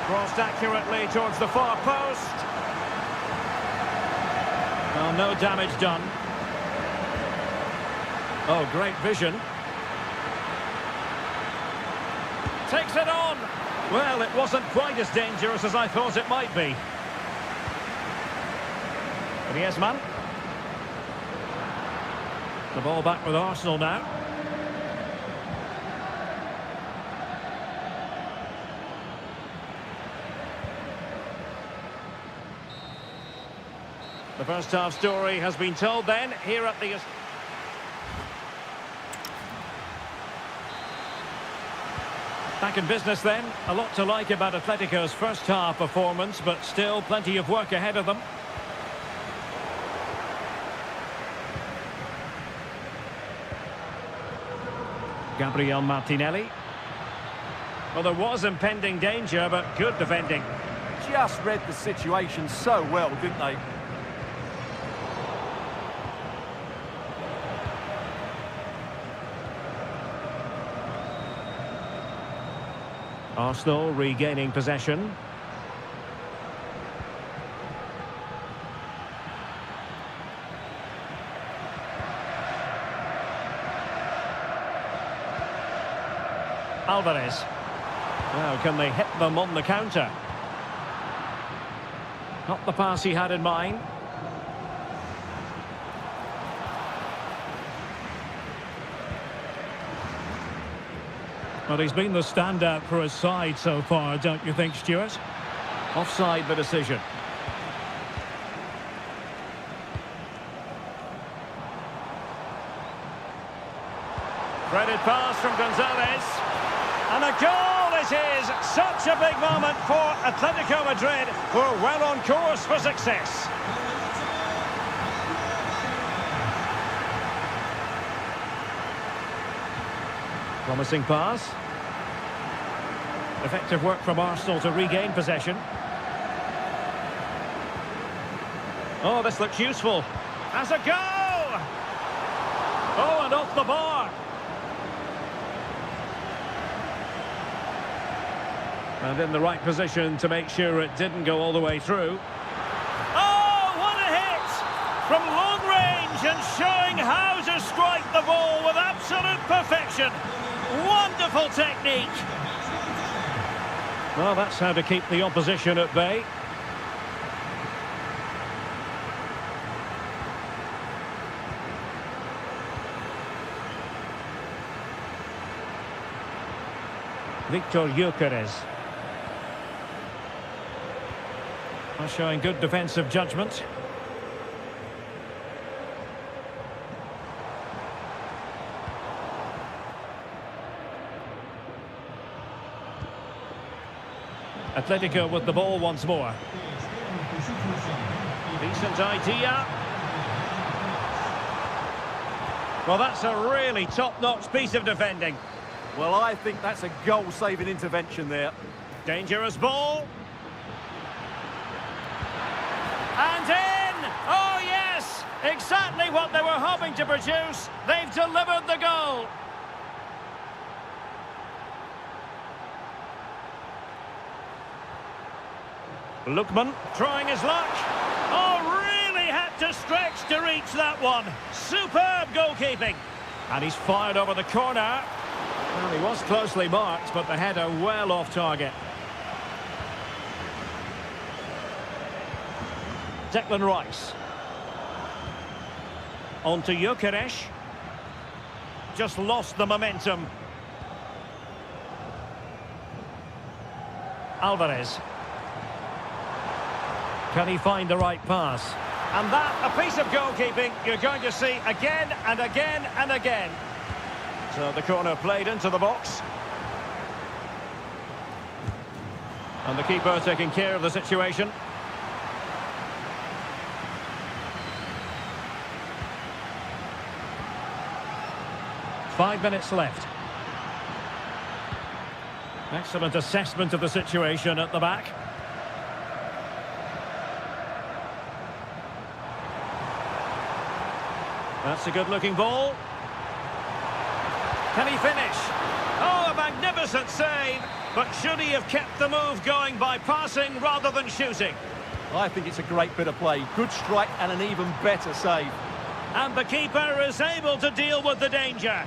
Crossed accurately towards the far post. Well, no damage done. Oh, great vision. Takes it on. Well, it wasn't quite as dangerous as I thought it might be. Griezmann. The ball back with Arsenal now. The first half story has been told then, here at the... Back in business then. A lot to like about Atletico's first half performance, but still plenty of work ahead of them. Gabriel Martinelli. Well, there was impending danger, but good defending. Just read the situation so well, didn't they? Arsenal regaining possession. Alvarez. Now, can they hit them on the counter? Not the pass he had in mind. Well, he's been the standout for his side so far, don't you think, Stuart? Offside the decision. Threaded pass from Gonzalez. And a goal it is! Such a big moment for Atletico Madrid, who are well on course for success. Promising pass. Effective work from Arsenal to regain possession. Oh, this looks useful. Has a go! Oh, and off the bar. And in the right position to make sure it didn't go all the way through. Oh, what a hit! From long range and showing how to strike the ball with absolute perfection. Wonderful technique. Well, that's how to keep the opposition at bay. Victor Gyökeres. Showing good defensive judgment. Atletico with the ball once more. Decent idea. Well, that's a really top-notch piece of defending. Well, I think that's a goal-saving intervention there. Dangerous ball. And in! Oh, yes! Exactly what they were hoping to produce. They've delivered the goal. Lookman trying his luck. Oh, really had to stretch to reach that one. Superb goalkeeping. And he's fired over the corner. Well, he was closely marked, but the header well off target. Declan Rice. On to Gyökeres. Just lost the momentum. Alvarez. Can he find the right pass? And that, a piece of goalkeeping you're going to see again and again and again. So the corner played into the box. And the keeper taking care of the situation. Five minutes left. Excellent assessment of the situation at the back. That's a good-looking ball. Can he finish? Oh, a magnificent save. But should he have kept the move going by passing rather than shooting? I think it's a great bit of play. Good strike and an even better save. And the keeper is able to deal with the danger.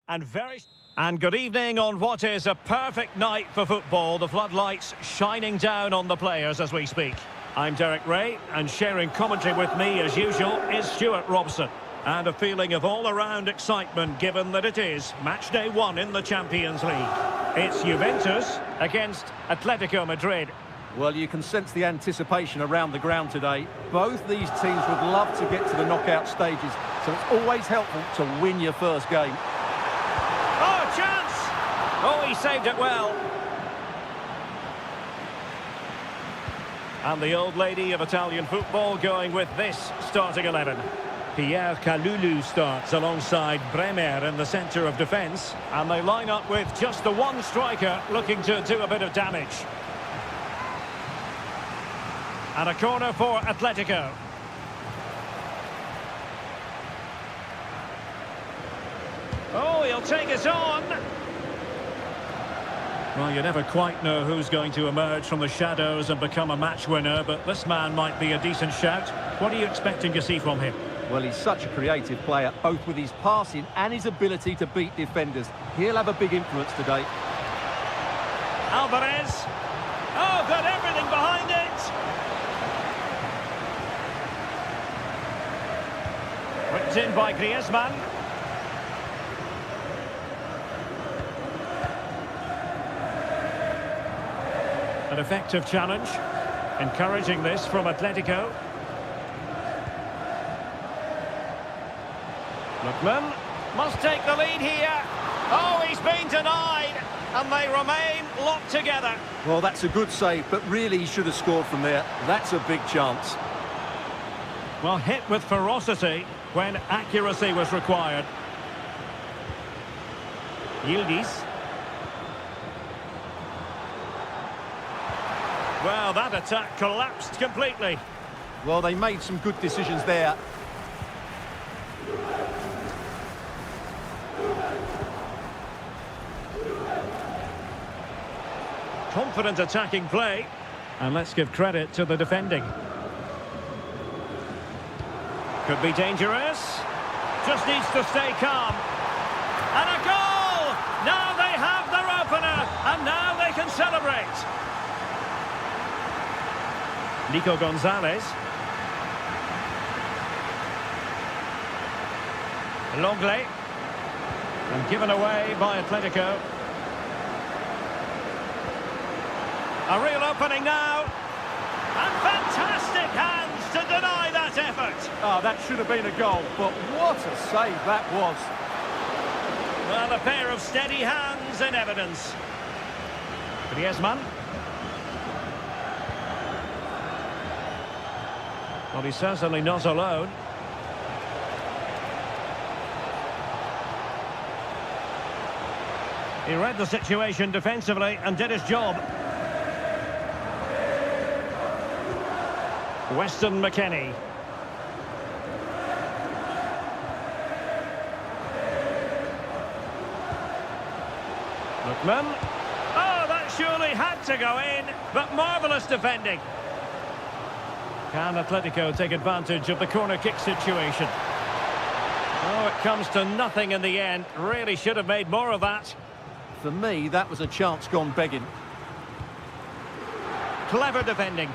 And good evening on what is a perfect night for football. The floodlights shining down on the players as we speak. I'm Derek Ray, and sharing commentary with me as usual is Stuart Robson. And a feeling of all-around excitement given that it is match day 1 in the Champions League. It's Juventus against Atletico Madrid. Well, you can sense the anticipation around the ground today. Both these teams would love to get to the knockout stages, so it's always helpful to win your first game. Oh, chance! Oh, he saved it well. And the old lady of Italian football going with this starting 11. Pierre Kalulu starts alongside Bremer in the centre of defence. And they line up with just the one striker looking to do a bit of damage. And a corner for Atletico. Oh, he'll take it on. Well, you never quite know who's going to emerge from the shadows and become a match winner, but this man might be a decent shout. What are you expecting to see from him? Well, he's such a creative player, both with his passing and his ability to beat defenders. He'll have a big influence today. Alvarez. Oh, got everything behind it. Whipped in by Griezmann. An effective challenge. Encouraging this from Atletico. Lookman must take the lead here. Oh, he's been denied. And they remain locked together. Well, that's a good save, but really he should have scored from there. That's a big chance. Well, hit with ferocity when accuracy was required. Yildiz. Well, that attack collapsed completely. Well, they made some good decisions there. Confident attacking play. And let's give credit to the defending. Could be dangerous. Just needs to stay calm. And a goal! Now they have their opener. And now they can celebrate. Nico Gonzalez. Longley. And given away by Atletico. A real opening now. And fantastic hands to deny that effort. Oh, that should have been a goal, but what a save that was. Well, a pair of steady hands in evidence. Griezmann. Well, he's certainly not alone. He read the situation defensively and did his job. Weston McKennie. Lookman. Oh, that surely had to go in, but marvellous defending. Can Atletico take advantage of the corner kick situation? Oh, it comes to nothing in the end. Really should have made more of that. For me, that was a chance gone begging. Clever defending.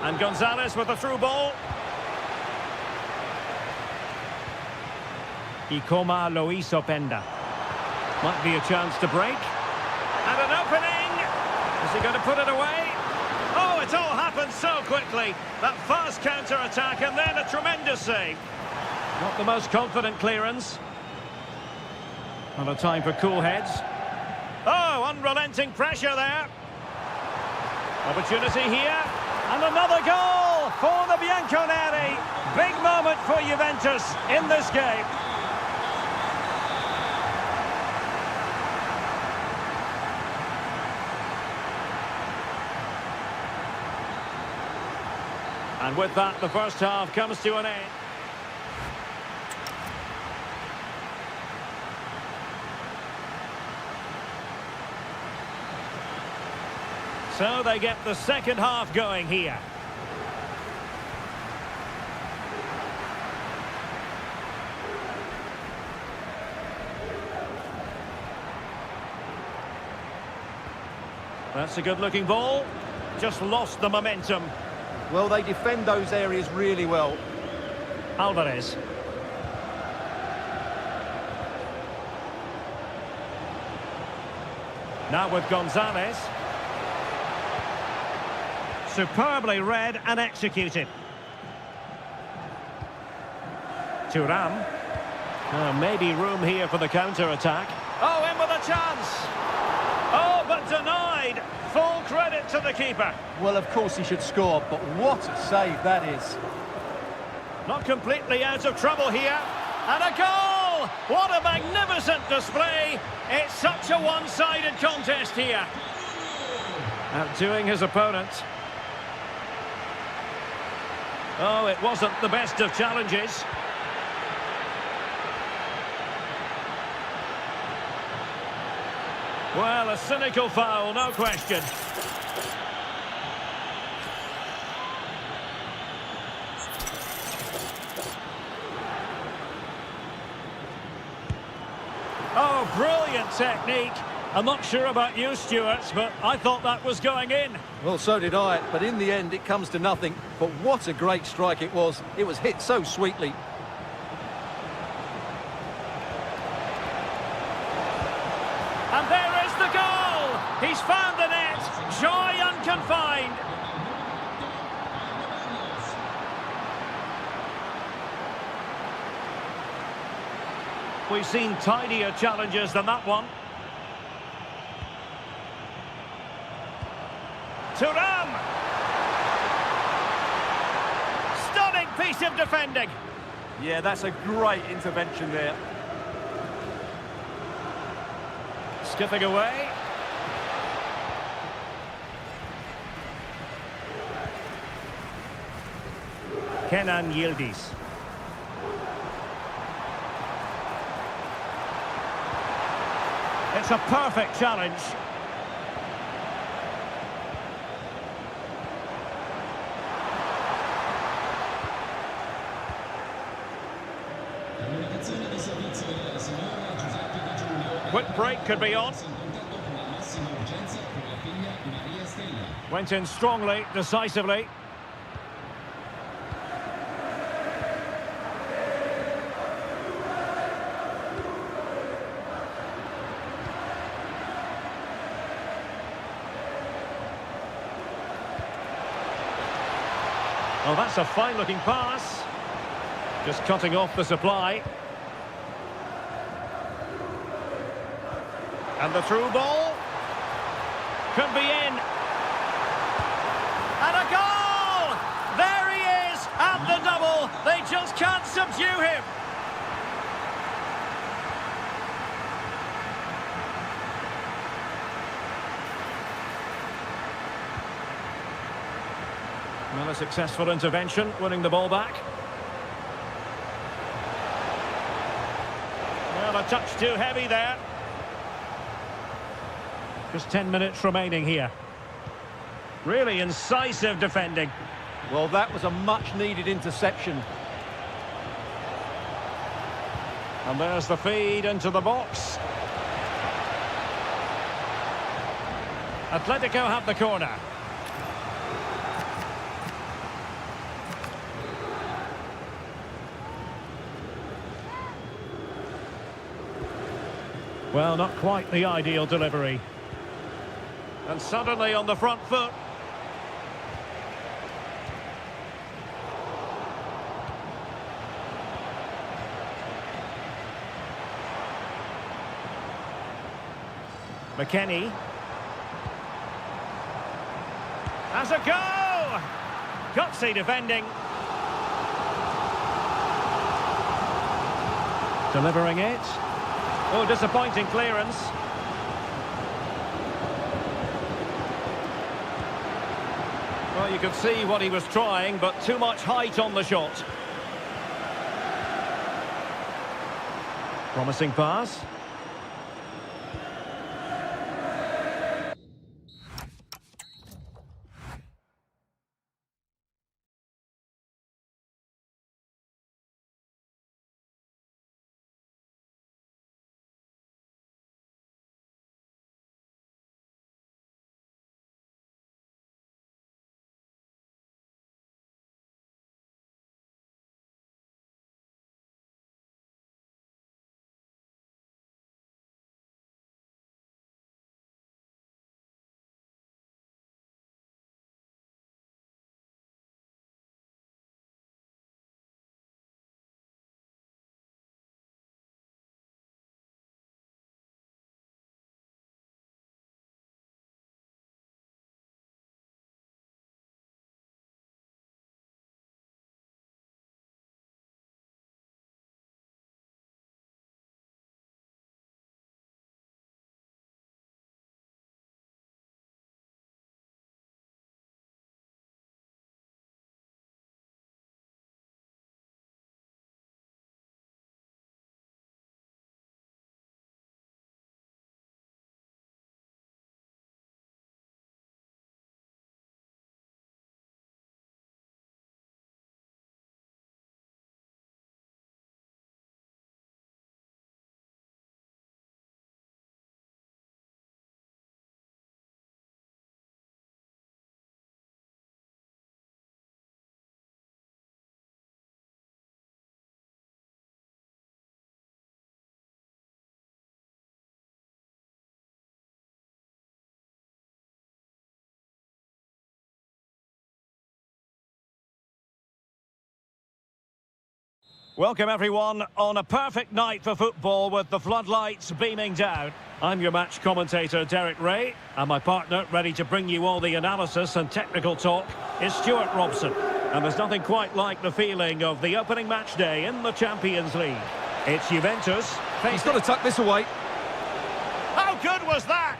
And Gonzalez with the through ball. Ikoma Lois Openda. Might be a chance to break. And an opening. Is he going to put it away? Oh, it all happened so quickly. That fast counter-attack and then a tremendous save. Not the most confident clearance. Not a time for cool heads. Oh, unrelenting pressure there. Opportunity here. And another goal for the Bianconeri. Big moment for Juventus in this game. And with that, the first half comes to an end. So they get the second half going here. That's a good-looking ball. Just lost the momentum. Well, they defend those areas really well. Alvarez. Now with Gonzalez. Superbly read and executed. Thuram. Maybe room here for the counter-attack. Oh, in with a chance. Oh, but denied. Full credit to the keeper. Well, of course he should score, but what a save that is. Not completely out of trouble here. And a goal! What a magnificent display. It's such a one-sided contest here. Outdoing his opponent. Oh, it wasn't the best of challenges. Well, a cynical foul, no question. Oh, brilliant technique. I'm not sure about you, Stuart, but I thought that was going in. Well, so did I, but in the end it comes to nothing. But what a great strike it was. It was hit so sweetly. And there is the goal! He's found the net! Joy unconfined! We've seen tidier challenges than that one. Thuram! Stunning piece of defending! Yeah, that's a great intervention there. Skipping away. Kenan Yildiz. It's a perfect challenge. Quick break could be on. Went in strongly, decisively. Oh, that's a fine-looking pass. Just cutting off the supply. And the through ball. Could be in. And a goal! There he is at the double. They just can't subdue him. Well, a successful intervention, winning the ball back. Well, a touch too heavy there. Just 10 minutes remaining here. Really incisive defending. Well, that was a much-needed interception. And there's the feed into the box. Atletico have the corner. Well, not quite the ideal delivery. And suddenly on the front foot. McKennie. Has a go! Gutsy defending. Delivering it. Oh, disappointing clearance. Well, you could see what he was trying, but too much height on the shot. Promising pass. Welcome everyone on a perfect night for football with the floodlights beaming down. I'm your match commentator Derek Ray, and my partner ready to bring you all the analysis and technical talk is Stuart Robson. And there's nothing quite like the feeling of the opening match day in the Champions League. It's Juventus. He's got to tuck this away. How good was that?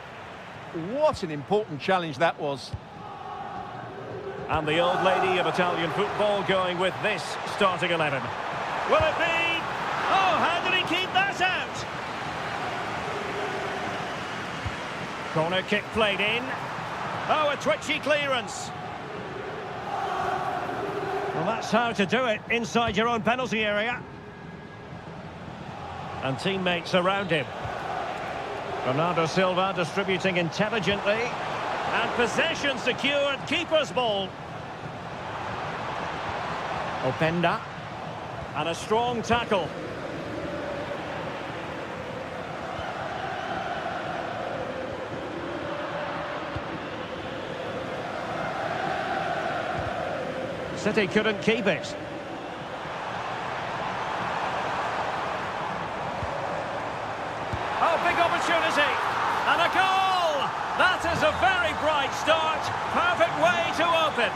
What an important challenge that was. And the old lady of Italian football going with this starting 11. Will it be? Oh, how did he keep that out? Corner kick played in. Oh, a twitchy clearance. Well, that's how to do it inside your own penalty area. And teammates around him. Bernardo Silva distributing intelligently. And possession secured, keeper's ball. Openda. And a strong tackle. City couldn't keep it. Oh, big opportunity. And a goal! That is a very bright start. Perfect way to open.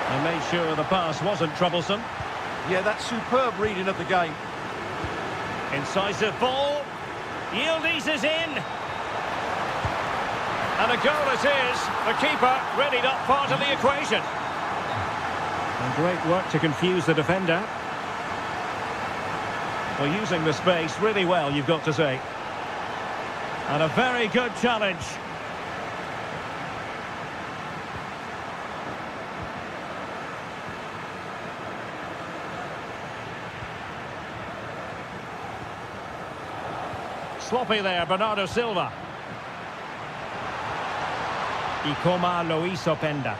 And made sure the pass wasn't troublesome. Yeah, that's superb reading of the game. Incisive ball. Yield eases in. And a goal it is. The keeper really not part of the equation. And great work to confuse the defender. Well, using the space really well, you've got to say. And a very good challenge. Sloppy there, Bernardo Silva. Y como lo hizo Openda.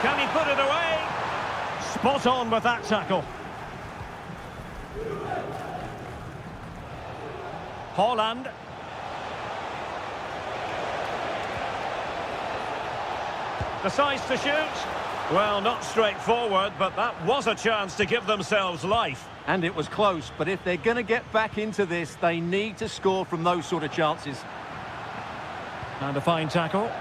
Can he put it away? Spot on with that tackle. Haaland. Decides to shoot. Well, not straightforward, but that was a chance to give themselves life. And it was close, but if they're going to get back into this, they need to score from those sort of chances. And a fine tackle.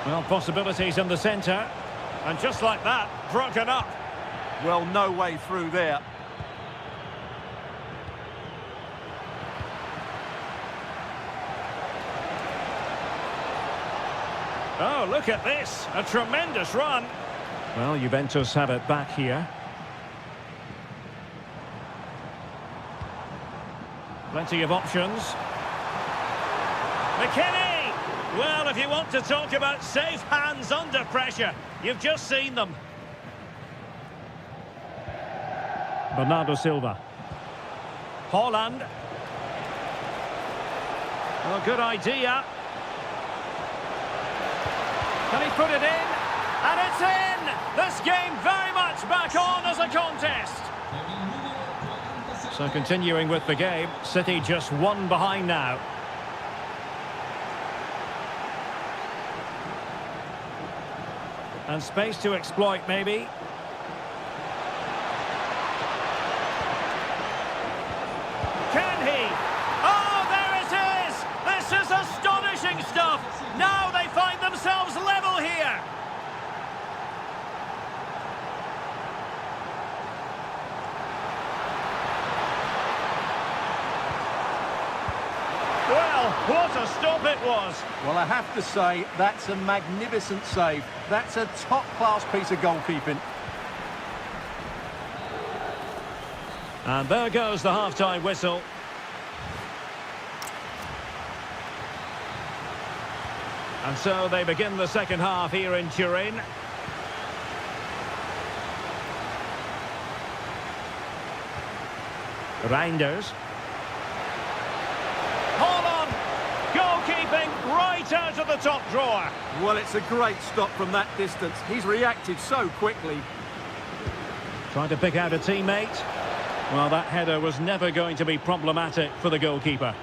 Well, possibilities in the centre. And just like that, broken up. Well, no way through there. Oh, look at this. A tremendous run. Well, Juventus have it back here. Plenty of options. McKinney! Well, if you want to talk about safe hands under pressure, you've just seen them. Bernardo Silva. Haaland. Well, good idea. Can he put it in? And it's in! This game very much back on as a contest. So continuing with the game, City just one behind now. And space to exploit maybe. Can he? Oh, there it is! This is astonishing stuff! Now they find themselves level here! Well, what a stop it was! Well, I have to say, that's a magnificent save. That's a top-class piece of goalkeeping. And there goes the half-time whistle. And so they begin the second half here in Turin. Reinders. Haaland! Goalkeeping right out of the the top drawer. Well, it's a great stop from that distance. He's reacted so quickly. Trying to pick out a teammate. Well, that header was never going to be problematic for the goalkeeper.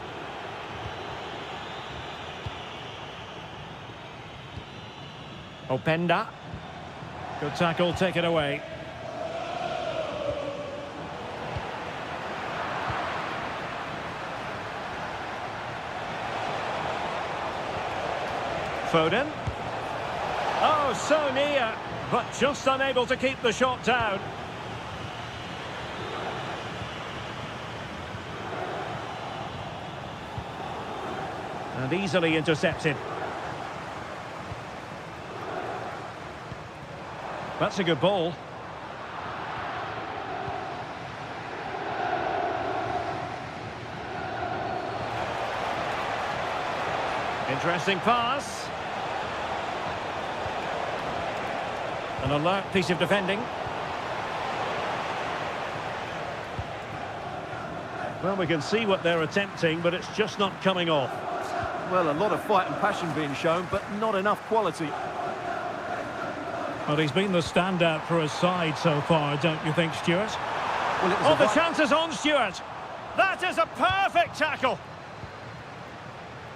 Openda. Good tackle, take it away. Foden. Oh, so near, but just unable to keep the shot down. And easily intercepted. That's a good ball. Interesting pass. An alert piece of defending. Well, we can see what they're attempting, but it's just not coming off. Well, a lot of fight and passion being shown, but not enough quality. Well, he's been the standout for his side so far, don't you think, Stuart? Well, it was Oh, the chance is on, Stuart. That is a perfect tackle.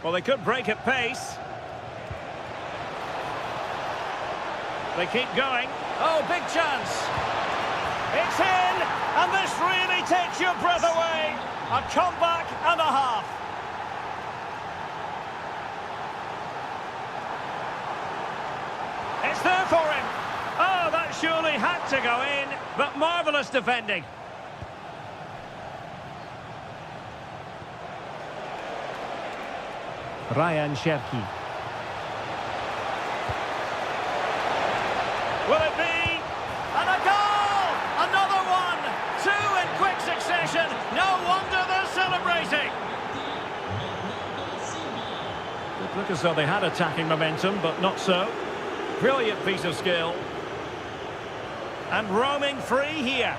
Well, they could break at pace. They keep going. Oh, big chance. It's in, and this really takes your breath away. A comeback and a half. It's there for him. Oh, that surely had to go in, but marvellous defending. Ryan Cherki. Will it be? And a goal! Another one! Two in quick succession. No wonder they're celebrating. It looked as though they had attacking momentum, but not so. Brilliant piece of skill. And roaming free here.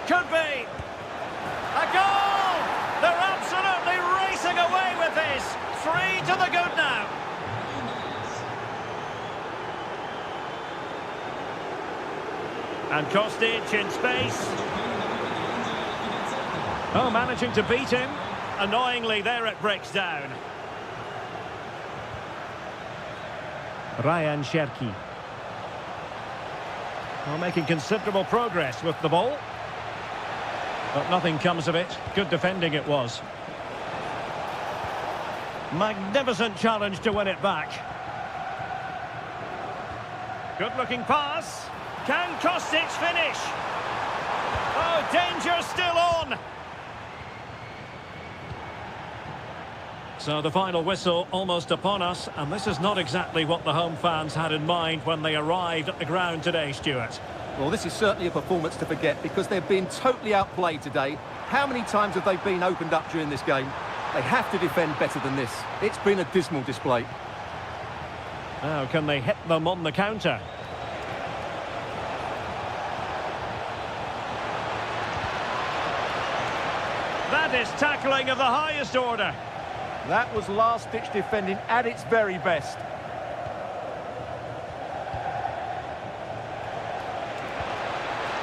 Could be. A goal! They're absolutely racing away with this. 3 to the good now. And Kostic in space. Oh, managing to beat him. Annoyingly, there it breaks down. Ryan Cherki. Well, making considerable progress with the ball. But nothing comes of it. Good defending it was. Magnificent challenge to win it back. Good-looking pass. Can Kostic finish? Oh, danger still on. So the final whistle almost upon us, and this is not exactly what the home fans had in mind when they arrived at the ground today, Stuart. Well, this is certainly a performance to forget because they've been totally outplayed today. How many times have they been opened up during this game? They have to defend better than this. It's been a dismal display. Now, can they hit them on the counter? That is tackling of the highest order. That was last-ditch defending at its very best.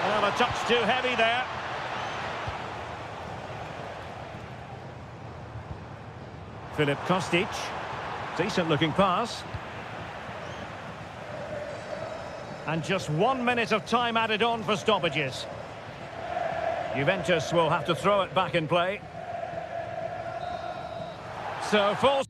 Well, a touch too heavy there. Filip Kostic. Decent-looking pass. And just 1 minute of time added on for stoppages. Juventus will have to throw it back in play. So full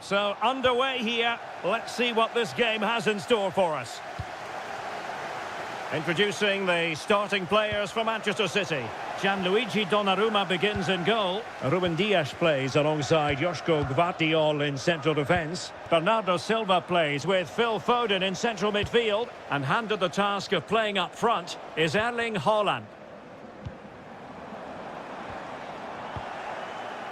So, underway here. Let's see what this game has in store for us. Introducing the starting players for Manchester City. Gianluigi Donnarumma begins in goal. Ruben Dias plays alongside Joško Gvardiol in central defence. Bernardo Silva plays with Phil Foden in central midfield. And handed the task of playing up front is Erling Haaland.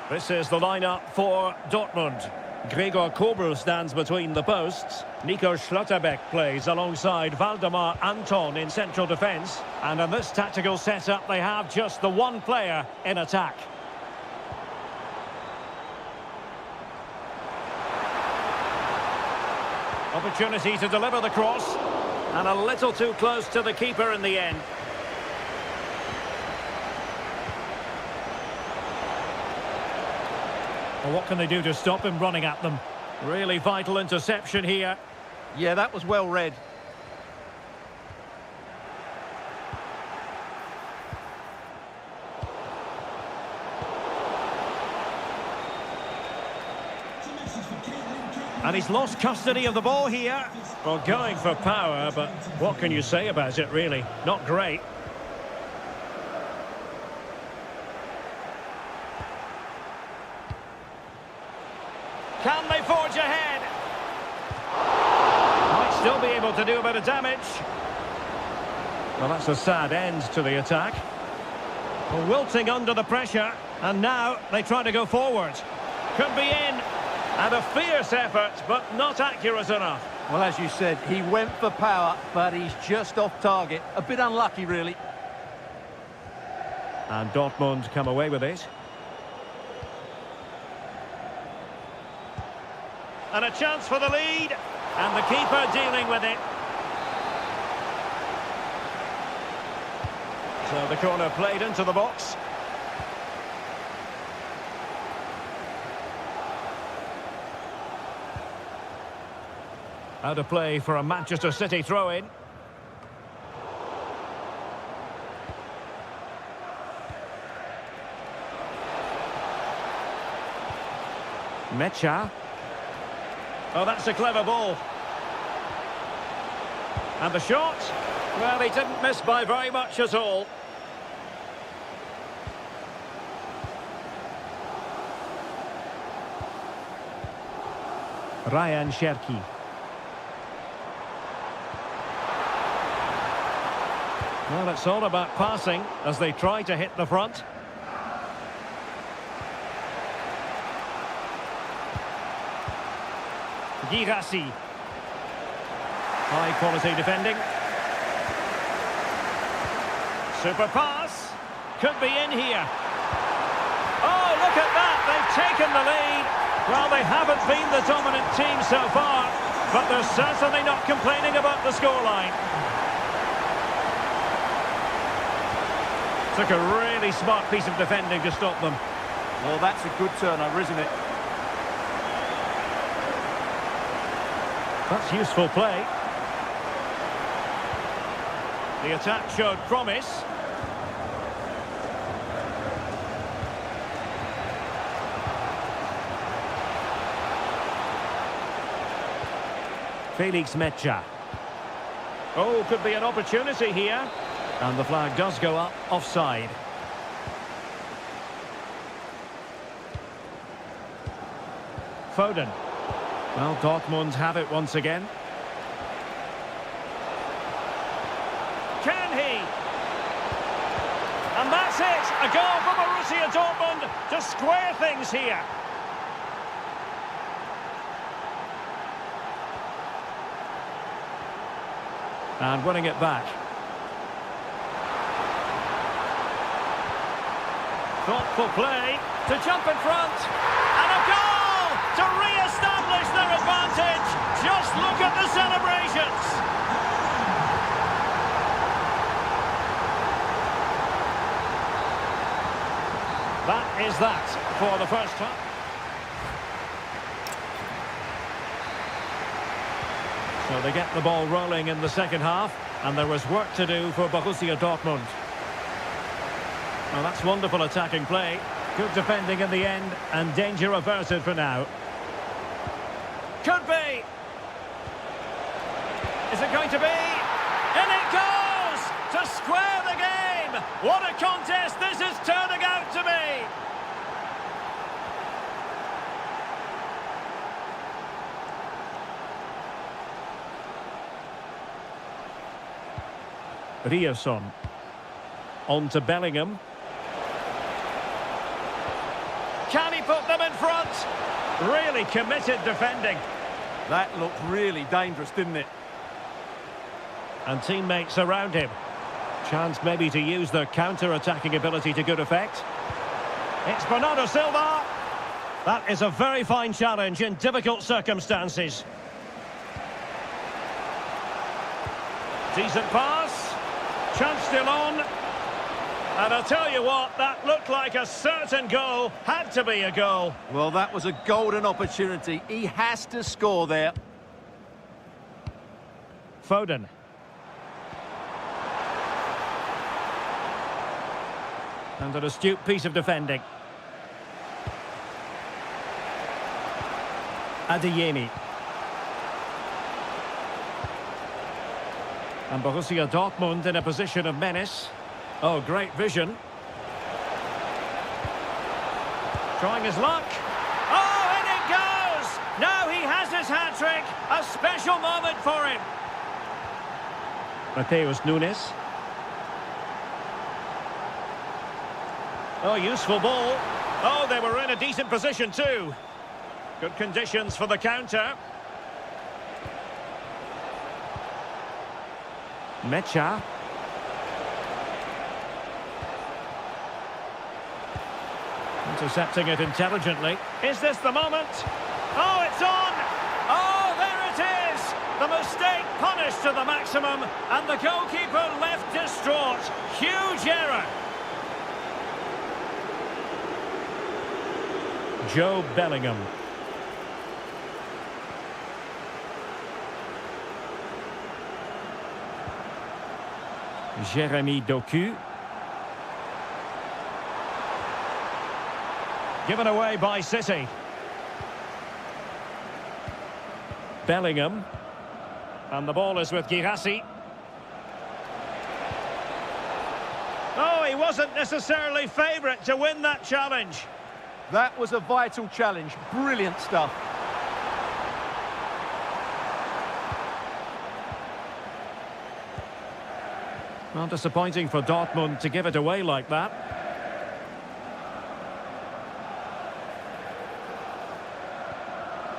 This is the lineup for Dortmund. Gregor Kobel stands between the posts. Nico Schlotterbeck plays alongside Valdemar Anton in central defence. And in this tactical setup, they have just the one player in attack. Opportunity to deliver the cross. And a little too close to the keeper in the end. Well, what can they do to stop him running at them? Really vital interception here. Yeah, that was well read. And he's lost custody of the ball here. Well, going for power, but what can you say about it, really? Not great. Can they forge ahead? Might still be able to do a bit of damage. Well, that's a sad end to the attack. Well, wilting under the pressure, and now they try to go forward. Could be in. And a fierce effort, but not accurate enough. Well, as you said, he went for power, but he's just off target. A bit unlucky, really. And Dortmund come away with it. And a chance for the lead. And the keeper dealing with it. So the corner played into the box. Out of play for a Manchester City throw-in. Mecha. Oh, that's a clever ball. And the shot? Well, he didn't miss by very much at all. Ryan Cherki. Well, it's all about passing as they try to hit the front. Girassi. High quality defending. Super pass. Could be in here. Oh, look at that. They've taken the lead. Well, they haven't been the dominant team so far, but they're certainly not complaining about the scoreline. Took a really smart piece of defending to stop them. Well, that's a good turnover, isn't it? That's useful play. The attack showed promise. Felix Mecha. Oh, could be an opportunity here. And the flag does go up, offside. Foden. Well, Dortmund have it once again. Can he? And that's it! A goal for Borussia Dortmund to square things here. And winning it back. Thoughtful play to jump in front. And a goal to re-establish their advantage. Just look at the celebrations. That is that for the first half. So they get the ball rolling in the second half, and there was work to do for Borussia Dortmund. Well, that's wonderful attacking play. Good defending in the end, and danger averted for now. Could be. Is it going to be? In it goes! To square the game! What a contest this is turning out to be! Riasson. On to Bellingham. Can he put them in front? Really committed defending. That looked really dangerous, didn't it? And teammates around him. Chance maybe to use their counter-attacking ability to good effect. It's Bernardo Silva. That is a very fine challenge in difficult circumstances. Decent pass. Chance still on. And I'll tell you what, that looked like a certain goal. Had to be a goal. Well, that was a golden opportunity. He has to score there. Foden. And an astute piece of defending. Adeyemi. And Borussia Dortmund in a position of menace. Oh, great vision. Trying his luck. Oh, in it goes! Now he has his hat-trick. A special moment for him. Mateus Nunes. Oh, useful ball. Oh, they were in a decent position too. Good conditions for the counter. Mecha. Intercepting it intelligently. Is this the moment? Oh, it's on! Oh, there it is! The mistake punished to the maximum, and the goalkeeper left distraught. Huge error. Joe Bellingham. Jeremy Doku. Given away by City. Bellingham. And the ball is with Girassi. Oh, he wasn't necessarily favourite to win that challenge. That was a vital challenge. Brilliant stuff. Well, disappointing for Dortmund to give it away like that.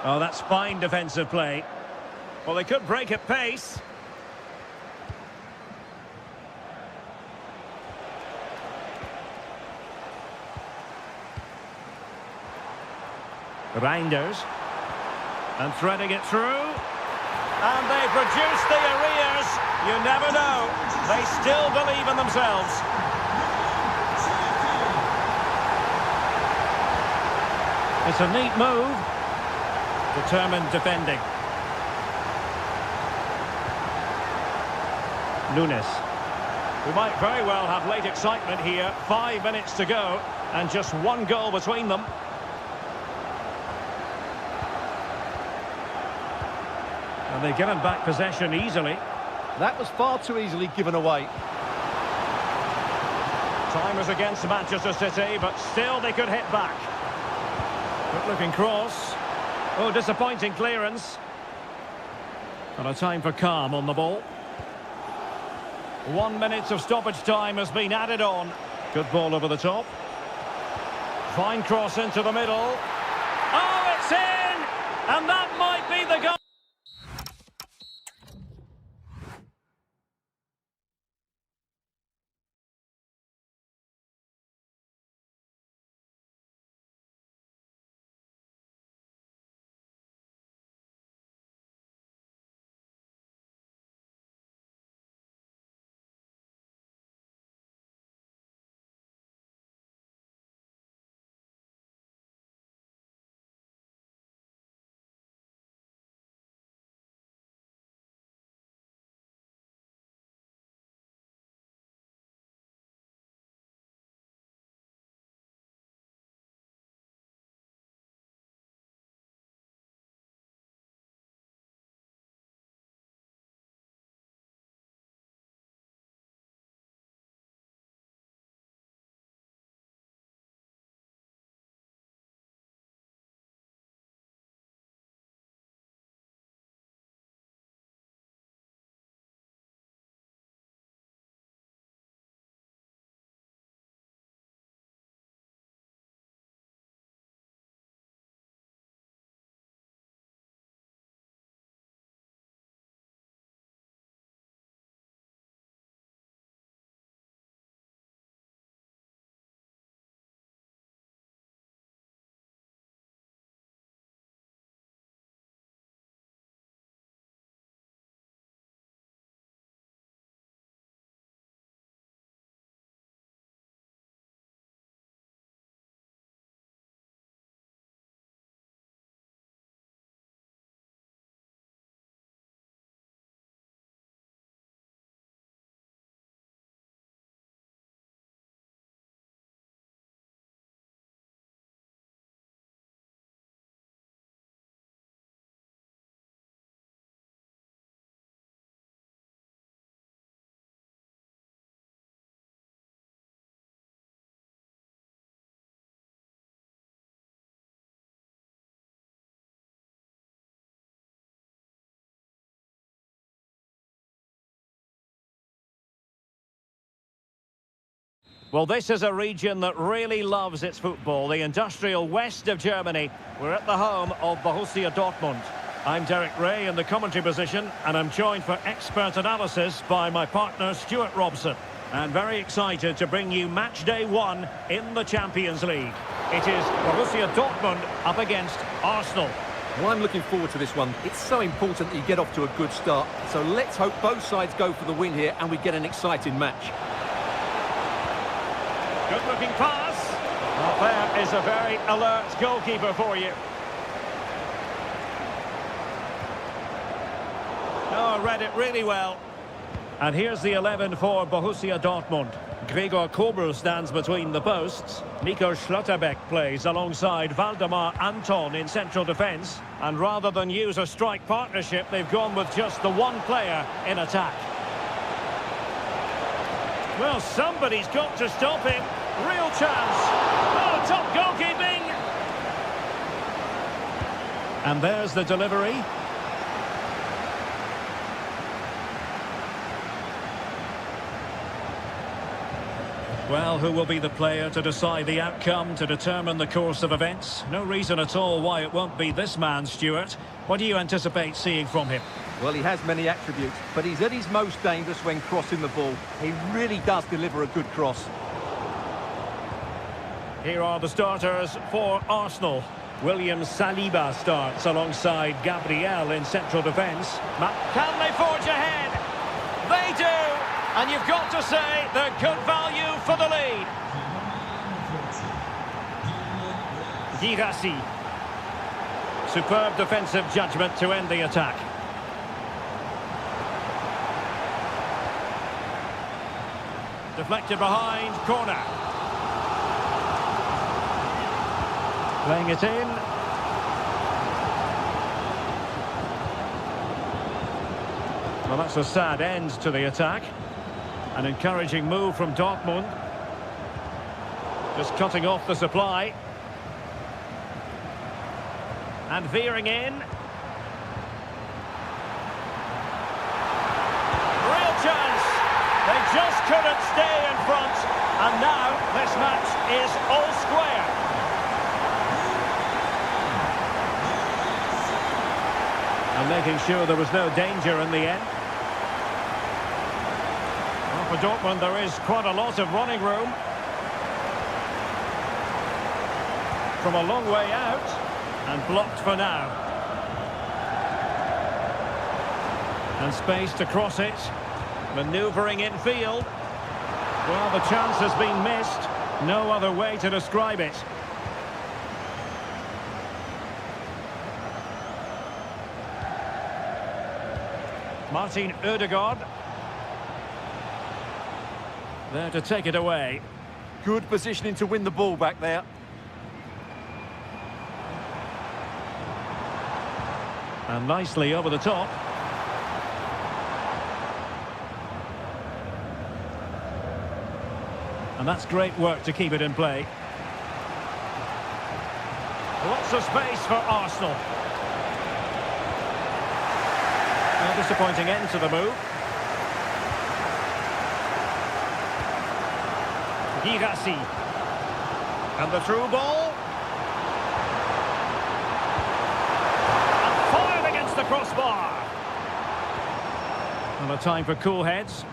Oh, that's fine defensive play. Well, they could break at pace. Reinders. And threading it through. And they produce the arrears. You never know. They still believe in themselves. It's a neat move. Determined defending. Nunes. We might very well have late excitement here. 5 minutes to go. And just one goal between them. And they've given back possession easily. That was far too easily given away. Time was against Manchester City, but still they could hit back. Good looking cross. Oh, disappointing clearance. And a time for calm on the ball. 1 minute of stoppage time has been added on. Good ball over the top. Fine cross into the middle. Oh, it's in! And that might be the goal. Well, this is a region that really loves its football, the industrial west of Germany. We're at the home of Borussia Dortmund. I'm Derek Ray in the commentary position, and I'm joined for expert analysis by my partner Stuart Robson. And very excited to bring you match day one in the Champions League. It is Borussia Dortmund up against Arsenal. Well, I'm looking forward to this one. It's so important that you get off to a good start. So let's hope both sides go for the win here and we get an exciting match. Good-looking pass. Well, there is a very alert goalkeeper for you. Oh, read it really well. And here's the 11 for Borussia Dortmund. Gregor Kobel stands between the posts. Nico Schlotterbeck plays alongside Valdemar Anton in central defence. And rather than use a strike partnership, they've gone with just the one player in attack. Well, somebody's got to stop him. Real chance. Oh, top goalkeeping. And there's the delivery. Well, who will be the player to decide the outcome, to determine the course of events? No reason at all why it won't be this man, Stuart. What do you anticipate seeing from him? Well, he has many attributes, but he's at his most dangerous when crossing the ball. He really does deliver a good cross. Here are the starters for Arsenal. William Saliba starts alongside Gabriel in central defence. Can they forge ahead? They do! And you've got to say they're good value for the lead. Girassi. Superb defensive judgment to end the attack. Deflected behind, corner. Playing it in. Well, that's a sad end to the attack. An encouraging move from Dortmund. Just cutting off the supply. And veering in. Real chance. They just couldn't stay in front. And now this match is all square. And making sure there was no danger in the end. For Dortmund, there is quite a lot of running room. From a long way out, and blocked for now. And space to cross it. Manoeuvring infield. Well, the chance has been missed. No other way to describe it. Martin Ødegaard. There to take it away. Good positioning to win the ball back there. And nicely over the top. And that's great work to keep it in play. Lots of space for Arsenal. A disappointing end to the move. Girassi. And the through ball. And fired against the crossbar. And a time for cool heads.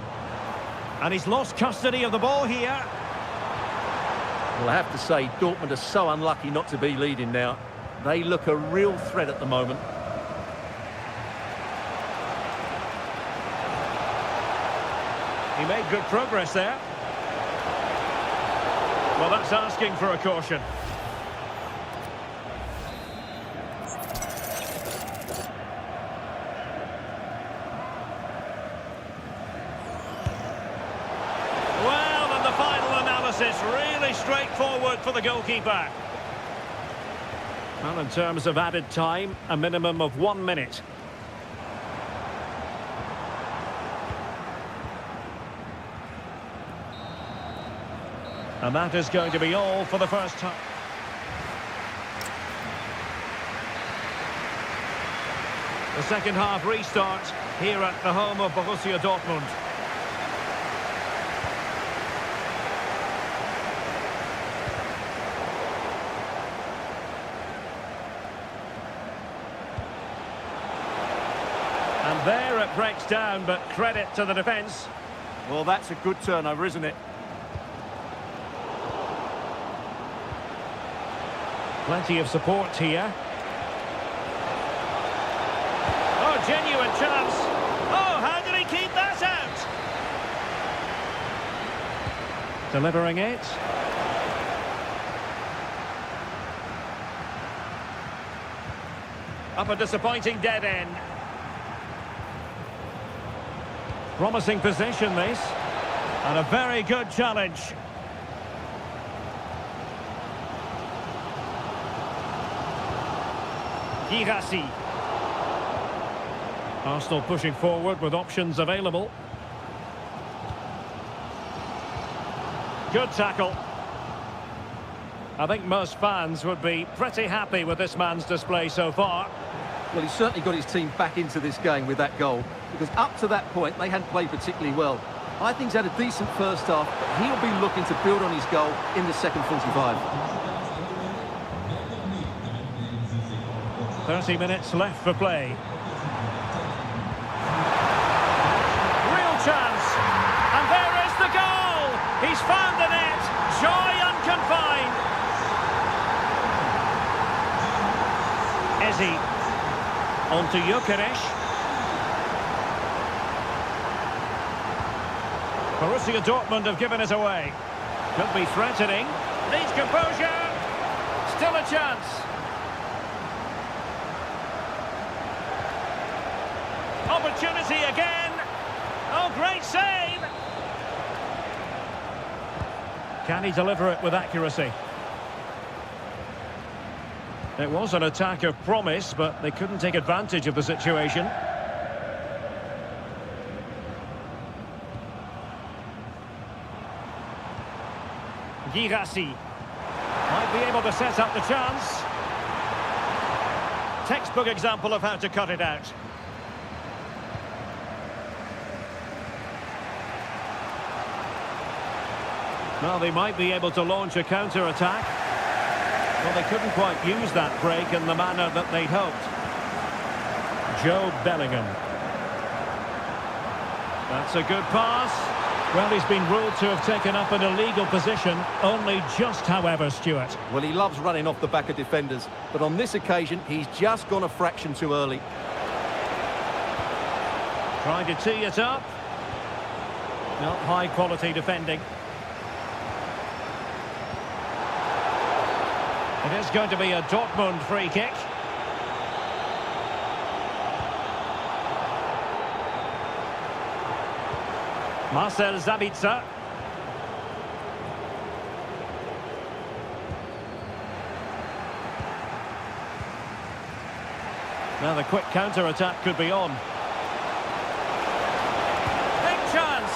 And he's lost custody of the ball here. Well, I have to say, Dortmund are so unlucky not to be leading now. They look a real threat at the moment. He made good progress there. Well, that's asking for a caution. Well, and the final analysis, really straightforward for the goalkeeper. Well, in terms of added time, a minimum of 1 minute. And that is going to be all for the first time. The second half restart here at the home of Borussia Dortmund. There it breaks down, but credit to the defence. Well, that's a good turnover, isn't it? Plenty of support here. Oh, genuine chance. Oh, how did he keep that out? Delivering it. Up a disappointing dead end. Promising position, this. And a very good challenge. Girassi. Arsenal pushing forward with options available. Good tackle. I think most fans would be pretty happy with this man's display so far. Well, he's certainly got his team back into this game with that goal, because up to that point, they hadn't played particularly well. I think he's had a decent first half, but he'll be looking to build on his goal in the second 45. 30 minutes left for play. Real chance. And there is the goal. He's found the net. Joy unconfined. Ezi. On to Gyökeres. Borussia Dortmund have given it away. Could be threatening. Needs composure. Still a chance. Opportunity again. Oh, great save. Can he deliver it with accuracy? It was an attack of promise, but they couldn't take advantage of the situation. Girassi might be able to set up the chance. Textbook example of how to cut it out. Well, they might be able to launch a counter-attack. Well, they couldn't quite use that break in the manner that they'd hoped. Joe Bellingham. That's a good pass. Well, he's been ruled to have taken up an illegal position, only just, however, Stuart. Well, he loves running off the back of defenders, but on this occasion, he's just gone a fraction too early. Trying to tee it up. Not high-quality defending. It is going to be a Dortmund free kick. Marcel Sabitzer. Now the quick counter-attack could be on. Big chance.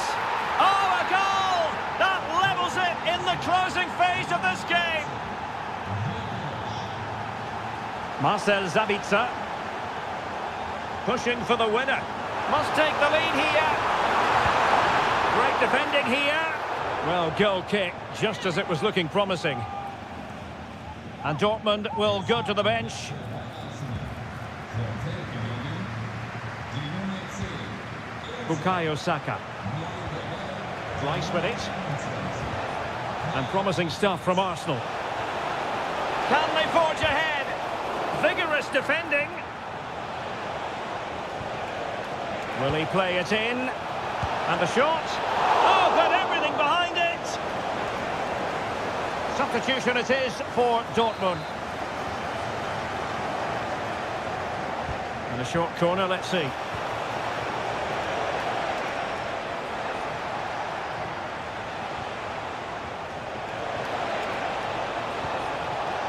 Oh, a goal! That levels it in the closing phase of this game. Marcel Sabitzer. Pushing for the winner. Must take the lead here. Great defending here. Well, goal kick, just as it was looking promising. And Dortmund will go to the bench. Bukayo Saka. Rice with it. And promising stuff from Arsenal. Can they forge ahead? Vigorous defending. Will he play it in? And the shot. Oh, got everything behind it. Substitution it is for Dortmund. And a short corner, let's see.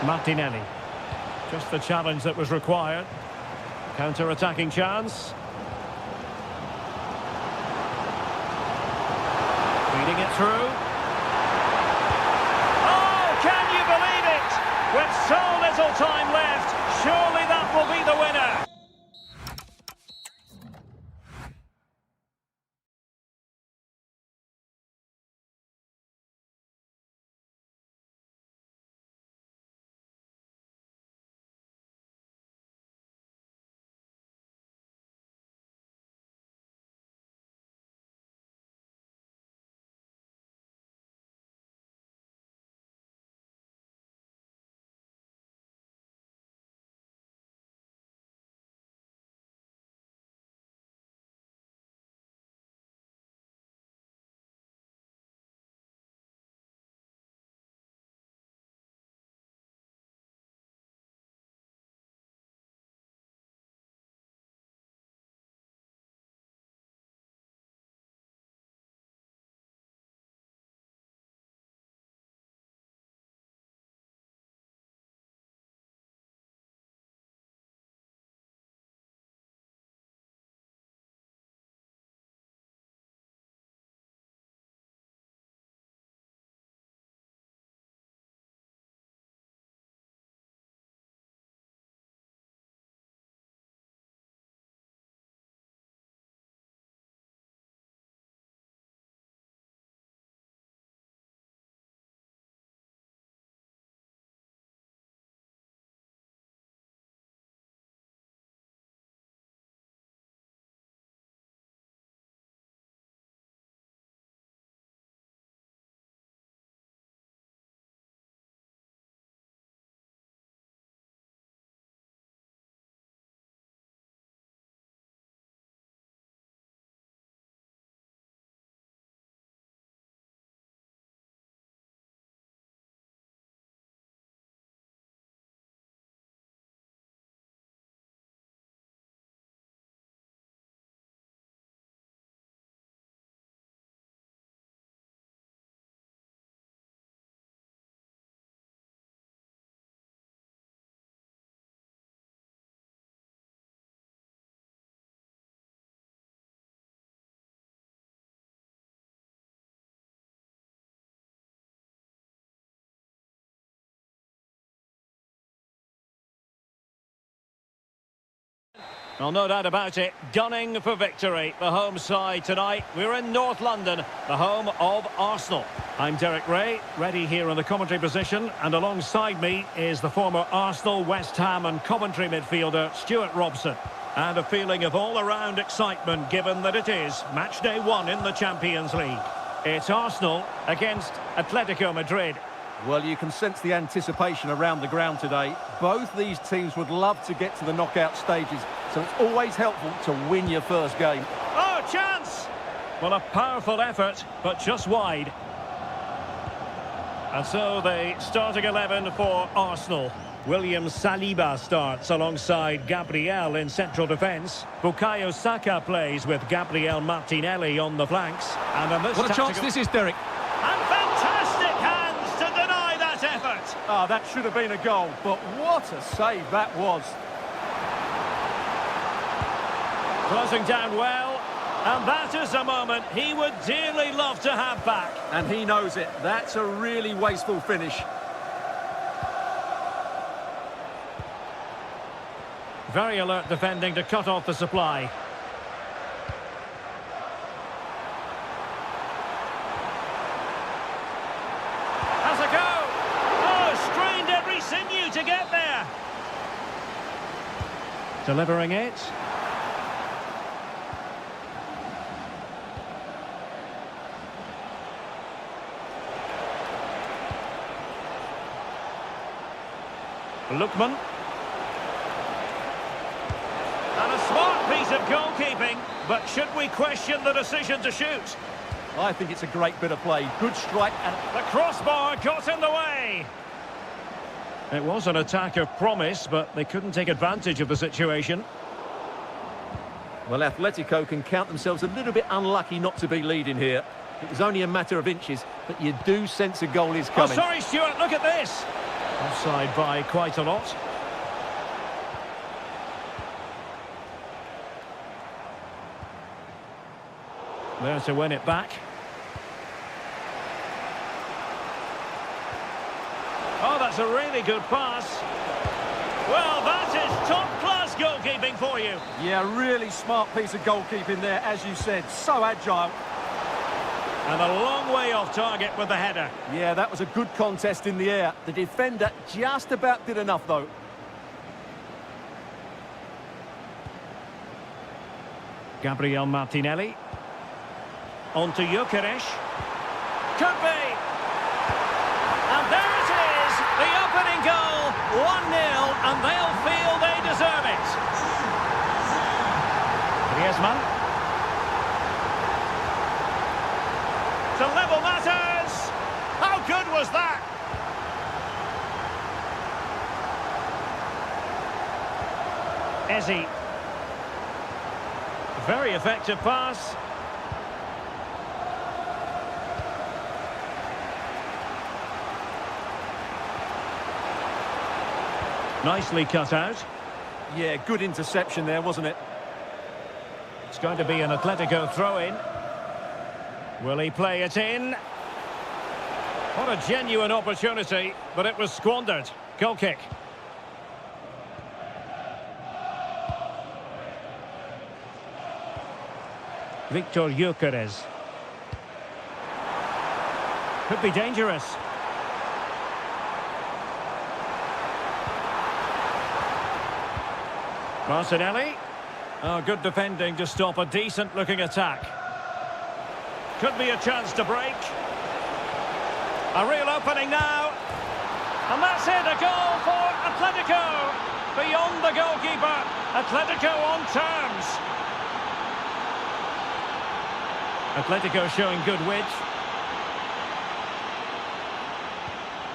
Martinelli. Just the challenge that was required. Counter-attacking chance. Feeding it through. Oh, can you believe it? With so little time left, surely that will be the winner. Well, no doubt about it, gunning for victory. The home side tonight. We're in North London, the home of Arsenal. I'm Derek Ray, ready here in the commentary position, and alongside me is the former Arsenal, West Ham and Coventry midfielder, Stuart Robson. And a feeling of all-around excitement, given that it is match day 1 in the Champions League. It's Arsenal against Atletico Madrid. Well, you can sense the anticipation around the ground today. Both these teams would love to get to the knockout stages, so it's always helpful to win your first game. Oh, chance! Well, a powerful effort, but just wide. And so the starting 11 for Arsenal. William Saliba starts alongside Gabriel in central defence. Bukayo Saka plays with Gabriel Martinelli on the flanks. And on this What a chance this is, Derek. And fantastic hands to deny that effort. Ah, that should have been a goal, but what a save that was. Closing down well, and that is a moment he would dearly love to have back. And he knows it. That's a really wasteful finish. Very alert defending to cut off the supply. Has a go! Oh, strained every sinew to get there. Delivering it. Lookman. And a smart piece of goalkeeping, but should we question the decision to shoot? I think it's a great bit of play. Good strike and... The crossbar got in the way. It was an attack of promise, but they couldn't take advantage of the situation. Well, Atletico can count themselves a little bit unlucky not to be leading here. It was only a matter of inches, but you do sense a goal is coming. Oh, sorry, Stuart, look at this. Offside by quite a lot. There to win it back. Oh, that's a really good pass. Well, that is top-class goalkeeping for you. Yeah, really smart piece of goalkeeping there, as you said. So agile. And a long way off target with the header. Yeah, that was a good contest in the air. The defender just about did enough, though. Gabriel Martinelli. On to Gyökeres. Could be. And there it is, the opening goal. 1-0, and they'll feel they deserve it. Griezmann. To level matters. How good was that? Eze. Very effective pass. Nicely cut out. Yeah, good interception there, wasn't it? It's going to be an Atletico throw-in. Will he play it in? What a genuine opportunity, but it was squandered. Goal kick. Victor Gyökeres. Could be dangerous. Martinelli. Oh, good defending to stop a decent-looking attack. Could be a chance to break. A real opening now. And that's it, a goal for Atletico. Beyond the goalkeeper, Atletico on terms. Atletico showing good width.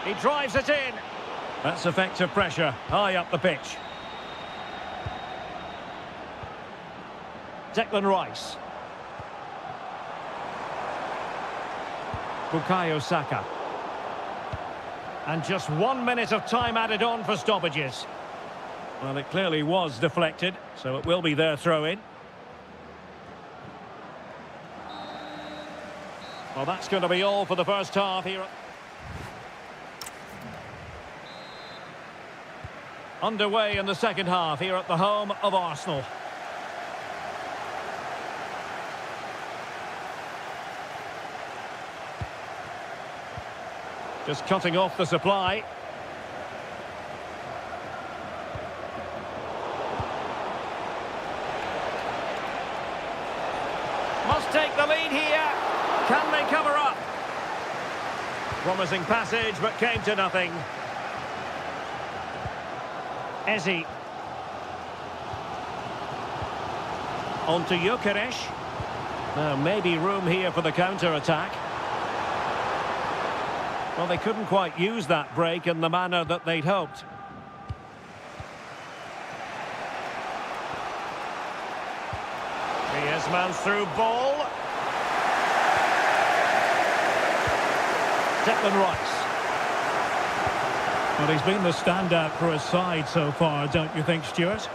He drives it in. That's effective pressure, high up the pitch. Declan Rice. Bukayo Saka. And just 1 minute of time added on for stoppages. Well, it clearly was deflected, so it will be their throw-in. Well, that's going to be all for the first half here. Underway in the second half here at the home of Arsenal. Just cutting off the supply. Must take the lead here. Can they cover up? Promising passage, but came to nothing. Ezi. On to Gyökeres. Now, maybe room here for the counter-attack. Well, they couldn't quite use that break in the manner that they'd hoped. Griezmann's through ball. Declan Rice. Well, he's been the standout for his side so far, don't you think, Stuart?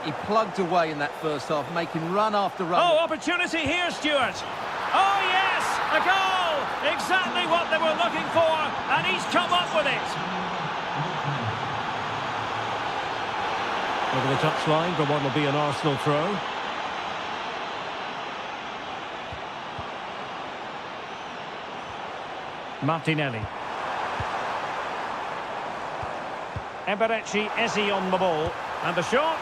He plugged away in that first half, making run after run. Oh, opportunity here, Stuart. Oh, yes, a goal! Exactly what they were looking for, and he's come up with it. Over the touchline for what will be an Arsenal throw. Martinelli. Eberechi Ezi on the ball. And the shot.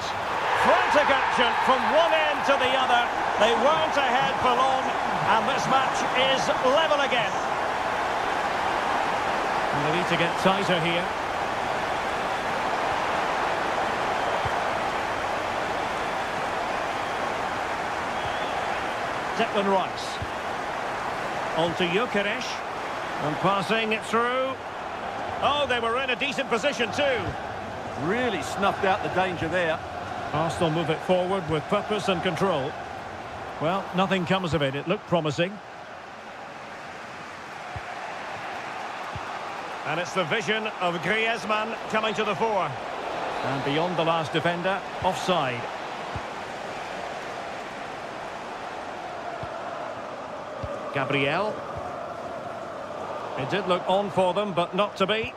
Frantic action from one end to the other. They weren't ahead for long. And this match is level again. And they need to get tighter here. Declan Rice. On to Gyökeres. And passing it through. Oh, they were in a decent position too. Really snuffed out the danger there. Arsenal move it forward with purpose and control. Well, nothing comes of it. It looked promising. And it's the vision of Griezmann coming to the fore. And beyond the last defender, offside. Gabriel. It did look on for them, but not to be.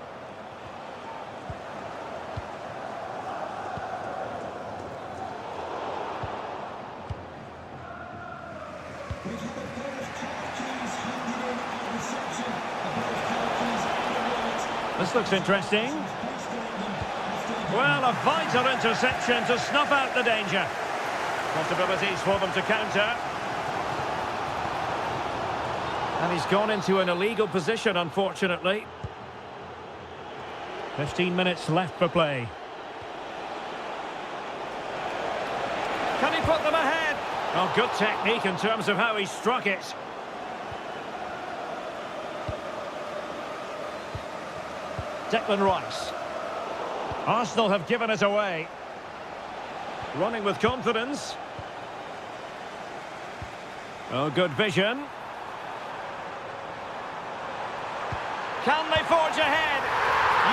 This looks interesting. Well, a vital interception to snuff out the danger. Possibilities for them to counter. And he's gone into an illegal position, unfortunately. 15 minutes left for play. Can he put them ahead? Oh, good technique in terms of how he struck it. Declan Rice. Arsenal have given it away. Running with confidence. Oh, good vision. Can they forge ahead?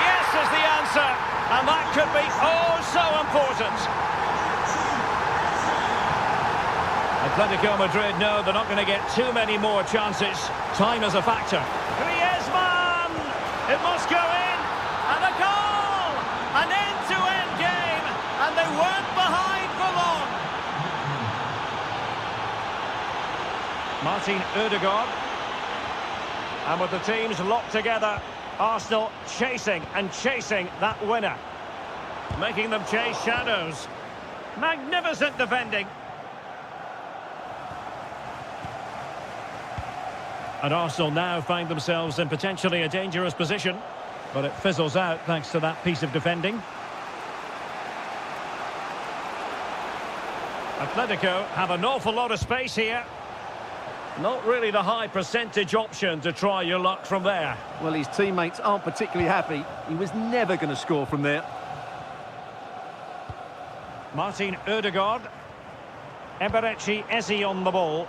Yes is the answer. And that could be oh so important. Atletico Madrid know they're not going to get too many more chances. Time is a factor. Griezmann! It must go in. And a goal! An end-to-end game. And they weren't behind for long. Martin Ødegaard. And with the teams locked together, Arsenal chasing and chasing that winner. Making them chase shadows. Magnificent defending. And Arsenal now find themselves in potentially a dangerous position. But it fizzles out thanks to that piece of defending. Atletico have an awful lot of space here. Not really the high percentage option to try your luck from there. Well, his teammates aren't particularly happy. He was never going to score from there. Martin Ødegaard. Eberechi Ezi on the ball.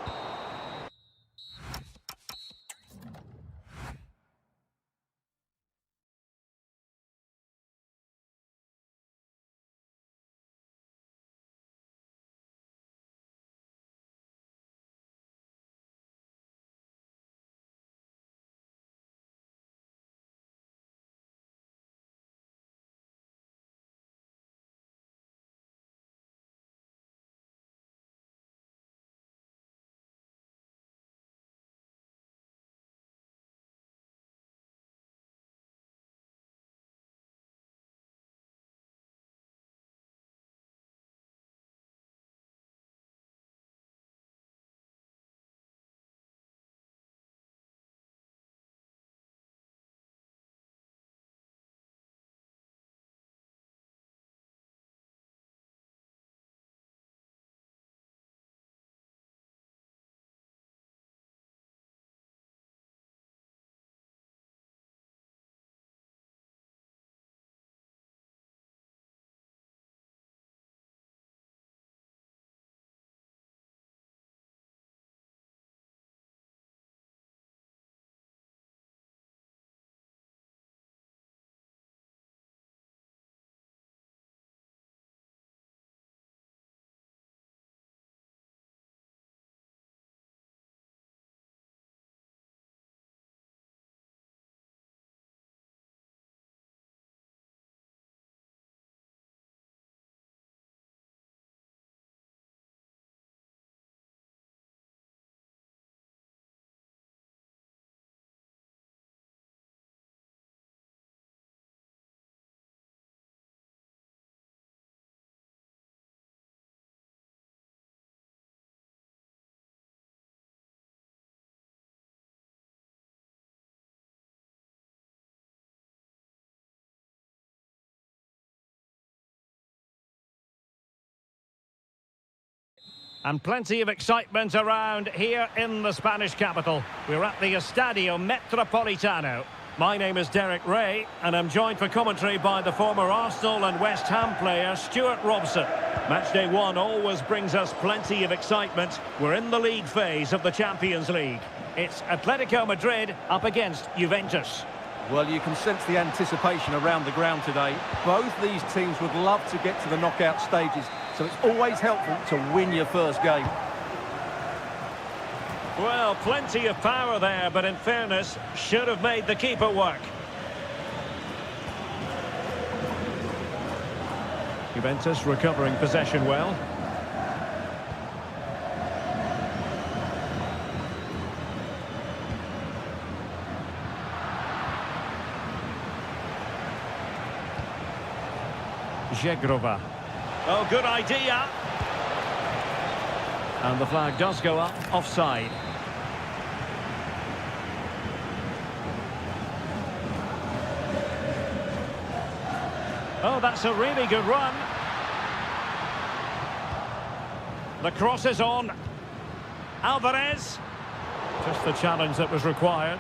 And plenty of excitement around here in the Spanish capital. We're at the Estadio Metropolitano. My name is Derek Ray, and I'm joined for commentary by the former Arsenal and West Ham player Stuart Robson. Matchday 1 always brings us plenty of excitement. We're in the league phase of the Champions League. It's Atletico Madrid up against Juventus. Well, you can sense the anticipation around the ground today. Both these teams would love to get to the knockout stages, so it's always helpful to win your first game. Well, plenty of power there, but in fairness, should have made the keeper work. Juventus recovering possession well. Zegrova. Oh, good idea. And the flag does go up, offside. Oh, that's a really good run. The cross is on. Alvarez. Just the challenge that was required.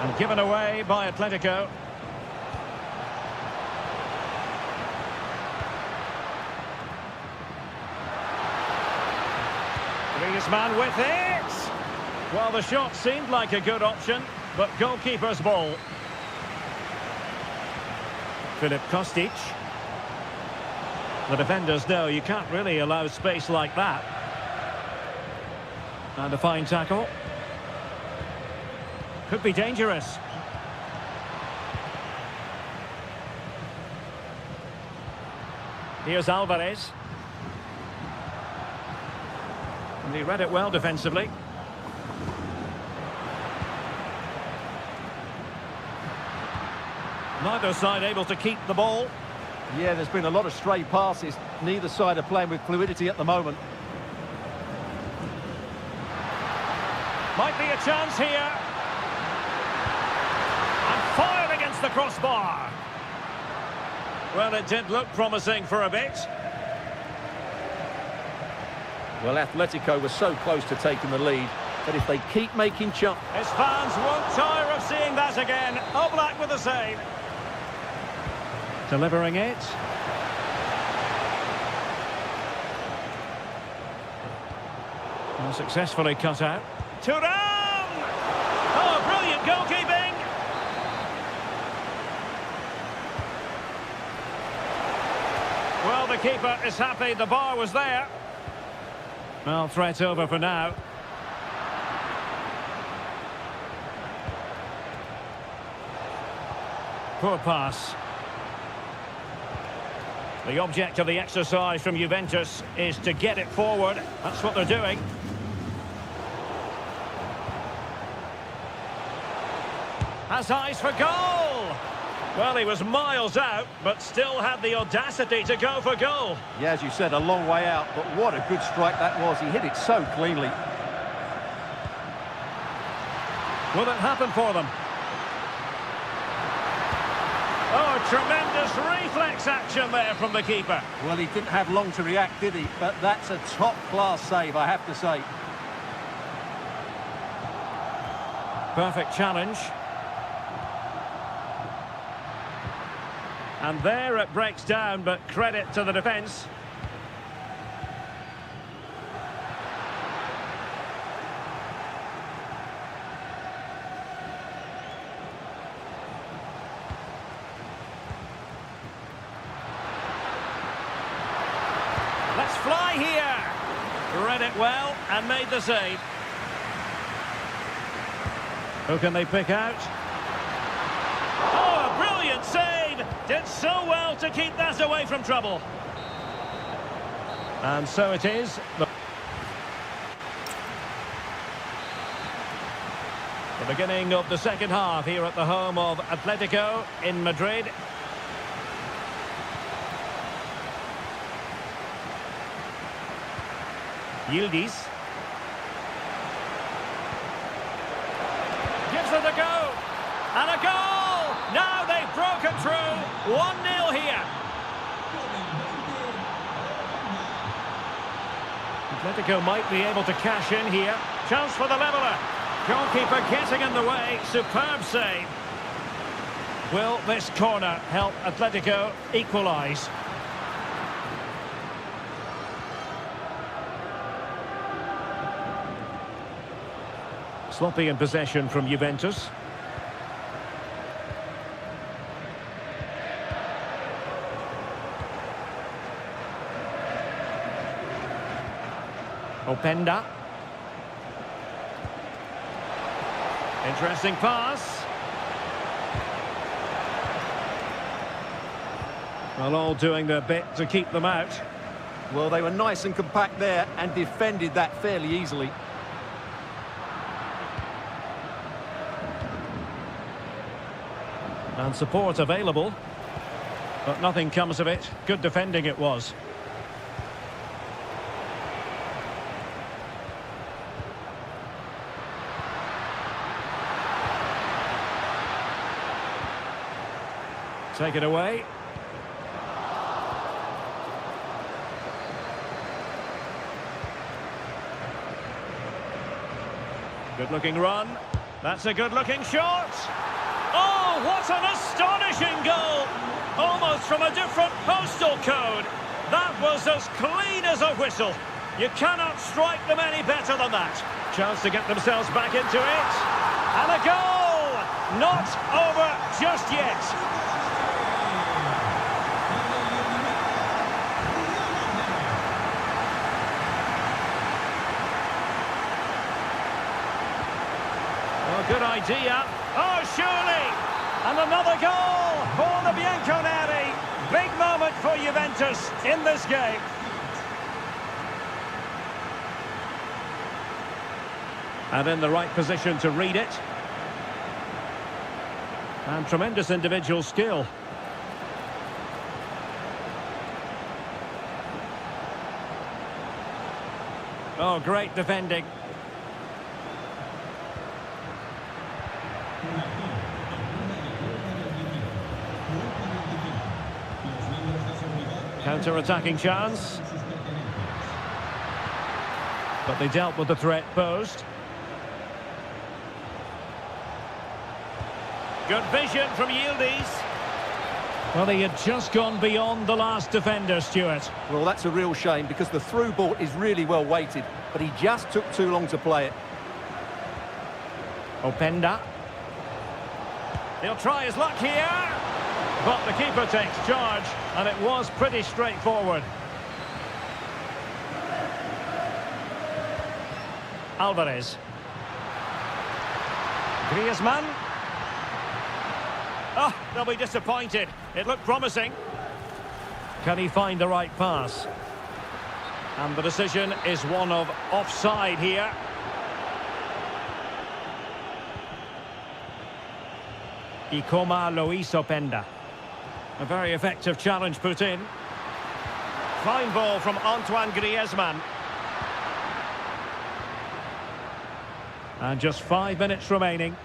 And given away by Atletico. Griezmann with it! Well, the shot seemed like a good option, but goalkeeper's ball. Filip Kostic. The defenders know you can't really allow space like that. And a fine tackle. Could be dangerous. Here's Alvarez. And he read it well defensively. Neither side able to keep the ball. Yeah, there's been a lot of stray passes. Neither side are playing with fluidity at the moment. Might be a chance here. And fired against the crossbar. Well, it did look promising for a bit. Well, Atletico was so close to taking the lead, but if they keep making chances... His fans won't tire of seeing that again. Oblak with the save. Delivering it. And successfully cut out. Thuram! Oh, brilliant goalkeeping! Well, the keeper is happy the bar was there. Well, threat over for now. Poor pass. The object of the exercise from Juventus is to get it forward. That's what they're doing. Has eyes for goal! Well, he was miles out, but still had the audacity to go for goal. Yeah, as you said, a long way out, but what a good strike that was. He hit it so cleanly. Will it happen for them? Oh, tremendous reflex action there from the keeper. Well, he didn't have long to react, did he? But that's a top-class save, I have to say. Perfect challenge. And there it breaks down, but credit to the defence. Let's fly here. Read it well and made the save. Who can they pick out? Oh, a brilliant save! Did so well to keep that away from trouble. And so it is. The beginning of the second half here at the home of Atletico in Madrid. Yildiz. Gives it And a goal! Now they've broken through. 1-0 here. Atletico might be able to cash in here. Chance for the leveller. Goalkeeper getting in the way. Superb save. Will this corner help Atletico equalise? Sloppy in possession from Juventus. Openda. Interesting pass. Well, all doing their bit to keep them out. Well, they were nice and compact there and defended that fairly easily. And support available. But nothing comes of it. Good defending it was. Take it away. Good-looking run. That's a good-looking shot. Oh, what an astonishing goal! Almost from a different postal code. That was as clean as a whistle. You cannot strike them any better than that. Chance to get themselves back into it. And a goal! Not over just yet. Good idea. Oh, surely! And another goal for the Bianconeri. Big moment for Juventus in this game. And in the right position to read it. And tremendous individual skill. Oh, great defending. Counter-attacking chance. But they dealt with the threat posed. Good vision from Yildiz. Well, he had just gone beyond the last defender, Stuart. Well, that's a real shame because the through ball is really well weighted, but he just took too long to play it. Openda. He'll try his luck here. But the keeper takes charge, and it was pretty straightforward. Alvarez. Griezmann. Oh, they'll be disappointed. It looked promising. Can he find the right pass? And the decision is one of offside here. Ikoma Luis Openda. A very effective challenge put in. Fine ball from Antoine Griezmann. And just 5 minutes remaining.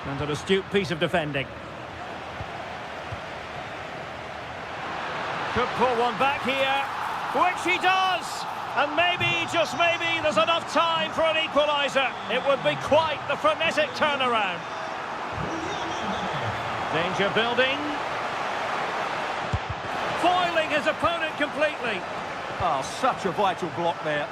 And an astute piece of defending. Could pull one back here, which he does! And maybe, just maybe, there's enough time for an equaliser. It would be quite the frenetic turnaround. Danger building. Foiling his opponent completely. Oh, such a vital block there.